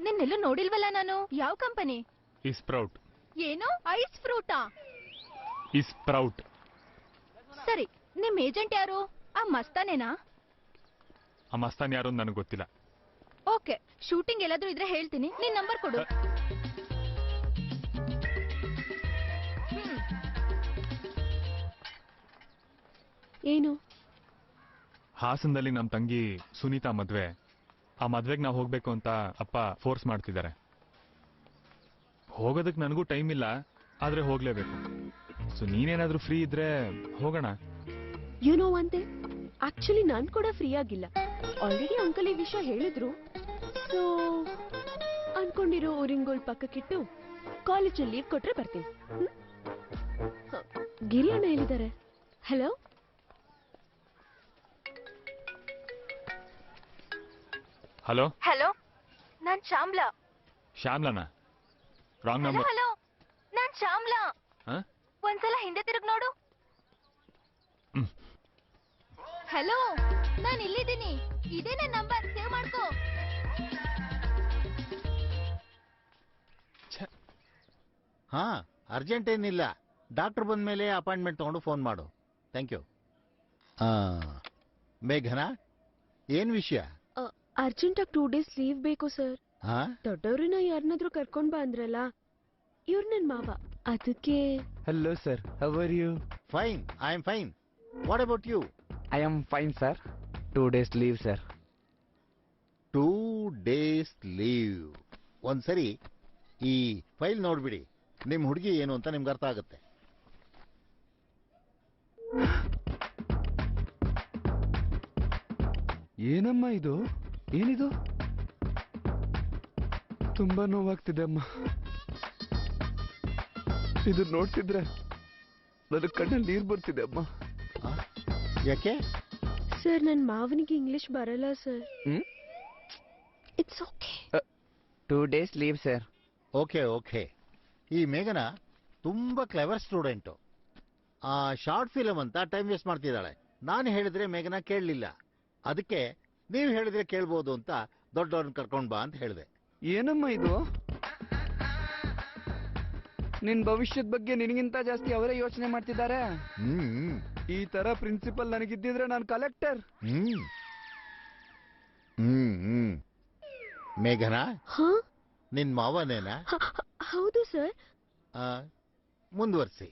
ನಿನ್ನೆಲ್ಲೂ ನೋಡಿಲ್ವಲ್ಲ ನಾನು. ಯಾವ ಕಂಪನಿ? ಸ್ಪ್ರೌಟ್. ಏನು ಐಸ್ ಫ್ರೂಟಾ? ಸ್ಪ್ರೌಟ್. ಸರಿ, ನಿಮ್ ಏಜೆಂಟ್ ಯಾರು? ಆ ಮಸ್ತಾನೇನಾ? ಆ ಮಸ್ತಾನ್ ಯಾರು ನನಗೆ ಗೊತ್ತಿಲ್ಲ. ಓಕೆ, ಶೂಟಿಂಗ್ ಎಲ್ಲಾದ್ರೂ ಇದ್ರೆ ಹೇಳ್ತೀನಿ, ನಿನ್ ನಂಬರ್ ಕೊಡು. ಏನು? ಹಾಸನದಲ್ಲಿ ನಮ್ಮ ತಂಗಿ ಸುನೀತಾ ಮದ್ವೆ. ಆ ಮದ್ವೆಗೆ ನಾವು ಹೋಗ್ಬೇಕು ಅಂತ ಅಪ್ಪ ಫೋರ್ಸ್ ಮಾಡ್ತಿದ್ದಾರೆ. ಹೋಗೋದಕ್ಕೆ ನನಗೂ ಟೈಮ್ ಇಲ್ಲ, ಆದ್ರೆ ಹೋಗ್ಲೇಬೇಕು. ಸೊ ನೀನೇನಾದ್ರೂ ಫ್ರೀ ಇದ್ರೆ ಹೋಗೋಣ. You know one thing, actually ನಾನ್ ಕೂಡ ಫ್ರೀ ಆಗಿಲ್ಲ. ಆಲ್ರೆಡಿ ಅಂಕಲ್ ಈ ವಿಷಯ ಹೇಳಿದ್ರು. ಸೊ ಅನ್ಕೊಂಡಿರೋ ಊರಿಂಗೋಳ್ ಪಕ್ಕಕ್ಕಿಟ್ಟು ಕಾಲೇಜಲ್ಲಿ ಲೀವ್ ಕೊಟ್ರೆ ಬರ್ತೀನಿ. ಗಿರಿ ಅಣ್ಣ ಹೇಳಿದ್ದಾರೆ. ಹಲೋ, ಹಲೋ ಹಲೋ, ನಾನ್ ಶ್ಯಾಮ್ಲಾ. ಶ್ಯಾಮ್ಲನಾ? Wrong number. ಹಲೋ, ನಾನ್ ಶ್ಯಾಮ್ಲಾ. ಒಂದ್ಸಲ ಹಿಂದೆ ತಿರುಗ್ ನೋಡು. ಹಲೋ, ನಾನ್ ಇಲ್ಲಿದ್ದೀನಿ. ಇದೇ ನನ್ನ ನಂಬರ್, ಸೇವ್ ಮಾಡ್ಕೋ. ಹಾ, ಅರ್ಜೆಂಟ್ ಏನಿಲ್ಲ. ಡಾಕ್ಟರ್ ಬಂದ್ಮೇಲೆ ಅಪಾಯಿಂಟ್ಮೆಂಟ್ ತಗೊಂಡು ಫೋನ್ ಮಾಡು. Thank you. ಮೇಘನಾ, ಏನ್ ವಿಷಯ? ಅರ್ಜೆಂಟಾಗಿ 2 days ಲೀವ್ ಬೇಕು ಸರ್. ದೊಡ್ಡವ್ರನ್ನ ಯಾರನ್ನಾದ್ರೂ ಕರ್ಕೊಂಡ್ ಬಾ ಅಂದ್ರಲ್ಲ, ಇವ್ರು ನನ್ ಮಾವ, ಅದಕ್ಕೆ. Hello sir, how are you? Fine, I am fine. What about you? I am fine sir. 2 days leave sir. 2 days leave. ಒಂದ್ಸರಿ ಈ ಫೈಲ್ ನೋಡ್ಬಿಡಿ. ನಿಮ್ ಹುಡುಗಿ ಏನು ಅಂತ ನಿಮ್ಗೆ ಅರ್ಥ ಆಗುತ್ತೆ. ಏನಮ್ಮ ಇದು? ಏನಿದು? ತುಂಬಾ ನೋವಾಗ್ತಿದೆ ಅಮ್ಮ. ಇದು ನೋಡ್ತಿದ್ರೆ ನನ್ನ ಕಣ್ಣಲ್ಲಿ ನೀರು ಬರ್ತಿದೆ ಅಮ್ಮ. ಯಾಕೆ? ಸರ್, ನನ್ನ ಮಾವನಿಗೆ ಇಂಗ್ಲಿಷ್ ಬರಲ್ಲ sir. It's okay. 2 days leave sir. Okay okay. ಈ ಮೇಘನಾ ತುಂಬಾ ಕ್ಲೆವರ್ ಸ್ಟೂಡೆಂಟು. ಆ ಶಾರ್ಟ್ ಫಿಲಮ್ ಅಂತ ಟೈಮ್ ವೇಸ್ಟ್ ಮಾಡ್ತಿದ್ದಾಳೆ. ನಾನು ಹೇಳಿದ್ರೆ ಮೇಘನಾ ಕೇಳಲಿಲ್ಲ. ಅದಕ್ಕೆ ನೀವು ಹೇಳಿದ್ರೆ ಕೇಳ್ಬೋದು ಅಂತ ದೊಡ್ಡವ್ರನ್ನ ಕರ್ಕೊಂಡ್ ಬಾ ಅಂತ ಹೇಳಿದೆ. ಏನಮ್ಮ ಇದು? ನಿನ್ ಭವಿಷ್ಯದ ಬಗ್ಗೆ ನಿನಗಿಂತ ಜಾಸ್ತಿ ಅವರೇ ಯೋಚನೆ ಮಾಡ್ತಿದ್ದಾರೆ. ಈ ತರ ಪ್ರಿನ್ಸಿಪಲ್ ನನಗಿದ್ದಿದ್ರೆ ನಾನು ಕಲೆಕ್ಟರ್. ಮೇಘನಾ, ನಿನ್ ಮಾವನೇನಾ? ಹೌದು ಸರ್. ಮುಂದುವರ್ಸಿ.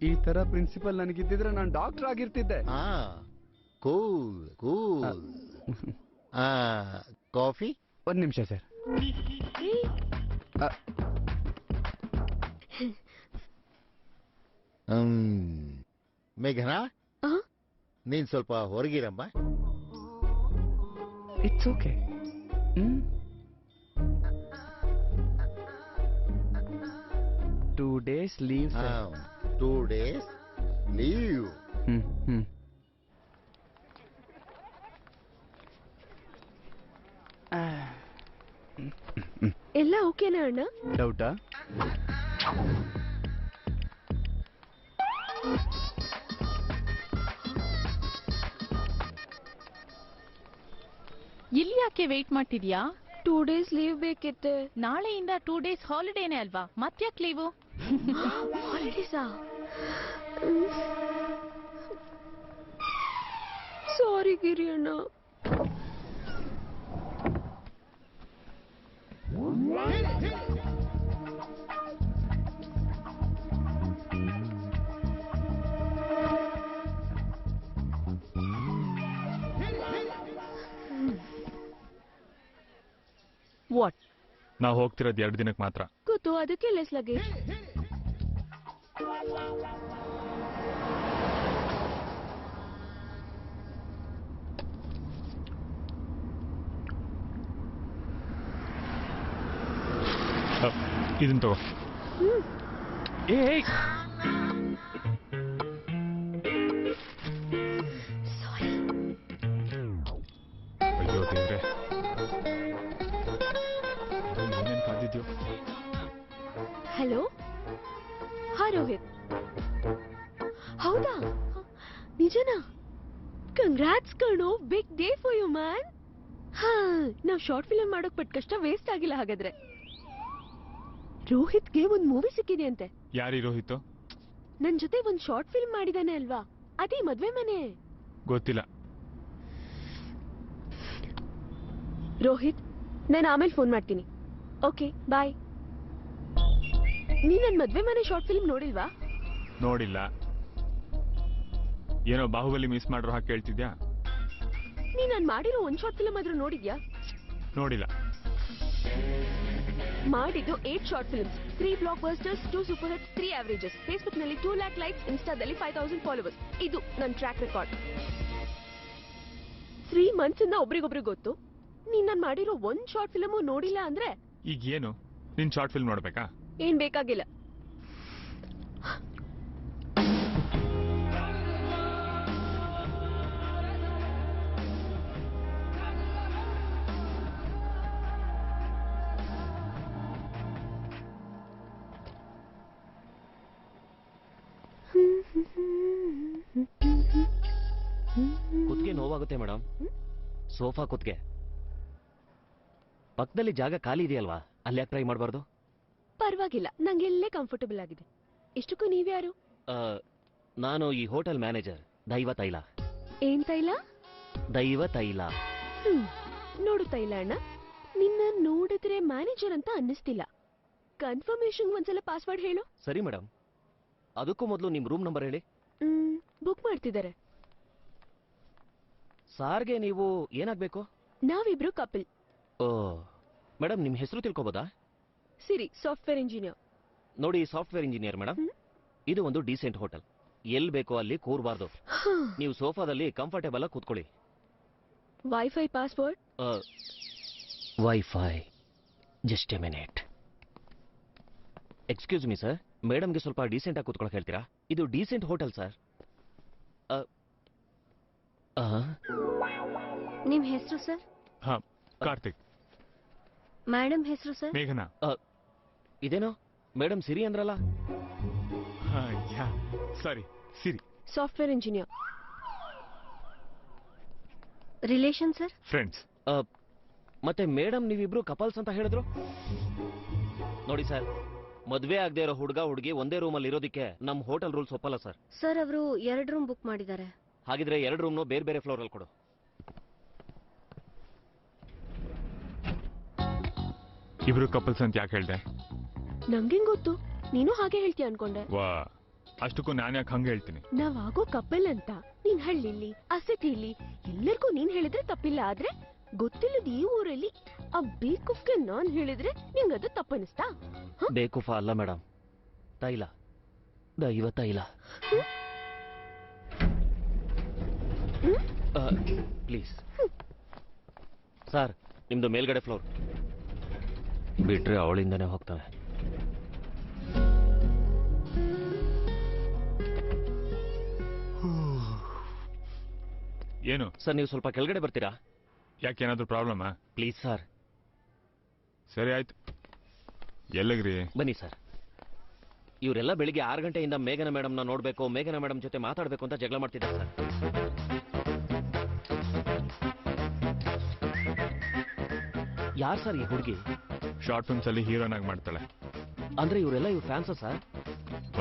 ಈ ತರ ಪ್ರಿನ್ಸಿಪಲ್ ನನಗಿದ್ದಿದ್ರೆ ನಾನು ಡಾಕ್ಟರ್ ಆಗಿರ್ತಿದ್ದೆ. Cool cool. ಕಾಫಿ? ಒಂದ್ ನಿಮಿಷ ಸರ್. ಮೇಘನಾ, ನೀನ್ ಸ್ವಲ್ಪ ಹೊರಗಿರಮ್ಮ. It's okay. 2 days leave. 2 days leave. ಎಲ್ಲ ಓಕೆನಾ ಅಣ್ಣ? ಡೌಟಾ? ಇಲ್ಲಿ ಯಾಕೆ ವೇಟ್ ಮಾಡ್ತಿದ್ಯಾ? 2 days ಲೀವ್ ಬೇಕಿತ್ತೆ. ನಾಳೆಯಿಂದ 2 days ಹಾಲಿಡೇನೆ ಅಲ್ವಾ, ಮತ್ತ್ಯಾಕ್ ಲೀವು? ಹಾಲಿಡೇಸಾ? ಸಾರಿ ಗಿರಿ ಅಣ್ಣ. ವಾಟ್? ನಾವು ಹೋಗ್ತಿರೋದು 2 ದಿನಕ್ಕೆ ಮಾತ್ರ. ಗೊತ್ತು, ಅದಕ್ಕೆ ಲೆಸ್ ಲಗೇಜ್. ಇದನ್ನ ತಗೋ. ಅಯ್ಯೋ ದೇವ್ರೆ, ಏನೇನ್ ಕಾದಿದ್ಯೋ. ಹಲೋ. ಹಾ ರೋಹಿತ್. ಹೌದಾ? ನಿಜನಾ? ಕಂಗ್ರಾಟ್ಸ್ ಕಣೋ, big day for you man. ನಾವ್ ಶಾರ್ಟ್ ಫಿಲ್ಮ್ ಮಾಡೋಕ್ ಪಟ್ ಕಷ್ಟ ವೇಸ್ಟ್ ಆಗಿಲ್ಲ ಹಾಗಾದ್ರೆ. ರೋಹಿತ್ಗೆ ಒಂದ್ ಮೂವಿ ಸಿಕ್ಕಿದೆ ಅಂತೆ. ಯಾರಿ ರೋಹಿತ್? ನನ್ ಜೊತೆ ಒಂದ್ ಶಾರ್ಟ್ ಫಿಲ್ಮ್ ಮಾಡಿದಾನೆ ಅಲ್ವಾ, ಅದೇ ಮದ್ವೆ ಮನೆ. ಗೊತ್ತಿಲ್ಲ. ರೋಹಿತ್, ನಾನು ಆಮೇಲೆ ಫೋನ್ ಮಾಡ್ತೀನಿ. Okay bye. ನೀ ನನ್ ಮದ್ವೆ ಮನೆ ಶಾರ್ಟ್ ಫಿಲ್ಮ್ ನೋಡಿಲ್ವಾ? ನೋಡಿಲ್ಲ. ಏನೋ ಬಾಹುಬಲಿ ಮಿಸ್ ಮಾಡ್ರೋ ಹಾಗೆ ಕೇಳ್ತಿದ್ಯಾ? ನೀ ನಾನ್ ಮಾಡಿರೋ ಒಂದ್ ಶಾರ್ಟ್ ಫಿಲ್ಮ್ ಆದ್ರೂ ನೋಡಿದ್ಯಾ? ನೋಡಿಲ್ಲ. ಮಾಡಿದ್ದು 8 short films, 3 blockbusters, 2 super hits, 3 averages. Facebook ನಲ್ಲಿ 2 lakh ಲೈಕ್ಸ್, ಇನ್ಸ್ಟಾದಲ್ಲಿ 5000 ಫಾಲೋವರ್ಸ್. ಇದು ನನ್ ಟ್ರ್ಯಾಕ್ ರೆಕಾರ್ಡ್. 3 months ಇಂದ ಒಬ್ರಿಗೊಬ್ರು ಗೊತ್ತು. ನೀನ್ ನಾನ್ ಮಾಡಿರೋ ಒಂದ್ ಶಾರ್ಟ್ ಫಿಲ್ಮು ನೋಡಿಲ್ಲ ಅಂದ್ರೆ ಈಗ ಏನು, ನಿನ್ ಶಾರ್ಟ್ ಫಿಲ್ಮ್ ನೋಡ್ಬೇಕಾ? ಏನ್ ಬೇಕಾಗಿಲ್ಲ. ಕುತ್ತಿಗೆ ನೋವಾಗುತ್ತೆ ಮೇಡಮ್. ಸೋಫಾ ಕುತ್ತಿಗೆ ಪಕ್ಕದಲ್ಲಿ ಜಾಗ ಖಾಲಿ ಇದೆಯಲ್ವಾ, ಅಲ್ಲಿ ಯಾಕೆ ಟ್ರೈ ಮಾಡಬಾರ್ದು? ಪರವಾಗಿಲ್ಲ, ನಂಗೆ ಇಲ್ಲೇ ಕಂಫರ್ಟಬಲ್ ಆಗಿದೆ. ಇಷ್ಟಕ್ಕೂ ನೀವ್ಯಾರು? ನಾನು ಈ ಹೋಟೆಲ್ ಮ್ಯಾನೇಜರ್ ದೈವ ತೈಲ. ಏನ್ ತೈಲ? ದೈವ ತೈಲ. ನೋಡು ತೈಲ ಅಣ್ಣ, ನಿನ್ನ ನೋಡಿದ್ರೆ ಮ್ಯಾನೇಜರ್ ಅಂತ ಅನ್ನಿಸ್ತಿಲ್ಲ. ಕನ್ಫರ್ಮೇಶನ್ ಒಂದ್ಸಲ ಪಾಸ್ವರ್ಡ್ ಹೇಳು. ಸರಿ ಮೇಡಮ್. ಅದಕ್ಕೂ ಮೊದಲು ನಿಮ್ ರೂಮ್ ನಂಬರ್ ಹೇಳಿ. ಬುಕ್ ಮಾಡ್ತಿದ್ದಾರೆ. ಸಾರ್ಗೆ ನೀವು ಏನಾಗ್ಬೇಕು? ನಾವಿಬ್ರು ಕಪಲ್. ಓ ಮೇಡಮ್, ನಿಮ್ ಹೆಸರು ತಿಳ್ಕೊಬೋದಾ? ಸಿರಿ, ಸಾಫ್ಟ್ವೇರ್ ಇಂಜಿನಿಯರ್. ನೋಡಿ, ಸಾಫ್ಟ್ವೇರ್ ಇಂಜಿನಿಯರ್ ಮೇಡಮ್. ಇದು ಒಂದು ಡೀಸೆಂಟ್ ಹೋಟೆಲ್. ಎಲ್ಲಿ ಬೇಕೋ ಅಲ್ಲಿ ಕೂರಬಾರ್ದು. ನೀವು ಸೋಫಾದಲ್ಲಿ ಕಂಫರ್ಟೇಬಲ್ ಆಗಿ ಕೂತ್ಕೊಳ್ಳಿ. Wifi password? Wifi just a minute. Excuse me sir, ಮೇಡಮ್ಗೆ ಸ್ವಲ್ಪ ಡೀಸೆಂಟ್ ಆಗಿ ಕೂತ್ಕೊಳ್ಳೋಕೆ ಹೇಳ್ತೀರಾ? ಇದು ಡೀಸೆಂಟ್ ಹೋಟೆಲ್ ಸರ್. ನಿಮ್ ಹೆಸರು ಸರ್? ಕಾರ್ತಿಕ್. ಮೇಡಮ್ ಹೆಸರು ಸರ್? ಮೇಘನಾ. ಇದೇನೋ ಮೇಡಮ್ ಸಿರಿ ಅಂದ್ರಲ್ಲ? ಸರಿ, Siri. Software engineer. Relation sir. Friends. ಮತ್ತೆ ಮೇಡಮ್ ನೀವಿಬ್ರು ಕಪಲ್ಸ್ ಅಂತ ಹೇಳಿದ್ರು. ನೋಡಿ ಸರ್, ಮದ್ವೆ ಆಗದೆ ಇರೋ ಹುಡುಗ ಹುಡುಗಿ ಒಂದೇ ರೂಮಲ್ಲಿ ಇರೋದಕ್ಕೆ ನಮ್ ಹೋಟೆಲ್ ರೂಲ್ಸ್ ಒಪ್ಪಲ್ಲ ಸರ್. ಸರ್ ಅವರು 2 ರೂಮ್ ಬುಕ್ ಮಾಡಿದ್ದಾರೆ. ಹಾಗಿದ್ರೆ 2 ರೂಮ್ನು ಬೇರೆ ಬೇರೆ ಫ್ಲೋರ್ ಅಲ್ಲಿ ಕೊಡು. ಇಬ್ರು ಕಪಲ್ಸ್ ಅಂತ ಯಾಕೆ ಹೇಳ್ದೆ? ನಂಗೇನ್ ಗೊತ್ತು, ನೀನು ಹಾಗೆ ಹೇಳ್ತೀಯ ಅನ್ಕೊಂಡೆ. ವಾ, ಅಷ್ಟಕ್ಕೂ ನಾನು ಯಾಕೆ ಹಂಗೆ ಹೇಳ್ತೀನಿ? ನಾವಾಗೋ ಕಪಲ್ ಅಂತ ನೀನ್ ಹಳ್ಳಿಲಿ ಅಸೆಟಿಲಿ ಎಲ್ಲರಿಗೂ ನೀನ್ ಹೇಳಿದ್ರೆ ತಪ್ಪಿಲ್ಲ. ಆದ್ರೆ ಗೊತ್ತಿಲ್ಲದ ಈ ಊರಲ್ಲಿ ಆ ಬೇಕುಫ್ಗೆ ನಾನ್ ಹೇಳಿದ್ರೆ ನಿಂಗದು ತಪ್ಪನಿಸ್ತಾ? ಬೇಕುಫ ಅಲ್ಲ ಮೇಡಮ್, ತೈಲ, ದೈವ ತೈಲ. ಪ್ಲೀಸ್ ಸರ್, ನಿಮ್ದು ಮೇಲ್ಗಡೆ ಫ್ಲೋರ್. ಬಿಟ್ರೆ ಅವಳಿಂದನೇ ಹೋಗ್ತಾನೆ. ಏನು ಸರ್, ನೀವು ಸ್ವಲ್ಪ ಕೆಳಗಡೆ ಬರ್ತೀರಾ? ಯಾಕೇನಾದ್ರೂ ಪ್ರಾಬ್ಲಮಾ? Please sir. ಸರಿ ಆಯ್ತು, ಎಲ್ಲಿಗ್ರಿ? ಬನ್ನಿ ಸರ್. ಇವರೆಲ್ಲ ಬೆಳಿಗ್ಗೆ 6 ಗಂಟೆಯಿಂದ ಮೇಘನ ಮೇಡಮ್ನ ನೋಡ್ಬೇಕು, ಮೇಘನ ಮೇಡಮ್ ಜೊತೆ ಮಾತಾಡ್ಬೇಕು ಅಂತ ಜಗಳ ಮಾಡ್ತಿದ್ದಾರೆ ಸರ್. ಯಾರು ಸರ್ ಈ ಹುಡುಗಿ? ಶಾರ್ಟ್ ಫಿಲ್ಮ್ಸ್ ಅಲ್ಲಿ ಹೀರೋನ್ ಆಗಿ ಮಾಡ್ತಾಳೆ. ಅಂದ್ರೆ ಇವರೆಲ್ಲ ಇವ್ರ ಫ್ಯಾನ್ಸ್ ಸರ್?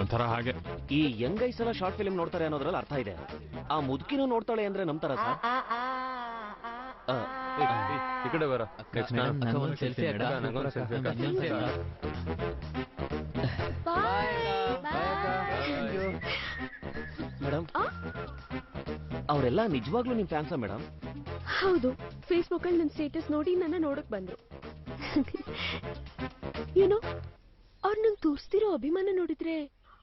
ಒಂಥರ ಹಾಗೆ. ಈ ಯಂಗ್ ಗೈಸ್ ಎಲ್ಲ ಶಾರ್ಟ್ ಫಿಲ್ಮ್ ನೋಡ್ತಾರೆ ಅನ್ನೋದ್ರಲ್ಲಿ ಅರ್ಥ ಇದೆ. ಆ ಮುದುಕಿನೂ ನೋಡ್ತಾಳೆ ಅಂದ್ರೆ ನಂಬ್ತಾರ ಸರ್? ಈ ಕಡೆ ಬರ. ಮೇಡಮ್, ಅವರೆಲ್ಲ ನಿಜವಾಗ್ಲೂ ನಿಮ್ ಫ್ಯಾನ್ಸಾ ಮೇಡಮ್? ಹೌದು, ಫೇಸ್ಬುಕ್ ಅಲ್ಲಿ ನನ್ನ ಸ್ಟೇಟಸ್ ನೋಡಿ ನನ್ನ ನೋಡಕ್ ಬಂದ್ರು. ಏನೋ ಅವ್ರು ನಂಗೆ ತೋರಿಸ್ತಿರೋ ಅಭಿಮಾನ ನೋಡಿದ್ರೆ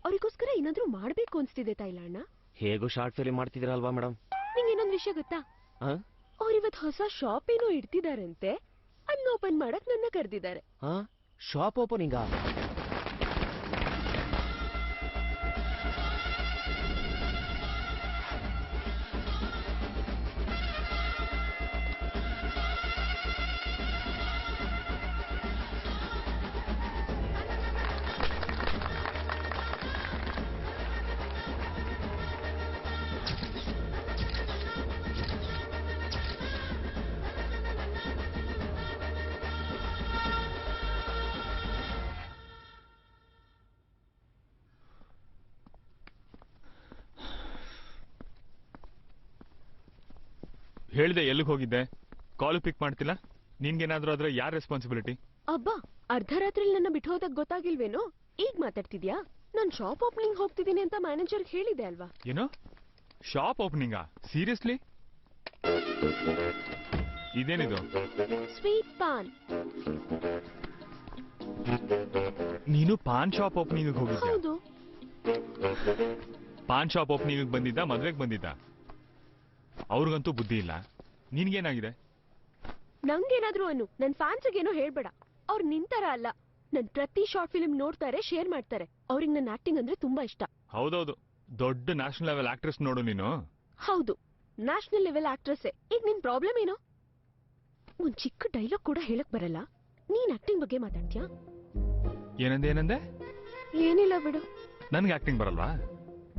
ಅವ್ರಿಗೋಸ್ಕರ ಏನಾದ್ರೂ ಮಾಡ್ಬೇಕು ಅನ್ಸ್ತಿದೆ ತೈಲಣ್ಣ. ಹೇಗೂ ಶಾರ್ಟ್ ಫಿಲ್ಮ್ ಮಾಡ್ತಿದ್ದೀರಲ್ವಾ ಮೇಡಮ್? ನಿಂಗೆ ಇನ್ನೊಂದು ವಿಷಯ ಗೊತ್ತಾ? ಅವ್ರಿವತ್ ಹೊಸ ಶಾಪ್ ಏನೋ ಇಡ್ತಿದಾರಂತೆ, ಅನ್ನ ಓಪನ್ ಮಾಡಕ್ ನನ್ನ ಕರೆದಿದ್ದಾರೆ. ಶಾಪ್ ಓಪನಿಂಗ? ಹೇಳಿದೆ, ಎಲ್ಲಿಗೆ ಹೋಗಿದ್ದೆ? ಕಾಲ್ ಪಿಕ್ ಮಾಡ್ತಿಲ್ಲ. ನಿನ್ಗೇನಾದ್ರೂ ಆದ್ರೆ ಯಾರ್ ರೆಸ್ಪಾನ್ಸಿಬಿಲಿಟಿ? ಅಬ್ಬಾ, ಅರ್ಧ ರಾತ್ರಿಲಿ ನನ್ನ ಬಿಟ್ಟು ಹೋದಾಗ ಗೊತ್ತಾಗಿಲ್ವೇನೋ? ಈಗ ಮಾತಾಡ್ತಿದ್ಯಾ? ನಾನ್ ಶಾಪ್ ಓಪನಿಂಗ್ ಹೋಗ್ತಿದ್ದೀನಿ ಅಂತ ಮ್ಯಾನೇಜರ್ ಹೇಳಿದೆ ಅಲ್ವಾ? ಏನೋ ಶಾಪ್ ಓಪನಿಂಗಾ? ಸೀರಿಯಸ್ಲಿ? ಇದೇನಿದು? Sweet PAN. ನೀನು ಪಾನ್ ಶಾಪ್ ಓಪನಿಂಗ್ ಹೋಗಿದ್ಯಾ? ಹೌದು. ಪಾನ್ ಶಾಪ್ ಓಪನಿಂಗ್ ಬಂದಿದ್ದ, ಮದ್ವೆಗೆ ಬಂದಿದ್ದ? ಅವ್ರಿಗಂತೂ ಬುದ್ಧಿ ಇಲ್ಲ. ನಿನ್ಗೇನಾಗಿದೆ? ನಂಗೇನಾದ್ರೂ ಅನ್ನು, ನನ್ ಫ್ಯಾನ್ಸ್ಗೇನೋ ಹೇಳ್ಬೇಡ. ಅವ್ರು ನಿಂತರ ಅಲ್ಲ, ನನ್ ಪ್ರತಿ ಶಾರ್ಟ್ ಫಿಲ್ಮ್ ನೋಡ್ತಾರೆ, ಶೇರ್ ಮಾಡ್ತಾರೆ. ಅವ್ರಿಗೆ ನನ್ನ ಆಕ್ಟಿಂಗ್ ಅಂದ್ರೆ ತುಂಬಾ ಇಷ್ಟ. ಹೌದೌದು, ದೊಡ್ಡ ನ್ಯಾಷನಲ್ ಲೆವೆಲ್ ಆಕ್ಟ್ರೆಸ್ ನೋಡು ನೀನು. ಹೌದು, ನ್ಯಾಷನಲ್ ಲೆವೆಲ್ ಆಕ್ಟ್ರೆಸ್. ಈಗ ನಿನ್ ಪ್ರಾಬ್ಲಮ್ ಏನೋ? ಒಂದ್ ಚಿಕ್ಕ ಡೈಲಾಗ್ ಕೂಡ ಹೇಳಕ್ ಬರಲ್ಲ, ನೀನ್ ಆಕ್ಟಿಂಗ್ ಬಗ್ಗೆ ಮಾತಾಡ್ತೀಯಾ? ಏನಂದೆ? ಏನಿಲ್ಲ ಬಿಡು. ನನ್ಗೆ ಆಕ್ಟಿಂಗ್ ಬರಲ್ವಾ?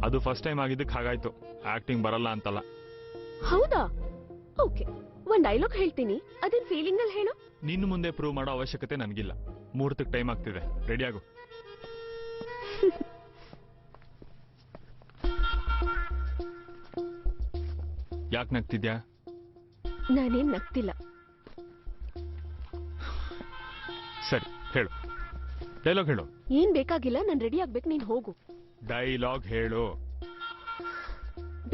ಅದು ಫಸ್ಟ್ ಟೈಮ್ ಆಗಿದ್ದಕ್ಕೆ ಹಾಗಾಯ್ತು. ಆಕ್ಟಿಂಗ್ ಬರಲ್ಲ ಅಂತಲ್ಲ. ಹೌದಾ? ಓಕೆ, ಒಂದ್ ಡೈಲಾಗ್ ಹೇಳ್ತೀನಿ, ಅದನ್ ಫೀಲಿಂಗ್ ಅಲ್ಲಿ ಹೇಳು. ನಿನ್ನ ಮುಂದೆ ಪ್ರೂವ್ ಮಾಡೋ ಅವಶ್ಯಕತೆ ನನಗಿಲ್ಲ. ಮುಹೂರ್ತಕ್ಕೆ ಟೈಮ್ ಆಗ್ತಿದೆ, ರೆಡಿ ಆಗು. ಯಾಕೆ ನಗ್ತಿದ್ಯಾ? ನಾನೇನ್ ನಗ್ತಿಲ್ಲ. ಸರಿ, ಹೇಳು. ಡೈಲಾಗ್ ಹೇಳು. ಏನ್ ಬೇಕಾಗಿಲ್ಲ, ನಾನ್ ರೆಡಿ ಆಗ್ಬೇಕು, ನೀನ್ ಹೋಗು. ಡೈಲಾಗ್ ಹೇಳು.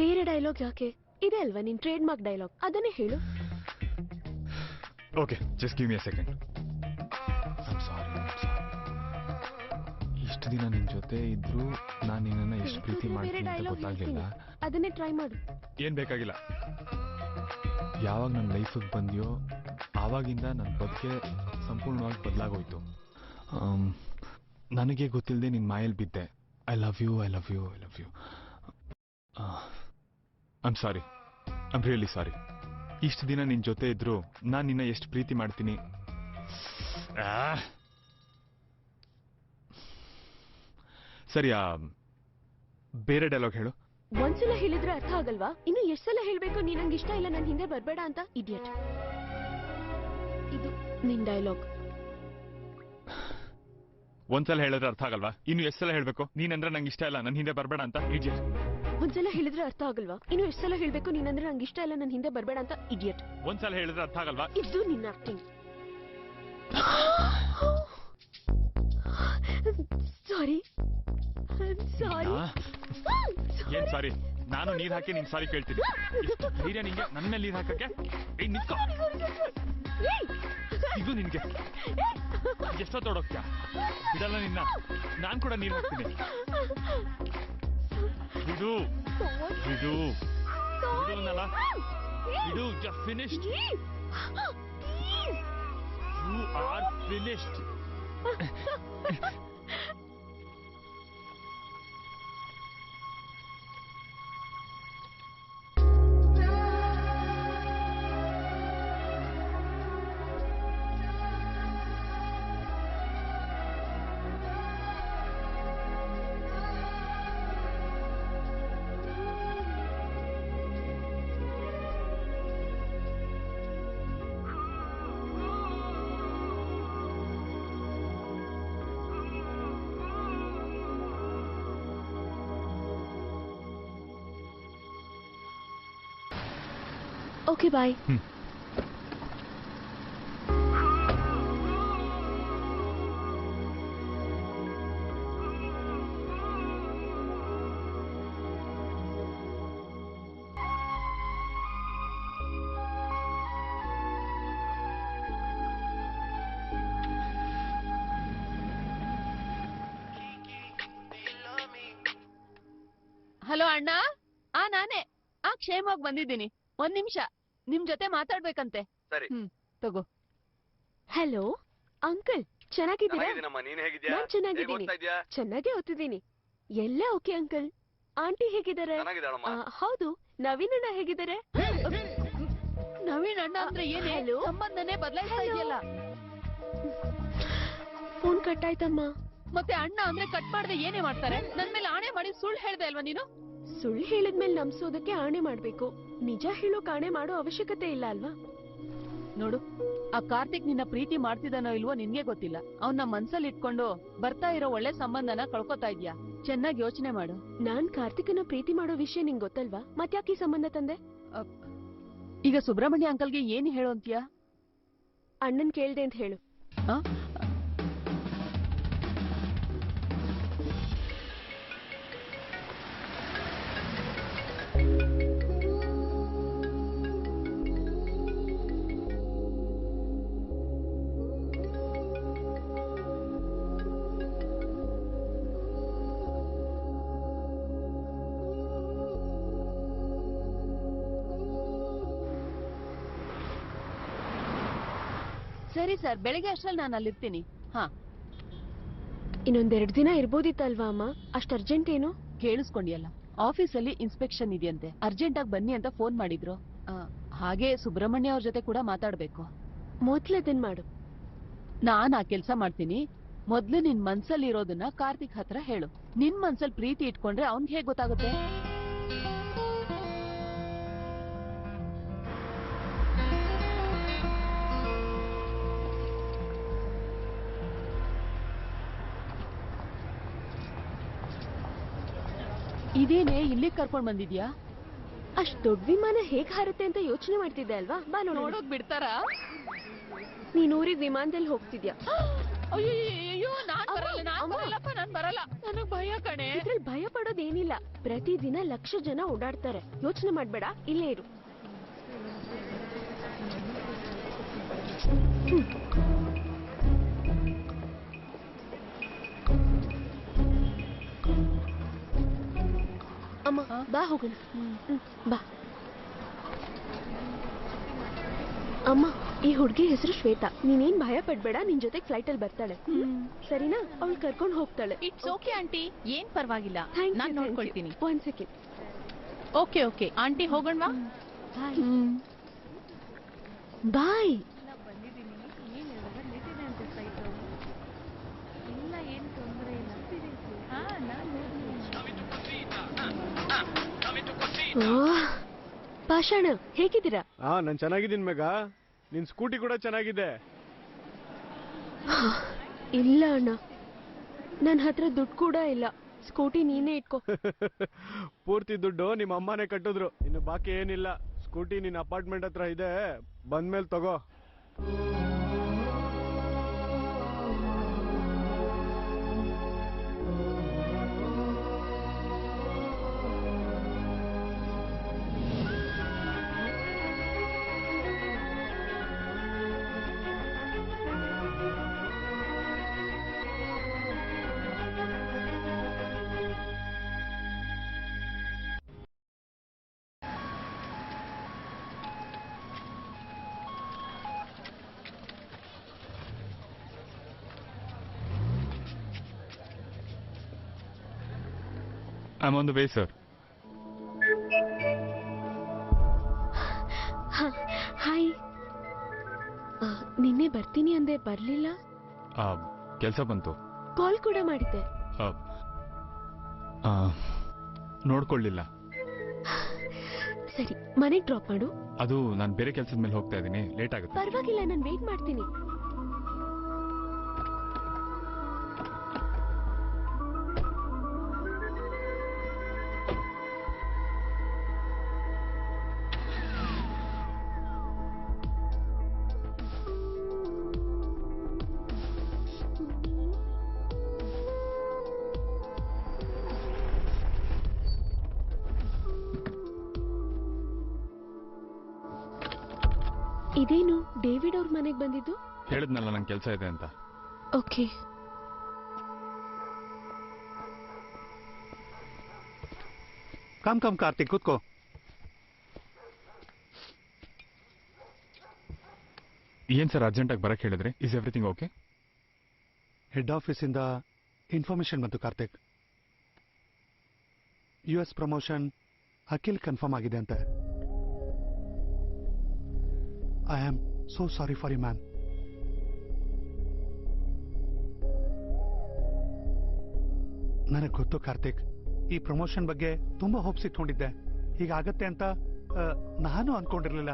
ಬೇರೆ ಡೈಲಾಗ್ ಯಾಕೆ? ಇದೆ ಅಲ್ವಾ ನಿನ್ ಟ್ರೇಡ್ ಮಾರ್ಕ್ ಡೈಲಾಗ್, ಅದನ್ನೇ ಹೇಳು. Okay, just give me a second. I'm sorry. ಇಷ್ಟು ದಿನ ನಿನ್ ಜೊತೆ ಇದ್ರು ನಾನು ನಿನ್ನನ್ನ ಎಷ್ಟು ಪ್ರೀತಿ ಮಾಡ್ತೀನಿ ಅಂತ ಗೊತ್ತಾಗ್ಲಿಲ್ಲ. ಅದನ್ನೇ ಟ್ರೈ ಮಾಡು. ಏನ್ ಬೇಕಾಗಿಲ್ಲ. ಯಾವಾಗ ನನ್ನ ಲೈಫಿಗೆ ಬಂದ್ಯೋ ಆವಾಗಿಂದ ನನ್ನ ಬದುಕೆ ಸಂಪೂರ್ಣವಾಗಿ ಬದಲಾಗೋಯ್ತು. ನನಗೆ ಗೊತ್ತಿಲ್ಲದೆ ನಿನ್ನ ಮಾಯಲ್ಲಿ ಬಿದ್ದೆ. I love you. I'm sorry. I'm really sorry. ಇಷ್ಟು ದಿನ ನಿನ್ ಜೊತೆ ಇದ್ರು ನಾನು ನಿನ್ನ ಎಷ್ಟು ಪ್ರೀತಿ ಮಾಡ್ತೀನಿ. ಸರಿ, ಬೇರೆ ಡೈಲಾಗ್ ಹೇಳು. ಒಂದ್ಸಲ ಹೇಳಿದ್ರೆ ಅರ್ಥ ಆಗಲ್ವಾ? ಇನ್ನು ಎಷ್ಟ್ ಸಲ ಹೇಳ್ಬೇಕು ನೀನ್ ನಂಗೆ ಇಷ್ಟ ಇಲ್ಲ, ನನ್ ಹಿಂದೆ ಬರ್ಬೇಡ ಅಂತ? ಇಡಿಯಟ್. ಇದು ನಿನ್ ಡೈಲಾಗ್. ಒಂದ್ಸಲ ಹೇಳಿದ್ರೆ ಅರ್ಥ ಆಗಲ್ವಾ? ಇನ್ನು ಎಷ್ಟು ಸಲ ಹೇಳ್ಬೇಕು? ನೀನಂದ್ರೆ ನಂಗೆ ಇಷ್ಟ ಇಲ್ಲ, ನನ್ ಹಿಂದೆ ಬರ್ಬೇಡ ಅಂತ? ಇಡಿಯಟ್. ಒಂದ್ಸಲ ಹೇಳಿದ್ರೆ ಅರ್ಥ ಆಗಲ್ವಾ? ಇನ್ನು ಎಷ್ಟ್ ಸಲ ಹೇಳ್ಬೇಕು ನೀನಂದ್ರೆ ನಂಗೆ ಇಷ್ಟ ಇಲ್ಲ, ನನ್ ಹಿಂದೆ ಬರ್ಬೇಡ ಅಂತ? ಇಡಿಯಟ್. ಒಂದ್ಸಲ ಹೇಳಿದ್ರೆ ಅರ್ಥ ಆಗಲ್ವಾ? ಇದು ನಿನ್ನ ಆಕ್ಟಿಂಗ್. ಸಾರಿ ಸಾರಿ. ಏನ್ ಸಾರಿ? ನಾನು ನೀರ್ ಹಾಕಿ ನಿನ್ ಸಾರಿ ಕೇಳ್ತೀನಿ. ಎಷ್ಟು ಧೈರ್ಯ ನಿಂಗೆ ನನ್ ಮೇಲೆ ನೀರ್ ಹಾಕಕ್ಕೆ? ನಿಂತ್ಕೋ. ಇದು ನಿನ್ಗೆ ಎಷ್ಟೊತ್ತೋಡೋಗ್ತ್ಯಾ? ಬಿಡಲ್ಲ ನಿನ್ನ. ನಾನ್ ಕೂಡ ನೀರ್ ಹಾಕ್ತೀನಿ. ಬಿಡು ಬಿಡು ಬಿಡುನಲ್ಲ. ಬಿಡು. You are finished. You are finished. Okay, bye. ಹಲೋ ಅಣ್ಣ. ನಾನೇ ಕ್ಷೇಮವಾಗಿ ಬಂದಿದ್ದೀನಿ. ಒಂದ್ ನಿಮಿಷ ನಿಮ್ ಜೊತೆ ಮಾತಾಡ್ಬೇಕಂತೆ. ಸರಿ. ತಗೋ. ಹಲೋ ಅಂಕಲ್, ಚೆನ್ನಾಗಿದ್ದೀರಾ? ನೀನ್ ಹೇಗಿದ್ಯಾ? ನಾನ್ ಚೆನ್ನಾಗಿದ್ದೀನಿ. ಚೆನ್ನಾಗೇ ಓದ್ತಿದ್ದೀನಿ. ಎಲ್ಲ ಓಕೆ ಅಂಕಲ್. ಆಂಟಿ ಹೇಗಿದ್ದಾರೆ? ಹೌದು. ನವೀನ್ ಅಣ್ಣ ಹೇಗಿದ್ದಾರೆ? ನವೀನ್ ಅಣ್ಣ ಅಂದ್ರೆ ಏನೇ? ಸಂಬಂಧನೇ ಬದಲಾಯಿಸ್ತಾ ಇದೆಯಲ್ಲ. ಫೋನ್ ಕಟ್ ಆಯ್ತಮ್ಮ. ಮತ್ತೆ ಅಣ್ಣ ಅಂದ್ರೆ ಕಟ್ ಮಾಡದೆ ಏನೇ ಮಾಡ್ತಾರೆ? ನನ್ ಮೇಲೆ ಆಣೆ ಮಾಡಿ ಸುಳ್ಳು ಹೇಳ್ದೆ ಅಲ್ವಾ ನೀನು? ಸುಳ್ಳು ಹೇಳಿದ್ಮೇಲೆ ನಂಬಿಸೋದಕ್ಕೆ ಆಣೆ ಮಾಡ್ಬೇಕು. ನಿಜ ಹೇಳೋಕ್ ಆಣೆ ಮಾಡೋ ಅವಶ್ಯಕತೆ ಇಲ್ಲ ಅಲ್ವಾ? ನೋಡು, ಆ ಕಾರ್ತಿಕ್ ನಿನ್ನ ಪ್ರೀತಿ ಮಾಡ್ತಿದ್ದಾನೋ ಇಲ್ವೋ ನಿನ್ಗೆ ಗೊತ್ತಿಲ್ಲ. ಅವನ್ನ ಮನ್ಸಲ್ಲಿ ಇಟ್ಕೊಂಡು ಬರ್ತಾ ಇರೋ ಒಳ್ಳೆ ಸಂಬಂಧನ ಕಳ್ಕೊತಾ ಇದ್ಯಾ. ಚೆನ್ನಾಗಿ ಯೋಚನೆ ಮಾಡು. ನಾನ್ ಕಾರ್ತಿಕನ ಪ್ರೀತಿ ಮಾಡೋ ವಿಷಯ ನಿಂಗ್ ಗೊತ್ತಲ್ವಾ? ಮತ್ಯಾಕೆ ಈ ಸಂಬಂಧ ತಂದೆ? ಈಗ ಸುಬ್ರಹ್ಮಣ್ಯ ಅಂಕಲ್ಗೆ ಏನ್ ಹೇಳು ಅಂತೀಯಾ? ಅಣ್ಣನ್ ಕೇಳ್ದೆ ಅಂತ ಹೇಳು. ಸರಿ ಸರ್, ಬೆಳಿಗ್ಗೆ ಅಷ್ಟ್ರಲ್ಲಿ ನಾನು ಅಲ್ಲಿರ್ತೀನಿ. ಇನ್ನೊಂದೆರಡು ದಿನ ಇರ್ಬೋದಿತ್ತಲ್ವಾ ಅಮ್ಮ? ಅಷ್ಟ್ ಅರ್ಜೆಂಟ್ ಏನು? ಕೇಳಿಸ್ಕೊಂಡಿಯಲ್ಲ, ಆಫೀಸಲ್ಲಿ ಇನ್ಸ್ಪೆಕ್ಷನ್ ಇದೆಯಂತೆ, ಅರ್ಜೆಂಟ್ ಆಗಿ ಬನ್ನಿ ಅಂತ ಫೋನ್ ಮಾಡಿದ್ರು. ಹಾಗೆ ಸುಬ್ರಹ್ಮಣ್ಯ ಅವ್ರ ಜೊತೆ ಕೂಡ ಮಾತಾಡ್ಬೇಕು. ಮೊದ್ಲದನ್ ಮಾಡು. ನಾನ್ ಆ ಕೆಲ್ಸ ಮಾಡ್ತೀನಿ. ಮೊದ್ಲು ನಿನ್ ಮನ್ಸಲ್ಲಿ ಇರೋದನ್ನ ಕಾರ್ತಿಕ್ ಹತ್ರ ಹೇಳು. ನಿನ್ ಮನ್ಸಲ್ಲಿ ಪ್ರೀತಿ ಇಟ್ಕೊಂಡ್ರೆ ಅವ್ನ್ಗೆ ಹೇಗ್ ಗೊತ್ತಾಗುತ್ತೆ? ಇದೇನೆ ಇಲ್ಲಿ ಕರ್ಕೊಂಡ್ ಬಂದಿದ್ಯಾ? ಅಷ್ಟ್ ದೊಡ್ಡ ವಿಮಾನ ಹೇಗ್ ಹಾರುತ್ತೆ ಅಂತ ಯೋಚನೆ ಮಾಡ್ತಿದ್ದೆ ಅಲ್ವಾ? ಬಾ ನೋಡೋಕ್ ಬಿಡ್ತಾರಾ? ನೀನ್ ಊರಿಗೆ ವಿಮಾನದಲ್ಲಿ ಹೋಗ್ತಿದ್ಯಾ? ಅಯ್ಯೋ ನಾನ್ ಬರಲ್ಲಪ್ಪ, ನಾನ್ ಬರಲ್ಲ. ನನಗ್ ಭಯ ಕಣೆ. ಇದ್ರಲ್ಲಿ ಭಯ ಪಡೋದೇನಿಲ್ಲ. ಪ್ರತಿದಿನ ಲಕ್ಷ ಜನ ಓಡಾಡ್ತಾರೆ. ಯೋಚನೆ ಮಾಡ್ಬೇಡ, ಇಲ್ಲೇ ಇರು. ಅಮ್ಮ ಬಾ ಹೋಗೋಣ. ಬಾ. ಅಮ್ಮ, ಈ ಹುಡ್ಗಿ ಹೆಸರು ಶ್ವೇತಾ. ನೀನೇನ್ ಭಯ ಪಡ್ಬೇಡ, ನಿನ್ ಜೊತೆ ಫ್ಲೈಟ್ ಅಲ್ಲಿ ಬರ್ತಾಳೆ. ಸರಿನಾ? ಅವಳು ಕರ್ಕೊಂಡು ಹೋಗ್ತಾಳೆ. ಇಟ್ಸ್ ಓಕೆ ಆಂಟಿ, ಏನ್ ಪರವಾಗಿಲ್ಲ. ನಾನ್ ನೋಡ್ಕೊಳ್ತೀನಿ. ಒಂದ್ ಸೆಕೆಂಡ್. ಓಕೆ ಓಕೆ ಆಂಟಿ, ಹೋಗೋಣವಾ? ಬಾಯ್. ಇಲ್ಲ, ಏನ್ ತೊಂದ್ರೆ ಇಲ್ಲ. ಪಾಷಾಣ ಹೇಗಿದ್ದೀರಾ? ನಾನ್ ಚೆನ್ನಾಗಿದ್ದೀನಿ ಮೇಘ. ನಿನ್ ಸ್ಕೂಟಿ ಕೂಡ ಚೆನ್ನಾಗಿದೆ. ಇಲ್ಲ ಅಣ್ಣ, ನನ್ನ ಹತ್ರ ದುಡ್ಡು ಕೂಡ ಇಲ್ಲ. ಸ್ಕೂಟಿ ನೀನೇ ಇಟ್ಕೋ. ಪೂರ್ತಿ ದುಡ್ಡು ನಿಮ್ಮ ಅಮ್ಮನೇ ಕಟ್ಟಿದ್ರು. ಇನ್ನು ಬಾಕಿ ಏನಿಲ್ಲ. ಸ್ಕೂಟಿ ನಿನ್ನ ಅಪಾರ್ಟ್ಮೆಂಟ್ ಹತ್ರ ಇದೆ, ಬಂದ್ಮೇಲೆ ತಗೋ. I'm on the way, sir. Hi. ನಿನ್ನೆ ಬರ್ತೀನಿ ಅಂದೆ, ಬರ್ಲಿಲ್ಲ. ಕೆಲಸ ಬಂತು. ಕಾಲ್ ಕೂಡ ಮಾಡಿದ್ದೆ. ನೋಡ್ಕೊಳ್ಳಿಲ್ಲ. ಸರಿ, ಮನೆಗೆ ಡ್ರಾಪ್ ಮಾಡು. ಅದು ನಾನು ಬೇರೆ ಕೆಲಸದ ಮೇಲೆ ಹೋಗ್ತಾ ಇದ್ದೀನಿ, ಲೇಟ್ ಆಗುತ್ತೆ. ಪರವಾಗಿಲ್ಲ, ನಾನು ವೇಟ್ ಮಾಡ್ತೀನಿ. ಇದೇನು ಡೇವಿಡ್ ಅವ್ರ ಮನೆಗೆ ಬಂದಿದ್ದು? ಹೇಳಿದ್ನಲ್ಲ ನಂಗೆ ಕೆಲಸ ಇದೆ ಅಂತ. ಓಕೆ. ಕಮ್ ಕಮ್ ಕಾರ್ತಿಕ್, ಕೂತ್ಕೋ. ಏನ್ ಸರ್ ಅರ್ಜೆಂಟಾಗಿ ಬರಕ್ಕೆ ಹೇಳಿದ್ರಿ? Is everything okay? ಹೆಡ್ ಆಫೀಸಿಂದ ಇನ್ಫಾರ್ಮೇಶನ್ ಬಂತು Karthik. US promotion Akhil confirm ಆಗಿದೆ ಅಂತೆ. I am so sorry for you, man. ನನಗೆ ಗೊತ್ತು ಕಾರ್ತಿಕ್, ಈ ಪ್ರಮೋಷನ್ ಬಗ್ಗೆ ತುಂಬಾ ಹೋಪ್ಸ್ ಇಟ್ಕೊಂಡಿದ್ದೆ. ಹೀಗಾಗತ್ತೆ ಅಂತ ನಾನು ಅನ್ಕೊಂಡಿರ್ಲಿಲ್ಲ.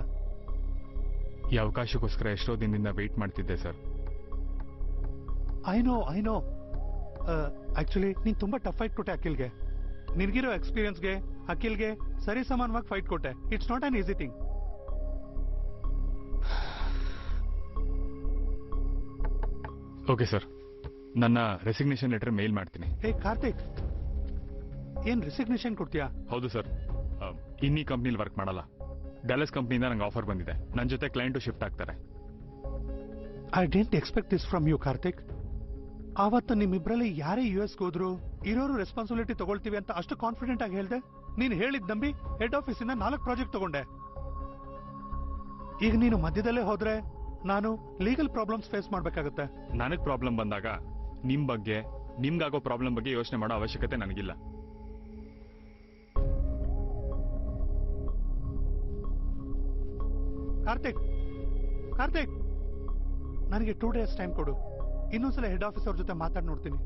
ಈ ಅವಕಾಶಕ್ಕೋಸ್ಕರ ಎಷ್ಟೋ ದಿನದಿಂದ ವೆಯ್ಟ್ ಮಾಡ್ತಿದ್ದೆ ಸರ್. ಐ ನೋ ಆಕ್ಚುಲಿ ನೀನ್ ತುಂಬಾ ಟಫ್ ಫೈಟ್ ಕೊಟ್ಟೆ ಅಖಿಲ್ಗೆ. ನಿನ್ಗಿರೋ ಎಕ್ಸ್ಪೀರಿಯನ್ಸ್ಗೆ ಅಖಿಲ್ಗೆ ಸರಿ ಸಮಾನವಾಗಿ ಫೈಟ್ ಕೊಟ್ಟೆ. It's not an easy thing. Okay sir, ನನ್ನ ರೆಸಿಗ್ನೇಷನ್ ಲೆಟರ್ ಮೇಲ್ ಮಾಡ್ತೀನಿ. ಹೇ ಕಾರ್ತಿಕ್, ಏನ್ ರೆಸಿಗ್ನೇಷನ್ ಕೊಡ್ತೀಯಾ? ಹೌದು ಸರ್, ಇನ್ನೀ ಕಂಪ್ನಿಲಿ ವರ್ಕ್ ಮಾಡಲ್ಲ. ಡ್ಯಾಲಸ್ ಕಂಪ್ನಿಯಿಂದ ನಂಗೆ ಆಫರ್ ಬಂದಿದೆ. ನನ್ನ ಜೊತೆ ಕ್ಲೈಂಟು ಶಿಫ್ಟ್ ಆಗ್ತಾರೆ. I didn't expect this from you Karthik. ಆವತ್ತು ನಿಮ್ಮಿಬ್ಬರಲ್ಲಿ ಯಾರೇ US ಹೋದ್ರು ಇರೋರು ರೆಸ್ಪಾನ್ಸಿಬಿಲಿಟಿ ತಗೊಳ್ತೀವಿ ಅಂತ ಅಷ್ಟು ಕಾನ್ಫಿಡೆಂಟ್ ಆಗಿ ಹೇಳ್ದೆ. ನೀನು ಹೇಳಿದ್ ನಂಬಿ ಹೆಡ್ ಆಫೀಸಿಂದ 4 ಪ್ರಾಜೆಕ್ಟ್ ತಗೊಂಡೆ. ಈಗ ನೀನು ಮಧ್ಯದಲ್ಲೇ ಹೋದ್ರೆ ನಾನು ಲೀಗಲ್ ಪ್ರಾಬ್ಲಮ್ಸ್ ಫೇಸ್ ಮಾಡ್ಬೇಕಾಗುತ್ತೆ. ನನಗೆ ಪ್ರಾಬ್ಲಮ್ ಬಂದಾಗ ನಿಮ್ ಬಗ್ಗೆ, ನಿಮ್ಗಾಗೋ ಪ್ರಾಬ್ಲಮ್ ಬಗ್ಗೆ ಯೋಚನೆ ಮಾಡೋ ಅವಶ್ಯಕತೆ ನನಗಿಲ್ಲ. ಕಾರ್ತಿಕ್, ನನಗೆ 2 days ಟೈಮ್ ಕೊಡು. ಇನ್ನೊಂದ್ಸಲ ಹೆಡ್ ಆಫೀಸ್ ಅವ್ರ ಜೊತೆ ಮಾತಾಡಿ ನೋಡ್ತೀನಿ.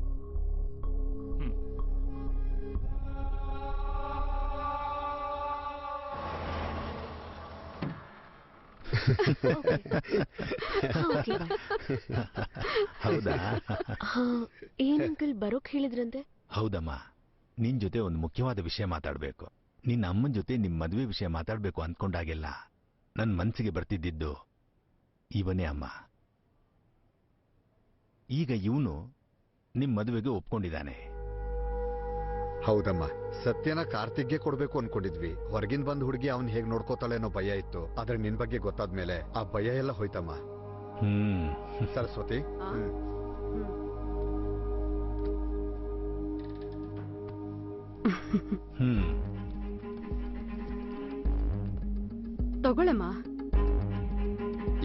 ಹೌದಾ? ಏನ್ ಅಂಕಲ್ ಬರೋಕ್ ಹೇಳಿದ್ರಂತೆ? ಹೌದಮ್ಮ, ನಿನ್ ಜೊತೆ ಒಂದು ಮುಖ್ಯವಾದ ವಿಷಯ ಮಾತಾಡ್ಬೇಕು. ನಿನ್ನ ಅಮ್ಮನ ಜೊತೆ ನಿಮ್ ಮದುವೆ ವಿಷಯ ಮಾತಾಡ್ಬೇಕು ಅಂದ್ಕೊಂಡಾಗೆಲ್ಲ ನನ್ ಮನ್ಸಿಗೆ ಬರ್ತಿದ್ದಿದ್ದು ಇವನೇ ಅಮ್ಮ. ಈಗ ಇವನು ನಿಮ್ ಮದುವೆಗೆ ಒಪ್ಕೊಂಡಿದ್ದಾನೆ. ಹೌದಮ್ಮ, ಸತ್ಯನ ಕಾರ್ತಿಕ್ಗೆ ಕೊಡ್ಬೇಕು ಅನ್ಕೊಂಡಿದ್ವಿ. ಹೊರಗಿನ ಬಂದ್ ಹುಡುಗಿ ಅವ್ನ್ ಹೇಗ್ ನೋಡ್ಕೋತಾಳೆ ಅನ್ನೋ ಭಯ ಇತ್ತು. ಆದ್ರೆ ನಿನ್ ಬಗ್ಗೆ ಗೊತ್ತಾದ್ಮೇಲೆ ಆ ಭಯ ಎಲ್ಲ ಹೋಯ್ತಮ್ಮ. ಸರಸ್ವತಿ, ತಗೊಳಮ್ಮ.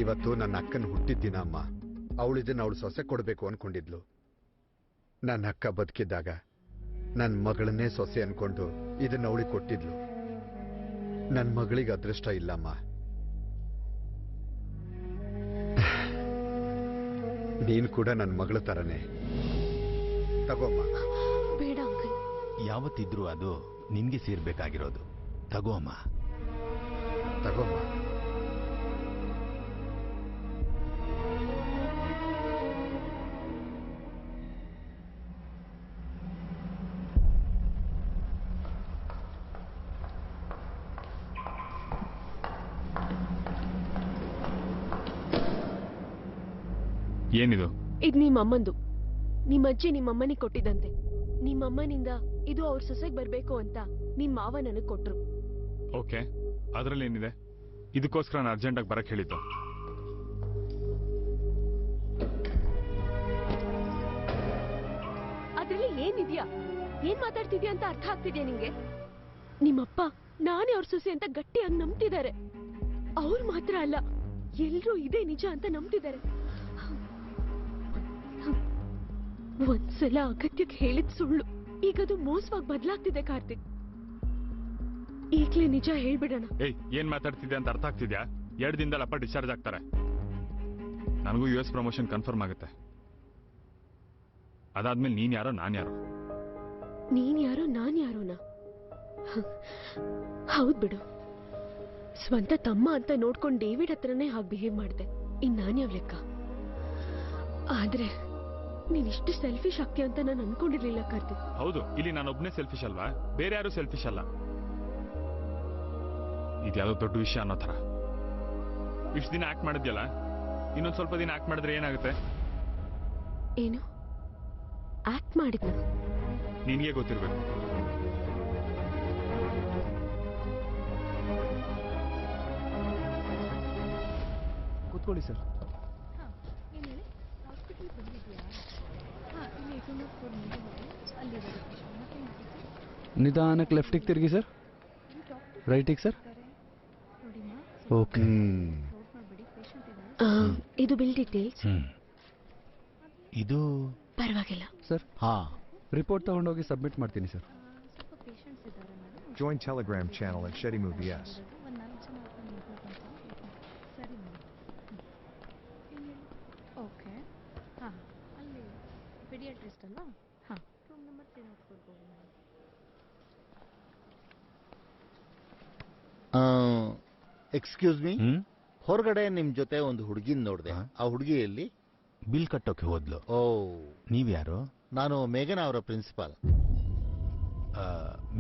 ಇವತ್ತು ನನ್ನ ಅಕ್ಕನ ಹುಟ್ಟಿದ್ದಿನ ಅಮ್ಮ. ಅವಳಿದನ್ನ ಅವಳು ಸೊಸೆ ಕೊಡ್ಬೇಕು ಅನ್ಕೊಂಡಿದ್ಲು. ನನ್ನ ಅಕ್ಕ ಬದುಕಿದ್ದಾಗ ನನ್ನ ಮಗಳನ್ನೇ ಸೊಸೆ ಅನ್ಕೊಂಡು ಇದನ್ನ ಅವಳಿಗೆ ಕೊಟ್ಟಿದ್ಲು. ನನ್ನ ಮಗಳಿಗೆ ಅದೃಷ್ಟ ಇಲ್ಲಮ್ಮ. ನೀನ್ ಕೂಡ ನನ್ನ ಮಗಳ ತರನೇ. ತಗೋಮ್ಮ. ಬೇಡ ಅಂಕಲ್. ಯಾವತ್ತಿದ್ರೂ ಅದು ನಿನ್ಗೆ ಸೇರ್ಬೇಕಾಗಿರೋದು. ತಗೋ ಅಮ್ಮ. ತಗೋಮ್ಮ. ಏನಿದು? ಇದ್ ನಿಮ್ಮಮ್ಮಂದು. ನಿಮ್ಮಜ್ಜಿ ನಿಮ್ಮಮ್ಮನಿಗೆ ಕೊಟ್ಟಿದ್ದಂತೆ. ನಿಮ್ಮಮ್ಮನಿಂದ ಇದು ಅವ್ರ ಸೊಸೆಗ್ ಬರ್ಬೇಕು ಅಂತ ನಿಮ್ ಮಾವ ನನಗ್ ಕೊಟ್ರು. ಓಕೆ, ಅದ್ರಲ್ಲಿ ಏನಿದೆ? ಇದಕ್ಕೋಸ್ಕರ ನಾನು ಅರ್ಜೆಂಟಾಗಿ ಬರಕ್ ಹೇಳಿದ್ದು. ಅದ್ರಲ್ಲಿ ಏನಿದ್ಯಾ? ಏನ್ ಮಾತಾಡ್ತಿದ್ಯಾ ಅಂತ ಅರ್ಥ ಆಗ್ತಿದ್ಯಾ ನಿಂಗೆ? ನಿಮ್ಮಪ್ಪ ನಾನೇ ಅವ್ರ ಸೊಸೆ ಅಂತ ಗಟ್ಟಿಯಾಗಿ ನಂಬ್ತಿದ್ದಾರೆ. ಅವ್ರು ಮಾತ್ರ ಅಲ್ಲ, ಎಲ್ರೂ ಇದೇ ನಿಜ ಅಂತ ನಂಬ್ತಿದ್ದಾರೆ. ಒಂದ್ಸಲ ಅಗತ್ಯಕ್ಕೆ ಹೇಳಿದ್ ಸುಳ್ಳು ಈಗದು ಮೋಸವಾಗಿ ಬದಲಾಗ್ತಿದೆ ಕಾರ್ತಿಕ್. ಈಗ್ಲೇ ನಿಜ ಹೇಳ್ಬಿಡೋಣ. ಏಯ್, ಏನ್ ಮಾತಾಡ್ತಿದ್ಯಾ ಅಂತ ಅರ್ಥ ಆಗ್ತಿದ್ಯಾ? 2 ದಿನದಲ್ಲಿ ಅಪ್ಪ ಡಿಸ್ಚಾರ್ಜ್ ಆಗ್ತಾರೆ. ನನಗೂ US ಪ್ರಮೋಷನ್ ಕನ್ಫರ್ಮ್ ಆಗುತ್ತೆ. ಅದಾದ್ಮೇಲೆ ನೀನ್ ಯಾರೋ ನಾನ್ ಯಾರೋ. ನೀನ್ ಯಾರೋ ನಾನ್ ಯಾರೋನಾ? ಹೌದ್ ಬಿಡು. ಸ್ವಂತ ತಮ್ಮ ಅಂತ ನೋಡ್ಕೊಂಡ್ ಡೇವಿಡ್ ಹತ್ರನೇ ಹಾಗೆ ಬಿಹೇವ್ ಮಾಡ್ದೆ. ಇನ್ ನಾನ್ ಯಾವ ಲೆಕ್ಕ? ಆದ್ರೆ ನೀನ್ ಇಷ್ಟು ಸೆಲ್ಫಿಶ್ ಆಗ್ತೀಯ ಅಂತ ನಾನು ಅನ್ಕೊಂಡಿರ್ಲಿಲ್ಲ ಕಾರ್ತಿಕ್. ಹೌದು, ಇಲ್ಲಿ ನಾನೊಬ್ನೇ ಸೆಲ್ಫಿಶ್ ಅಲ್ವಾ? ಬೇರೆ ಯಾರು ಸೆಲ್ಫಿಶ್ ಅಲ್ಲ. ಇದ್ಯಾವುದೋ ದೊಡ್ಡ ವಿಷಯ ಅನ್ನೋ ತರ. ಇಷ್ಟು ದಿನ ಆಕ್ಟ್ ಮಾಡಿದ್ಯಲ್ಲ, ಇನ್ನೊಂದ್ ಸ್ವಲ್ಪ ದಿನ ಆಕ್ಟ್ ಮಾಡಿದ್ರೆ ಏನಾಗುತ್ತೆ? ಏನು ಆಕ್ಟ್ ಮಾಡಿದ್ನ? ನಿನ್ಗೆ ಗೊತ್ತಿರ್ಬೇಕು. ಕೂತ್ಕೊಳ್ಳಿ ಸರ್. ನಿಧಾನಕ್ಕೆ ಲೆಫ್ಟಿಗೆ ತಿರುಗಿ ಸರ್. ರೈಟಿಗೆ ಸರ್. ಓಕೆ. ಇದು ಬಿಲ್ ಡೀಟೇಲ್ಸ್. ಇದು ಪರವಾಗಿಲ್ಲ ಸರ್. ರಿಪೋರ್ಟ್ ತಗೊಂಡೋಗಿ ಸಬ್ಮಿಟ್ ಮಾಡ್ತೀನಿ sir. Join Telegram channel at ShettyMovies. Excuse me, ಹೊರಗಡೆ ನಿಮ್ ಜೊತೆ ಒಂದು ಹುಡುಗಿನ ನೋಡಿದೆ. ಆ ಹುಡುಗಿಯಲ್ಲಿ ಬಿಲ್ ಕಟ್ಟೋಕೆ ಹೋದ್ಲು. ಓ, ನೀವ್ಯಾರು? ನಾನು ಮೇಘನಾ ಅವರ ಪ್ರಿನ್ಸಿಪಾಲ್.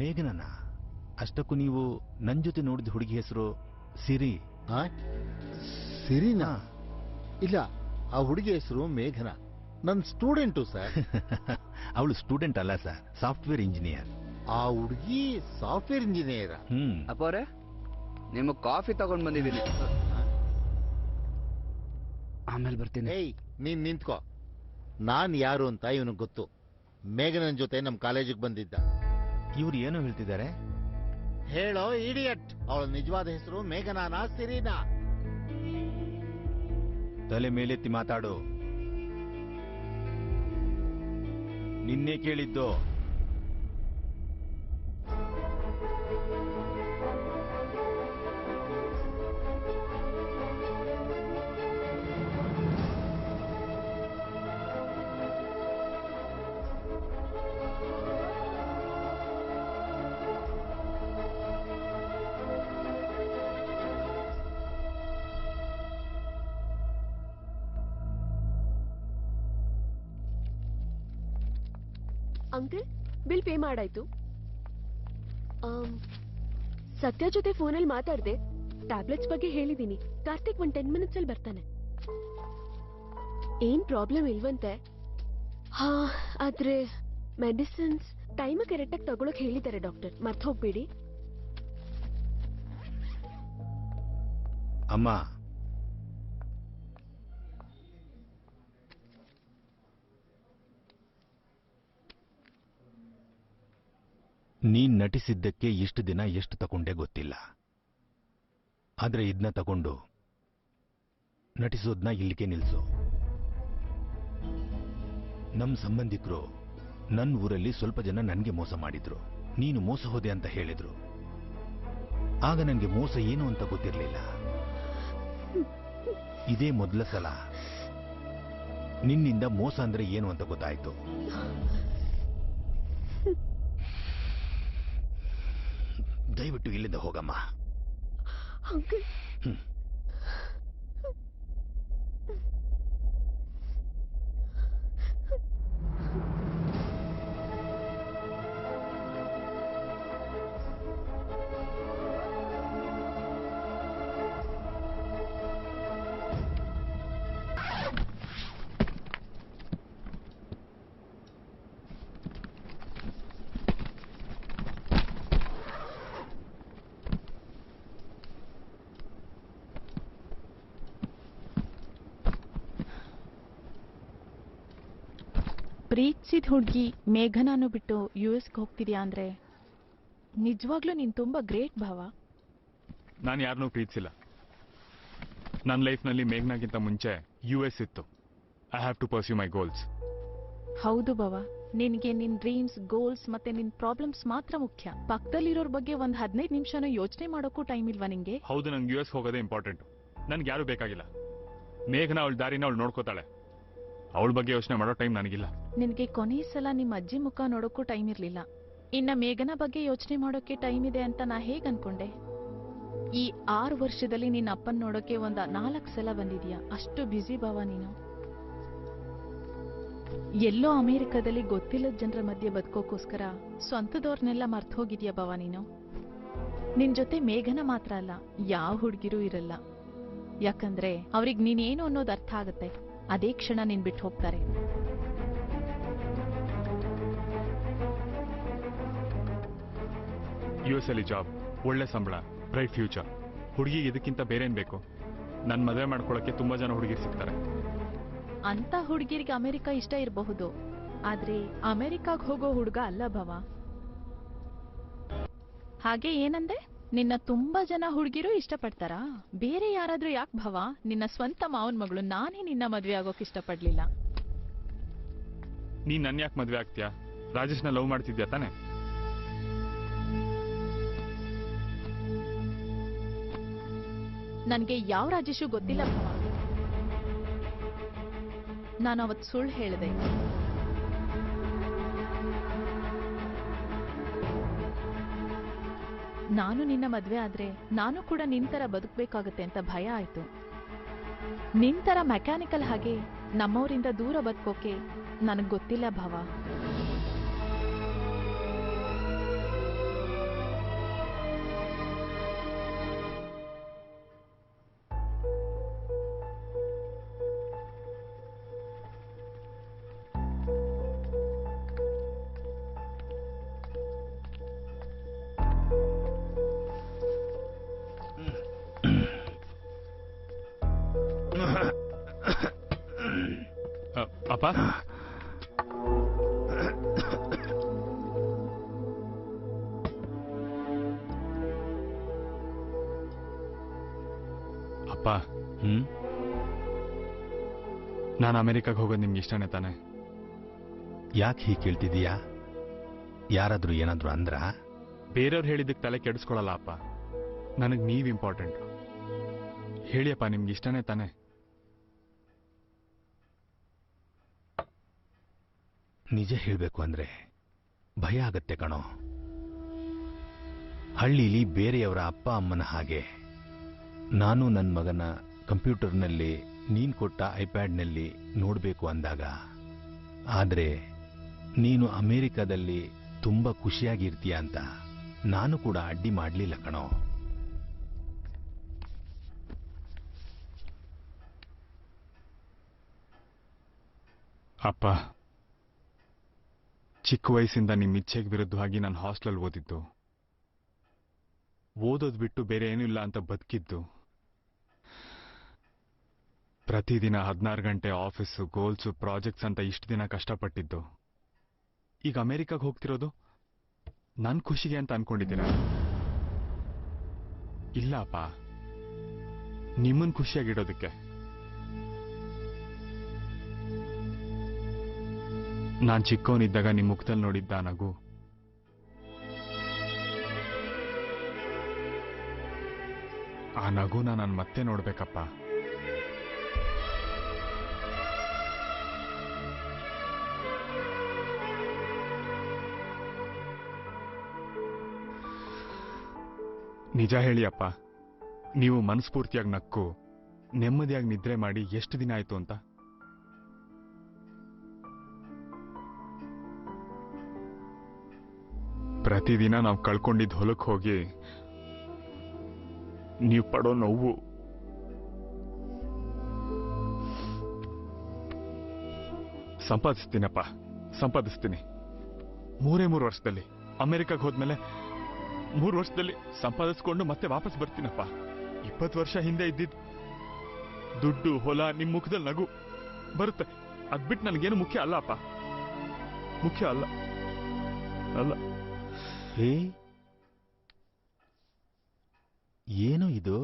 ಮೇಘನನ? ಅಷ್ಟಕ್ಕೂ ನೀವು ನನ್ ಜೊತೆ ನೋಡಿದ ಹುಡುಗಿ ಹೆಸರು ಸಿರಿ. ಸಿರಿನಾ? ಇಲ್ಲ, ಆ ಹುಡುಗಿ ಹೆಸರು ಮೇಘನಾ. ನನ್ನ ಸ್ಟೂಡೆಂಟು ಸರ್. ಅವಳು ಸ್ಟೂಡೆಂಟ್ ಅಲ್ಲ ಸರ್, ಸಾಫ್ಟ್ವೇರ್ ಇಂಜಿನಿಯರ್. ಆ ಹುಡುಗಿ ಸಾಫ್ಟ್ವೇರ್ ಇಂಜಿನಿಯರ್. ಅಪ್ಪವ್ರೆ, ನಿಮಗೆ ಕಾಫಿ ತಗೊಂಡ್ ಬಂದಿದ್ದೀನಿ. ಆಮೇಲೆ ಬರ್ತೀನಿ. ಏಯ್, ನೀನ್ ನಿಂತ್ಕೋ. ನಾನ್ ಯಾರು ಅಂತ ಇವನಿಗೆ ಗೊತ್ತು. ಮೇಘನನ್ ಜೊತೆ ನಮ್ ಕಾಲೇಜಿಗೆ ಬಂದಿದ್ದ. ಇವ್ರು ಏನು ಹೇಳ್ತಿದ್ದಾರೆ? ಹೇಳೋ ಇಡಿಯಟ್. ಅವಳ ನಿಜವಾದ ಹೆಸರು ಮೇಘನಾನಾ ಸಿರಿನಾ? ತಲೆ ಮೇಲೆತ್ತಿ ಮಾತಾಡು. ನಿನ್ನೆ ಕೇಳಿದ್ದು. ಅಂಕಲ್, ಬಿಲ್ ಪೇ ಮಾಡಾಯ್ತು. ಸತ್ಯ ಜೊತೆ ಫೋನಲ್ಲಿ ಮಾತಾಡ್ದೆ. ಟ್ಯಾಬ್ಲೆಟ್ಸ್ ಬಗ್ಗೆ ಹೇಳಿದೀನಿ. ಕಾರ್ತಿಕ್ 10 ಮಿನಿಟ್ಸ್ ಅಲ್ಲಿ ಬರ್ತಾನೆ. ಏನ್ ಪ್ರಾಬ್ಲಮ್ ಇಲ್ವಂತೆ. ಆದ್ರೆ ಮೆಡಿಸಿನ್ಸ್ ಟೈಮ್ ಕರೆಕ್ಟಾಗಿ ತಗೊಳಕ್ ಹೇಳಿದ್ದಾರೆ ಡಾಕ್ಟರ್. ಮರ್ತ ಹೋಗ್ಬೇಡಿ. ಅಮ್ಮ, ನೀನ್ ನಟಿಸಿದ್ದಕ್ಕೆ ಇಷ್ಟು ದಿನ ಎಷ್ಟು ತಗೊಂಡೆ ಗೊತ್ತಿಲ್ಲ. ಆದ್ರೆ ಇದನ್ನ ತಗೊಂಡು ನಟಿಸೋದ್ನ ಇಲ್ಲಿಗೆ ನಿಲ್ಸು. ನಮ್ ಸಂಬಂಧಿಕರು ನನ್ನ ಊರಲ್ಲಿ ಸ್ವಲ್ಪ ಜನ ನನ್ಗೆ ಮೋಸ ಮಾಡಿದ್ರು. ನೀನು ಮೋಸ ಹೋದೆ ಅಂತ ಹೇಳಿದ್ರು. ಆಗ ನನಗೆ ಮೋಸ ಏನು ಅಂತ ಗೊತ್ತಿರಲಿಲ್ಲ. ಇದೇ ಮೊದಲ ಸಲ ನಿನ್ನಿಂದ ಮೋಸ ಅಂದ್ರೆ ಏನು ಅಂತ ಗೊತ್ತಾಯ್ತು. ದಯವಿಟ್ಟು ಇಲ್ಲಿಂದ ಹೋಗಮ್ಮ. ಅಂಕಲ್ ಪ್ರೀತಿಸಿದ ಹುಡುಗಿ ಮೇಘನಾನು ಬಿಟ್ಟು ಯುಎಸ್ಗೆ ಹೋಗ್ತಿದ್ಯಾ ಅಂದ್ರೆ ನಿಜವಾಗ್ಲೂ ನೀನ್ ತುಂಬಾ ಗ್ರೇಟ್ ಭಾವ. ನಾನು ಯಾರನ್ನೂ ಪ್ರೀತಿಸಿಲ್ಲ. ನನ್ನ ಲೈಫ್ನಲ್ಲಿ ಮೇಘ್ನಾಗಿಂತ ಮುಂಚೆ US ಇತ್ತು. I have to pursue my goals. ಹೌದು ಭಾವ, ನಿನ್ಗೆ ನಿನ್ ಡ್ರೀಮ್ಸ್, ಗೋಲ್ಸ್ ಮತ್ತೆ ನಿನ್ ಪ್ರಾಬ್ಲಮ್ಸ್ ಮಾತ್ರ ಮುಖ್ಯ. ಪಕ್ಕದಲ್ಲಿರೋರ್ ಬಗ್ಗೆ ಒಂದ್ 15 ನಿಮಿಷನೂ ಯೋಚನೆ ಮಾಡೋಕ್ಕೂ ಟೈಮ್ ಇಲ್ವಾ ನಿಂಗೆ? ಹೌದು, ನಂಗೆ US ಹೋಗೋದೇ ಇಂಪಾರ್ಟೆಂಟ್. ನನ್ಗೆ ಯಾರು ಬೇಕಾಗಿಲ್ಲ. ಮೇಘನ ಅವಳ ದಾರಿನ ಅವಳು ನೋಡ್ಕೋತಾಳೆ. ಅವಳ ಬಗ್ಗೆ ಯೋಚನೆ ಮಾಡೋ ಟೈಮ್ ನನಗಿಲ್ಲ. ನಿನ್ಗೆ ಕೊನೆ ಸಲ ನಿಮ್ಮ ಅಜ್ಜಿ ಮುಖ ನೋಡೋಕ್ಕೂ ಟೈಮ್ ಇರ್ಲಿಲ್ಲ. ಇನ್ನ ಮೇಘನ ಬಗ್ಗೆ ಯೋಚನೆ ಮಾಡೋಕೆ ಟೈಮ್ ಇದೆ ಅಂತ ನಾ ಹೇಗ್ ಅನ್ಕೊಂಡೆ? ಈ 6 ವರ್ಷದಲ್ಲಿ ನಿನ್ನ ಅಪ್ಪನ್ ನೋಡೋಕೆ ಒಂದ 4 ಸಲ ಬಂದಿದ್ಯಾ. ಅಷ್ಟು ಬ್ಯುಸಿ ಭಾವ ನೀನು. ಎಲ್ಲೋ ಅಮೆರಿಕದಲ್ಲಿ ಗೊತ್ತಿಲ್ಲದ ಜನರ ಮಧ್ಯೆ ಬದುಕೋಕೋಸ್ಕರ ಸ್ವಂತದವ್ರನ್ನೆಲ್ಲ ಮರ್ತು ಹೋಗಿದ್ಯಾ ಭಾವ ನೀನು. ನಿನ್ ಜೊತೆ ಮೇಘನ ಮಾತ್ರ ಅಲ್ಲ, ಯಾವ ಹುಡುಗಿರೂ ಇರಲ್ಲ. ಯಾಕಂದ್ರೆ ಅವ್ರಿಗೆ ನೀನೇನು ಅನ್ನೋದು ಅರ್ಥ ಆಗತ್ತೆ. ಅದೇ ಕ್ಷಣ ನೀನ್ ಬಿಟ್ಟು ಹೋಗ್ತಾರೆ. US ಅಲ್ಲಿ ಜಾಬ್, ಒಳ್ಳೆ ಸಂಬಳ, ಬ್ರೈಟ್ ಫ್ಯೂಚರ್. ಹುಡುಗಿಗೆ ಇದಕ್ಕಿಂತ ಬೇರೇನ್ ಬೇಕು? ನನ್ನ ಮದುವೆ ಮಾಡ್ಕೊಳ್ಳೋಕೆ ತುಂಬಾ ಜನ ಹುಡುಗಿರು ಸಿಗ್ತಾರೆ. ಅಂತ ಹುಡುಗಿರಿಗೆ ಅಮೆರಿಕ ಇಷ್ಟ ಇರಬಹುದು, ಆದ್ರೆ ಅಮೆರಿಕಾಗ್ ಹೋಗೋ ಹುಡುಗ ಅಲ್ಲ ಭವ. ಹಾಗೆ ಏನಂದೆ? ನಿನ್ನ ತುಂಬಾ ಜನ ಹುಡುಗಿರು ಇಷ್ಟಪಡ್ತಾರಾ? ಬೇರೆ ಯಾರಾದ್ರೂ ಯಾಕೆ ಭವ? ನಿನ್ನ ಸ್ವಂತ ಮಾವನ್ ಮಗಳು ನಾನೇ ನಿನ್ನ ಮದ್ವೆ ಆಗೋಕ್ ಇಷ್ಟಪಡ್ಲಿಲ್ಲ. ನೀನ್ ನನ್ನ ಯಾಕೆ ಮದ್ವೆ ಆಗ್ತೀಯಾ? ರಾಜೇಶ್ನ ಲವ್ ಮಾಡ್ತಿದ್ಯಾ ತಾನೆ? ನನ್ಗೆ ಯಾವ ರಾಜೇಶು ಗೊತ್ತಿಲ್ಲ ಭವ. ನಾನು ಅವತ್ ಸುಳ್ಳು ಹೇಳಿದೆ. ನಾನು ನಿನ್ನ ಮದ್ವೆ ಆದ್ರೆ ನಾನು ಕೂಡ ನಿಂತರ ಬದುಕಬೇಕಾಗತ್ತೆ ಅಂತ ಭಯ ಆಯ್ತು. ನಿಂತರ ಮೆಕ್ಯಾನಿಕಲ್ ಹಾಗೆ ನಮ್ಮವರಿಂದ ದೂರ ಬದುಕೋಕೆ ನನಗ್ ಗೊತ್ತಿಲ್ಲ ಭವ. ಅಪ್ಪ, ಅಪ್ಪ, ನಾನು ಅಮೆರಿಕಾಗೆ ಹೋಗೋದು ನಿಮ್ಗೆ ಇಷ್ಟನೇ ತಾನೆ? ಯಾಕೆ ಹೀಗೆ ಕೇಳ್ತಿದೀಯಾ? ಯಾರಾದ್ರೂ ಏನಾದ್ರೂ ಅಂದ್ರ? ಬೇರೆಯವ್ರು ಹೇಳಿದ್ದಕ್ಕೆ ತಲೆ ಕೆಡಿಸ್ಕೊಳಲ್ಲ ಅಪ್ಪ. ನನಗೆ ನೀವ್ ಇಂಪಾರ್ಟೆಂಟ್. ಹೇಳಿಯಪ್ಪ, ನಿಮ್ಗೆ ಇಷ್ಟನೇ ತಾನೆ? ನಿಜ ಹೇಳ್ಬೇಕು ಅಂದ್ರೆ ಭಯ ಆಗತ್ತೆ ಕಣೋ. ಹಳ್ಳಿಲಿ ಬೇರೆಯವರ ಅಪ್ಪ ಅಮ್ಮನ ಹಾಗೆ ನಾನು ನನ್ನ ಮಗನ ಕಂಪ್ಯೂಟರ್ನಲ್ಲಿ ನೀನ್ ಕೊಟ್ಟ ಐಪ್ಯಾಡ್ನಲ್ಲಿ ನೋಡ್ಬೇಕು ಅಂದಾಗ, ಆದ್ರೆ ನೀನು ಅಮೆರಿಕದಲ್ಲಿ ತುಂಬಾ ಖುಷಿಯಾಗಿರ್ತೀಯ ಅಂತ ನಾನು ಕೂಡ ಅಡ್ಡಿ ಮಾಡ್ಲಿಲ್ಲ ಕಣೋ. ಅಪ್ಪ, ಚಿಕ್ಕ ವಯಸ್ಸಿಂದ ನಿಮ್ಮ ಇಚ್ಛೆಗೆ ವಿರುದ್ಧವಾಗಿ ನಾನು ಹಾಸ್ಟೆಲ್ ಓದಿದ್ದು, ಓದೋದು ಬಿಟ್ಟು ಬೇರೆ ಏನೂ ಇಲ್ಲ ಅಂತ ಬದುಕಿದ್ದು, ಪ್ರತಿದಿನ 16 ಗಂಟೆ ಆಫೀಸು, ಗೋಲ್ಸು, ಪ್ರಾಜೆಕ್ಟ್ಸ್ ಅಂತ ಇಷ್ಟು ದಿನ ಕಷ್ಟಪಟ್ಟಿದ್ದು, ಈಗ ಅಮೆರಿಕಾಗೆ ಹೋಗ್ತಿರೋದು ನನ್ನ ಖುಷಿಗೆ ಅಂತ ಅನ್ಕೊಂಡಿದ್ದೀರಾ? ಇಲ್ಲ ಅಪ್ಪ, ನಿಮ್ಮನ್ ಖುಷಿಯಾಗಿಡೋದಕ್ಕೆ. ನಾನ್ ಚಿಕ್ಕವನಿದ್ದಾಗ ನಿಮ್ಮ ಮುಖದಲ್ಲಿ ನೋಡಿದ್ದ ನಗು, ಆ ನಗುನ ನಾನು ಮತ್ತೆ ನೋಡ್ಬೇಕಪ್ಪ. ನಿಜ ಹೇಳಿ ಅಪ್ಪ, ನೀವು ಮನಸ್ಫೂರ್ತಿಯಾಗಿ ನಕ್ಕು ನೆಮ್ಮದಿಯಾಗಿ ನಿದ್ರೆ ಮಾಡಿ ಎಷ್ಟು ದಿನ ಆಯ್ತು ಅಂತ? ಪ್ರತಿದಿನ ನಾವು ಕಳ್ಕೊಂಡಿದ್ದ ಹೊಲಕ್ಕೆ ಹೋಗಿ ನೀವು ಪಡೋ ನೋವು, ಸಂಪಾದಿಸ್ತೀನಪ್ಪ, ಸಂಪಾದಿಸ್ತೀನಿ. 3 ವರ್ಷದಲ್ಲಿ ಅಮೆರಿಕಾಗೆ ಹೋದ್ಮೇಲೆ 3 ವರ್ಷದಲ್ಲಿ ಸಂಪಾದಿಸ್ಕೊಂಡು ಮತ್ತೆ ವಾಪಸ್ ಬರ್ತೀನಪ್ಪ. 20 ವರ್ಷ ಹಿಂದೆ ಇದ್ದಿದ್ದು ದುಡ್ಡು, ಹೊಲ, ನಿಮ್ ಮುಖದಲ್ಲಿ ನಗು ಬರುತ್ತೆ. ಅದ್ಬಿಟ್ಟು ನನಗೇನು ಮುಖ್ಯ ಅಲ್ಲ ಅಪ್ಪ, ಮುಖ್ಯ ಅಲ್ಲ ಅಲ್ಲ. ಏನು ಇದು?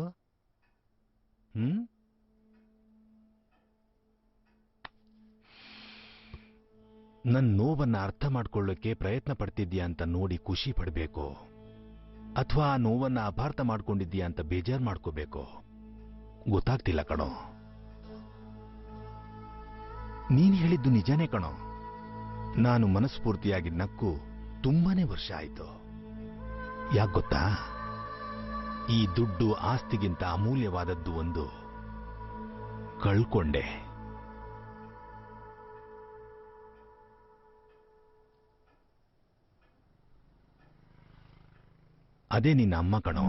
ನನ್ನ ನೋವನ್ನ ಅರ್ಥ ಮಾಡ್ಕೊಳ್ಳೋಕೆ ಪ್ರಯತ್ನ ಪಡ್ತಿದ್ಯಾ ಅಂತ ನೋಡಿ ಖುಷಿ ಪಡ್ಬೇಕು, ಅಥವಾ ಆ ನೋವನ್ನ ಅಪಾರ್ಥ ಮಾಡ್ಕೊಂಡಿದ್ಯಾ ಅಂತ ಬೇಜಾರ್ ಮಾಡ್ಕೋಬೇಕು, ಗೊತ್ತಾಗ್ತಿಲ್ಲ ಕಣೋ. ನೀನ್ ಹೇಳಿದ್ದು ನಿಜಾನೇ ಕಣೋ. ನಾನು ಮನಸ್ಫೂರ್ತಿಯಾಗಿ ನಕ್ಕು ತುಂಬಾನೇ ವರ್ಷ ಆಯ್ತು. ಯಾಕೆ ಗೊತ್ತಾ? ಈ ದುಡ್ಡು ಆಸ್ತಿಗಿಂತ ಅಮೂಲ್ಯವಾದದ್ದು ಒಂದು ಕಳ್ಕೊಂಡೆ. ಅದೇ ನಿನ್ನ ಅಮ್ಮ ಕಣೋ.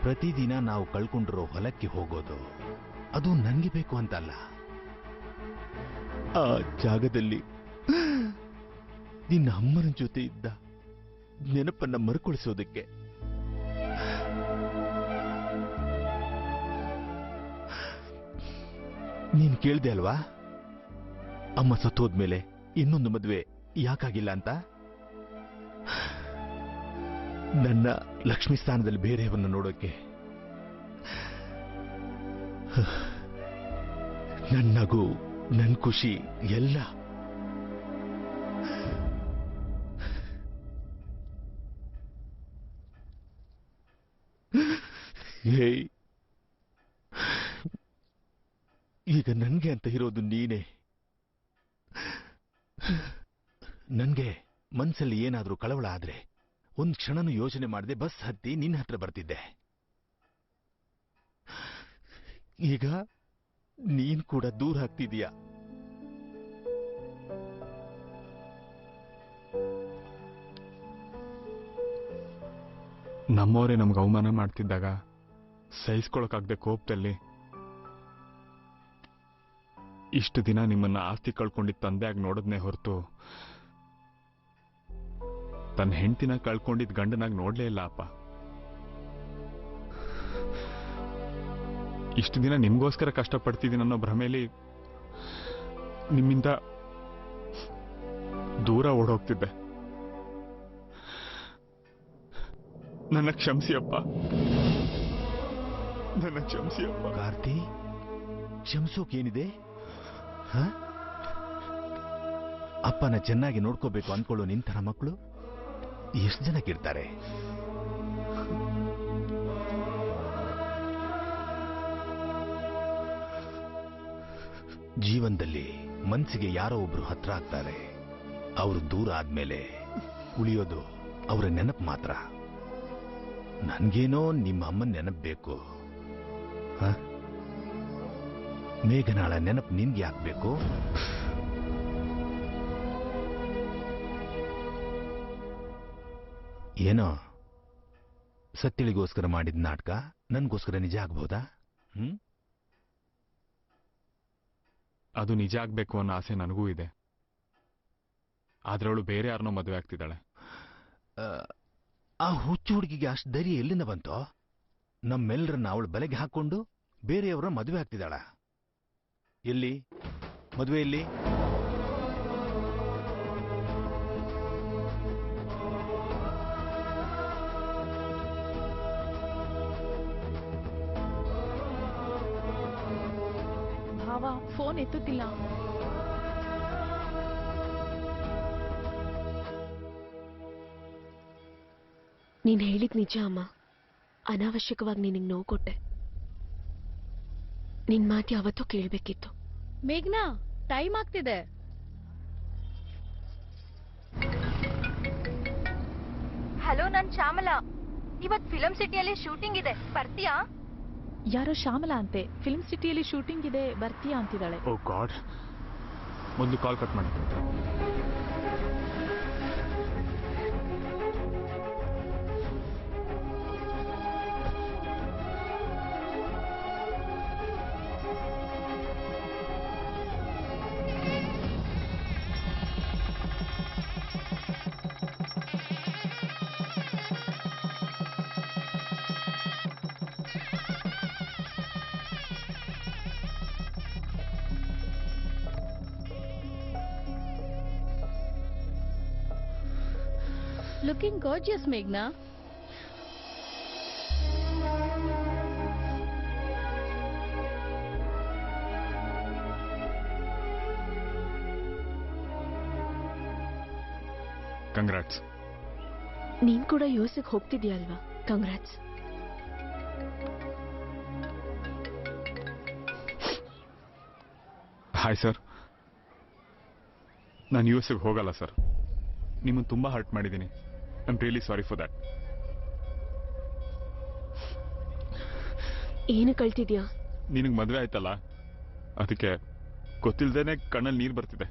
ಪ್ರತಿದಿನ ನಾವು ಕಳ್ಕೊಂಡಿರೋ ಹೊಲಕ್ಕೆ ಹೋಗೋದು ಅದು ನನಗೆ ಬೇಕು ಅಂತಲ್ಲ, ಆ ಜಾಗದಲ್ಲಿ ನಿನ್ನ ಅಮ್ಮನ ಜೊತೆ ಇದ್ದ ನೆನಪನ್ನ ಮರುಕಳಿಸೋದಕ್ಕೆ. ನೀನ್ ಕೇಳ್ದೆ ಅಲ್ವಾ ಅಮ್ಮ ಸತ್ತೋದ್ಮೇಲೆ ಇನ್ನೊಂದು ಮದುವೆ ಯಾಕಾಗಿಲ್ಲ ಅಂತ? ನನ್ನ ಲಕ್ಷ್ಮೀ ಸ್ಥಾನದಲ್ಲಿ ಬೇರೆಯವನ್ನ ನೋಡೋಕೆ ನನ್ನ ನಗು, ನನ್ನ ಖುಷಿ ಎಲ್ಲ ಈಗ ನನ್ಗೆ ಅಂತ ಇರೋದು ನೀನೇ. ನನ್ಗೆ ಮನ್ಸಲ್ಲಿ ಏನಾದ್ರೂ ಕಳವಳ ಆದ್ರೆ ಒಂದ್ ಕ್ಷಣನೂ ಯೋಚನೆ ಮಾಡದೆ ಬಸ್ ಹತ್ತಿ ನಿನ್ನ ಹತ್ರ ಬರ್ತಿದ್ದೆ. ಈಗ ನೀನ್ ಕೂಡ ದೂರ ಆಗ್ತಿದೀಯ. ನಮ್ಮವರೇ ನಮ್ಗೆ ಅವಮಾನ ಮಾಡ್ತಿದ್ದಾಗ ಸಹಿಸ್ಕೊಳಕ್ಕಾಗದೆ ಕೋಪದಲ್ಲಿ ಇಷ್ಟು ದಿನ ನಿಮ್ಮನ್ನ ಆಸ್ತಿ ಕಳ್ಕೊಂಡಿದ್ದ ತಂದೆಯಾಗಿ ನೋಡದ್ನೇ ಹೊರತು ತನ್ನ ಹೆಂಡತಿನ ಕಳ್ಕೊಂಡಿದ್ದ ಗಂಡನಾಗಿ ನೋಡ್ಲೇ ಇಲ್ಲ ಅಪ್ಪ. ಇಷ್ಟು ದಿನ ನಿಮ್ಗೋಸ್ಕರ ಕಷ್ಟಪಡ್ತಿದ್ದೀನಿ ಅನ್ನೋ ಭ್ರಮೆಯಲ್ಲಿ ನಿಮ್ಮಿಂದ ದೂರ ಓಡೋಗ್ತಿದ್ದೆ. ನನ್ನ ಕ್ಷಮಿಸಿ ಅಪ್ಪ, ನನ್ನ ಕ್ಷಮಿಸಿ ಅಪ್ಪ. ಕಾರ್ತಿ, ಕ್ಷಮಿಸೋಕೇನಿದೆ? ಅಪ್ಪನ ಚೆನ್ನಾಗಿ ನೋಡ್ಕೋಬೇಕು ಅನ್ಕೊಳ್ಳೋ ನಿಂತರ ಮಕ್ಕಳು ಎಷ್ಟು ಜನಕ್ಕಿರ್ತಾರೆ? ಜೀವನದಲ್ಲಿ ಮನ್ಸಿಗೆ ಯಾರೋ ಒಬ್ರು ಹತ್ರ ಆಗ್ತಾರೆ. ಅವರು ದೂರ ಆದ್ಮೇಲೆ ಉಳಿಯೋದು ಅವರ ನೆನಪು ಮಾತ್ರ. ನನ್ಗೇನೋ ನಿಮ್ಮ ಅಮ್ಮನ ನೆನಪು ಬೇಕು. ಮೇಘನಾಳ ನೆನಪು ನಿನ್ಗೆ ಆಗ್ಬೇಕು? ಏನೋ ಸತ್ಯಳಿಗೋಸ್ಕರ ಮಾಡಿದ ನಾಟಕ ನನ್ಗೋಸ್ಕರ ನಿಜ ಆಗ್ಬಹುದಾ? ಅದು ನಿಜ ಆಗ್ಬೇಕು ಅನ್ನೋ ಆಸೆ ನನಗೂ ಇದೆ. ಆದ್ರೆ ಅವಳು ಬೇರೆ ಯಾರನ್ನೋ ಮದುವೆ ಆಗ್ತಿದ್ದಾಳೆ. ಆ ಹುಚ್ಚು ಹುಡುಗಿಗೆ ಅಷ್ಟು ಧೈರ್ಯ ಎಲ್ಲಿಂದ ಬಂತೋ? ನಮ್ಮೆಲ್ಲರನ್ನ ಅವಳು ಬಲೆಗೆ ಹಾಕೊಂಡು ಬೇರೆಯವರ ಮದುವೆ ಆಗ್ತಿದ್ದಾಳ. ಎಲ್ಲಿ ಮದುವೆಯಲ್ಲಿ? ಭಾವ ಫೋನ್ ಎತ್ತುತ್ತಿಲ್ಲ. ನೀನ್ ಹೇಳಿದ್ ನಿಜ ಅಮ್ಮ. ಅನಾವಶ್ಯಕವಾಗಿ ನಿನಗೆ ನೋವು ಕೊಟ್ಟೆ. ನಿನ್ ಮಾತು ಯಾವತ್ತೂ ಕೇಳ್ಬೇಕಿತ್ತು. ಮೇಘ್ನಾ ಟೈಮ್ ಆಗ್ತಿದೆ. ಹಲೋ, ನಾನ್ ಶ್ಯಾಮಲಾ. ಇವತ್ ಫಿಲಂ ಸಿಟಿಯಲ್ಲಿ ಶೂಟಿಂಗ್ ಇದೆ, ಬರ್ತೀಯಾ? ಯಾರೋ ಶ್ಯಾಮಲಾ ಅಂತೆ, ಫಿಲ್ಮ್ ಸಿಟಿಯಲ್ಲಿ ಶೂಟಿಂಗ್ ಇದೆ, ಬರ್ತೀಯಾ ಅಂತಿದ್ದಾಳೆ. ಓ ಗಾಡ್, ಒಂದು ಕಾಲ್ ಕಟ್ ಮಾಡಿ. Looking gorgeous, Meghna. ಕಂಗ್ರಾಟ್ಸ್. ನೀನ್ ಕೂಡ ಯುಎಸ್ಗೆ ಹೋಗ್ತಿದ್ಯಾ ಅಲ್ವಾ? ಕಂಗ್ರಾಟ್ಸ್. ಹಾಯ್ ಸರ್, ನಾನು ಯುಎಸ್ಗೆ ಹೋಗಲ್ಲ ಸರ್. ನಿಮ್ಮನ್ನು ತುಂಬಾ ಹರ್ಟ್ ಮಾಡಿದ್ದೀನಿ. I am really sorry for that. ಏನು ಕಳ್ತಿದ್ಯಾ? ನಿನಗೆ ಮದುವೆ ಆಯ್ತಲ್ಲ, ಅದಕ್ಕೆ ಗೊತ್ತಿಲ್ದೇನೆ ಕಣ್ಣಲ್ಲಿ ನೀರು ಬರ್ತಿದೆ.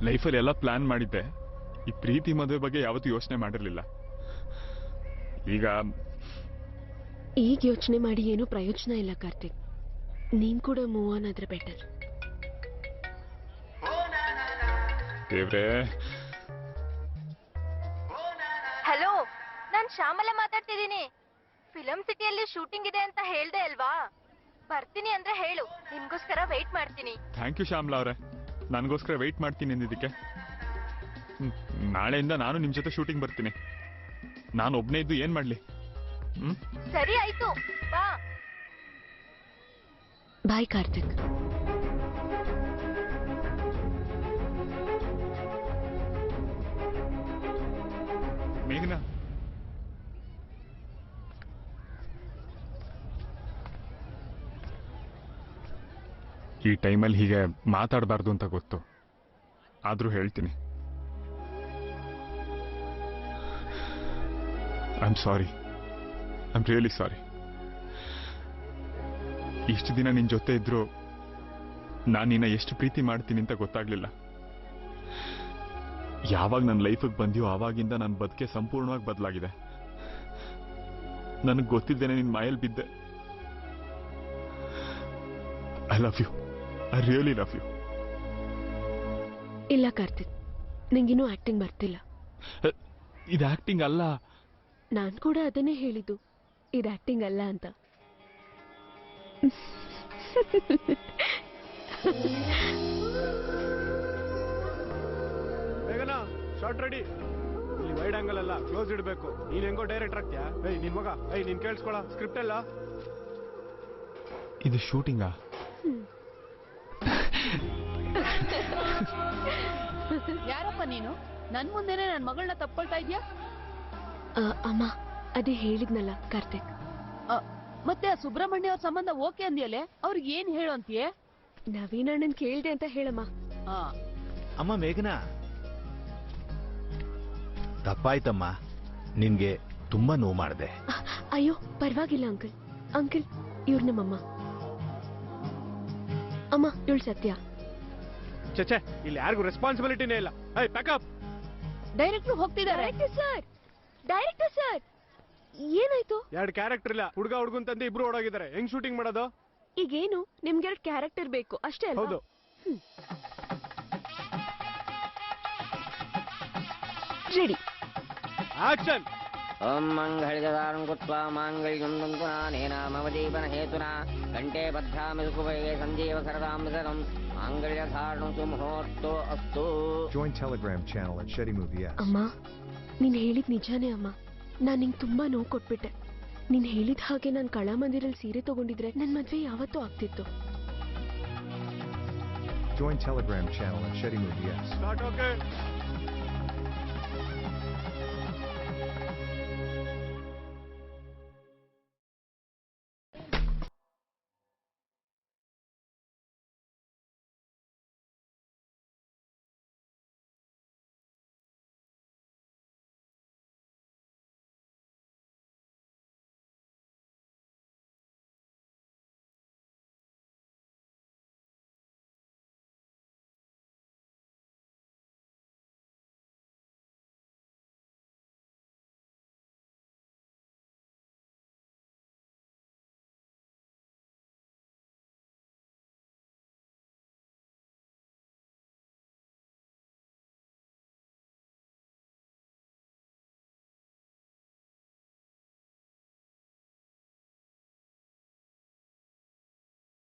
ಲೈಫಲ್ಲಿ ಎಲ್ಲ ಪ್ಲಾನ್ ಮಾಡಿದ್ದೆ, ಈ ಪ್ರೀತಿ ಮದುವೆ ಬಗ್ಗೆ ಯಾವತ್ತೂ ಯೋಚನೆ ಮಾಡಿರಲಿಲ್ಲ. ಈಗ ಯೋಚನೆ ಮಾಡಿ ಏನು ಪ್ರಯೋಜನ ಇಲ್ಲ ಕಾರ್ತಿಕ್. ನೀನ್ ಕೂಡ ಮೂವ್ ಆನ್ ಆದ್ರೆ ಬೆಟರ್. ದೇವ್ರೇ. ಹಲೋ, ನಾನ್ ಶ್ಯಾಮಲಾ ಮಾತಾಡ್ತಿದ್ದೀನಿ. ಫಿಲಂ ಸಿಟಿಯಲ್ಲಿ ಶೂಟಿಂಗ್ ಇದೆ ಅಂತ ಹೇಳ್ದೆ ಅಲ್ವಾ? ಬರ್ತೀನಿ ಅಂದ್ರೆ ಹೇಳು, ನಿಮ್ಗೋಸ್ಕರ ವೆಯ್ಟ್ ಮಾಡ್ತೀನಿ. ಥ್ಯಾಂಕ್ ಯು ಶ್ಯಾಮ್ಲಾ ಅವರೇ, ನನಗೋಸ್ಕರ ವೆಯ್ಟ್ ಮಾಡ್ತೀನಿ ಅಂದಿದ್ದಕ್ಕೆ. ನಾಳೆಯಿಂದ ನಾನು ನಿಮ್ ಜೊತೆ ಶೂಟಿಂಗ್ ಬರ್ತೀನಿ. ನಾನು ಒಬ್ನೇ ಇದ್ದು ಏನ್ ಮಾಡ್ಲಿ? ಸರಿ ಆಯ್ತು, ಬಾ. ಬಾಯ್ ಕಾರ್ತಿಕ್. ಮೇಘನಾ, ಈ ಟೈಮಲ್ಲಿ ಹೀಗೆ ಮಾತಾಡಬಾರ್ದು ಅಂತ ಗೊತ್ತು, ಆದ್ರೂ ಹೇಳ್ತೀನಿ. I am sorry, I am really sorry. ಇಷ್ಟು ದಿನ ನಿನ್ ಜೊತೆ ಇದ್ರು ನಾನು ನಿನ್ನ ಎಷ್ಟು ಪ್ರೀತಿ ಮಾಡ್ತೀನಿ ಅಂತ ಗೊತ್ತಾಗ್ಲಿಲ್ಲ. ಯಾವಾಗ ನನ್ನ ಲೈಫಿಗೆ ಬಂದ್ಯೋ ಆವಾಗಿಂದ ನನ್ನ ಬದುಕೆ ಸಂಪೂರ್ಣವಾಗಿ ಬದಲಾಗಿದೆ. ನನಗೆ ಗೊತ್ತಿದ್ದೇನೆ ನಿನ್ ಮಾಯಲ್ಲಿ ಬಿದ್ದೆ. I love you, I really love you. ಇಲ್ಲ ಕಾರ್ತಿಕ್, ನಿಂಗಿನ್ನೂ ಆಕ್ಟಿಂಗ್ ಬರ್ತಿಲ್ಲ. ಇದು ಆಕ್ಟಿಂಗ್ ಅಲ್ಲ. ನಾನ್ ಕೂಡ ಅದನ್ನೇ ಹೇಳಿದ್ದು, ಇದು ಆಕ್ಟಿಂಗ್ ಅಲ್ಲ ಅಂತ. ಬೇಗನಾ ಶಾರ್ಟ್ ರೆಡಿ. ಈ ವೈಡ್ ಆಂಗಲ್ ಅಲ್ಲ, ಕ್ಲೋಸ್ ಇಡಬೇಕು. ನೀನ್ ಹೆಂಗೋ ಡೈರೆಕ್ಟ್ ಆಗ್ತೀಯಾ? ನಿನ್ ಮಗ, ನೀನ್ ಕೇಳಿಸ್ಕೊಳ, ಸ್ಕ್ರಿಪ್ಟ್ ಎಲ್ಲ. ಇದು ಶೂಟಿಂಗಾ? ಯಾರಪ್ಪ ನೀನು? ನನ್ ಮುಂದೆನೆ ನನ್ ಮಗಳನ್ನ ತಪ್ಕೊಳ್ತಾ ಇದ್ಯಾ? ಅಮ್ಮ, ಅದೇ ಹೇಳಿದ್ನಲ್ಲ ಕಾರ್ತಿಕ್. ಮತ್ತೆ ಆ ಸುಬ್ರಹ್ಮಣ್ಯ ಅವ್ರ ಸಂಬಂಧ ಓಕೆ ಅಂದ್ಯಲೆ, ಅವ್ರಿಗೆ ಏನ್ ಹೇಳು ಅಂತೀಯ? ನವೀನ್ ಅಣ್ಣನ್ ಕೇಳ್ದೆ ಅಂತ ಹೇಳಮ್ಮ. ಅಮ್ಮ ಮೇಘನಾ, ತಪ್ಪಾಯ್ತಮ್ಮ, ನಿನ್ಗೆ ತುಂಬಾ ನೋವು ಮಾಡಿದೆ. ಅಯ್ಯೋ ಪರವಾಗಿಲ್ಲ ಅಂಕಲ್. ಅಂಕಲ್, ಇವ್ರ ನಮ್ಮಮ್ಮ. ಅಮ್ಮ, ಇವಳು ಸತ್ಯ. ಚಚೆ, ಇಲ್ಲಿ ಯಾರಿಗೂ ರೆಸ್ಪಾನ್ಸಿಬಿಲಿಟಿನೇ ಇಲ್ಲ. ಪ್ಯಾಕಪ್. ಡೈರೆಕ್ಟ್ರು ಹೋಗ್ತಿದ್ದಾರೆ. ಡೈರೆಕ್ಟರ್ ಸರ್, ಏನಾಯ್ತು? 2 ಕ್ಯಾರೆಕ್ಟರ್ ಇಲ್ಲ, ಹುಡುಗ ಹುಡುಗಂತಂದು ಇಬ್ರು ಓಡೋಗಿದ್ದಾರೆ. ಹೆಂಗ್ ಶೂಟಿಂಗ್ ಮಾಡೋದು? ಈಗೇನು, ನಿಮ್ಗೆ 2 ಕ್ಯಾರೆಕ್ಟರ್ ಬೇಕು ಅಷ್ಟೇ ಅಲ್ವಾ? ಹೌದು. Ready, action. ಓಂ ಮಂಗಳಿದಾರಂ ಕುತ್ವಾ ಮಾಂಗಲ್ಯಂ ದಂತುನಾನೇನ ಮಮ ಜೀವನ ಹೇತುನಾ ಕಂಠೆ ಬದ್ಧಾಮಿ ಸುಖಭಯೇ ಸಂಜೀವ ಸರದಾಂ ಸದಂ ಮಾಂಗಲ್ಯ ಧಾರಣಂ ಸುಮುಹೂರ್ತೋ ಅಸ್ತು. Join Telegram channel at Shetty Movie S. ಅಮ್ಮ, ನೀನ್ ಹೇಳಿದ್ ನಿಜಾನೇ ಅಮ್ಮ. ನಾನ್ ನಿಂಗೆ ತುಂಬಾ ನೋವು ಕೊಟ್ಬಿಟ್ಟೆ. ನೀನ್ ಹೇಳಿದ ಹಾಗೆ ನಾನ್ ಕಳಾಮಂದಿರಲ್ಲಿ ಸೀರೆ ತಗೊಂಡಿದ್ರೆ ನನ್ ಮದ್ವೆ ಯಾವತ್ತೂ ಆಗ್ತಿತ್ತು. Join Telegram channel at Shetty Movie S. Start, okay.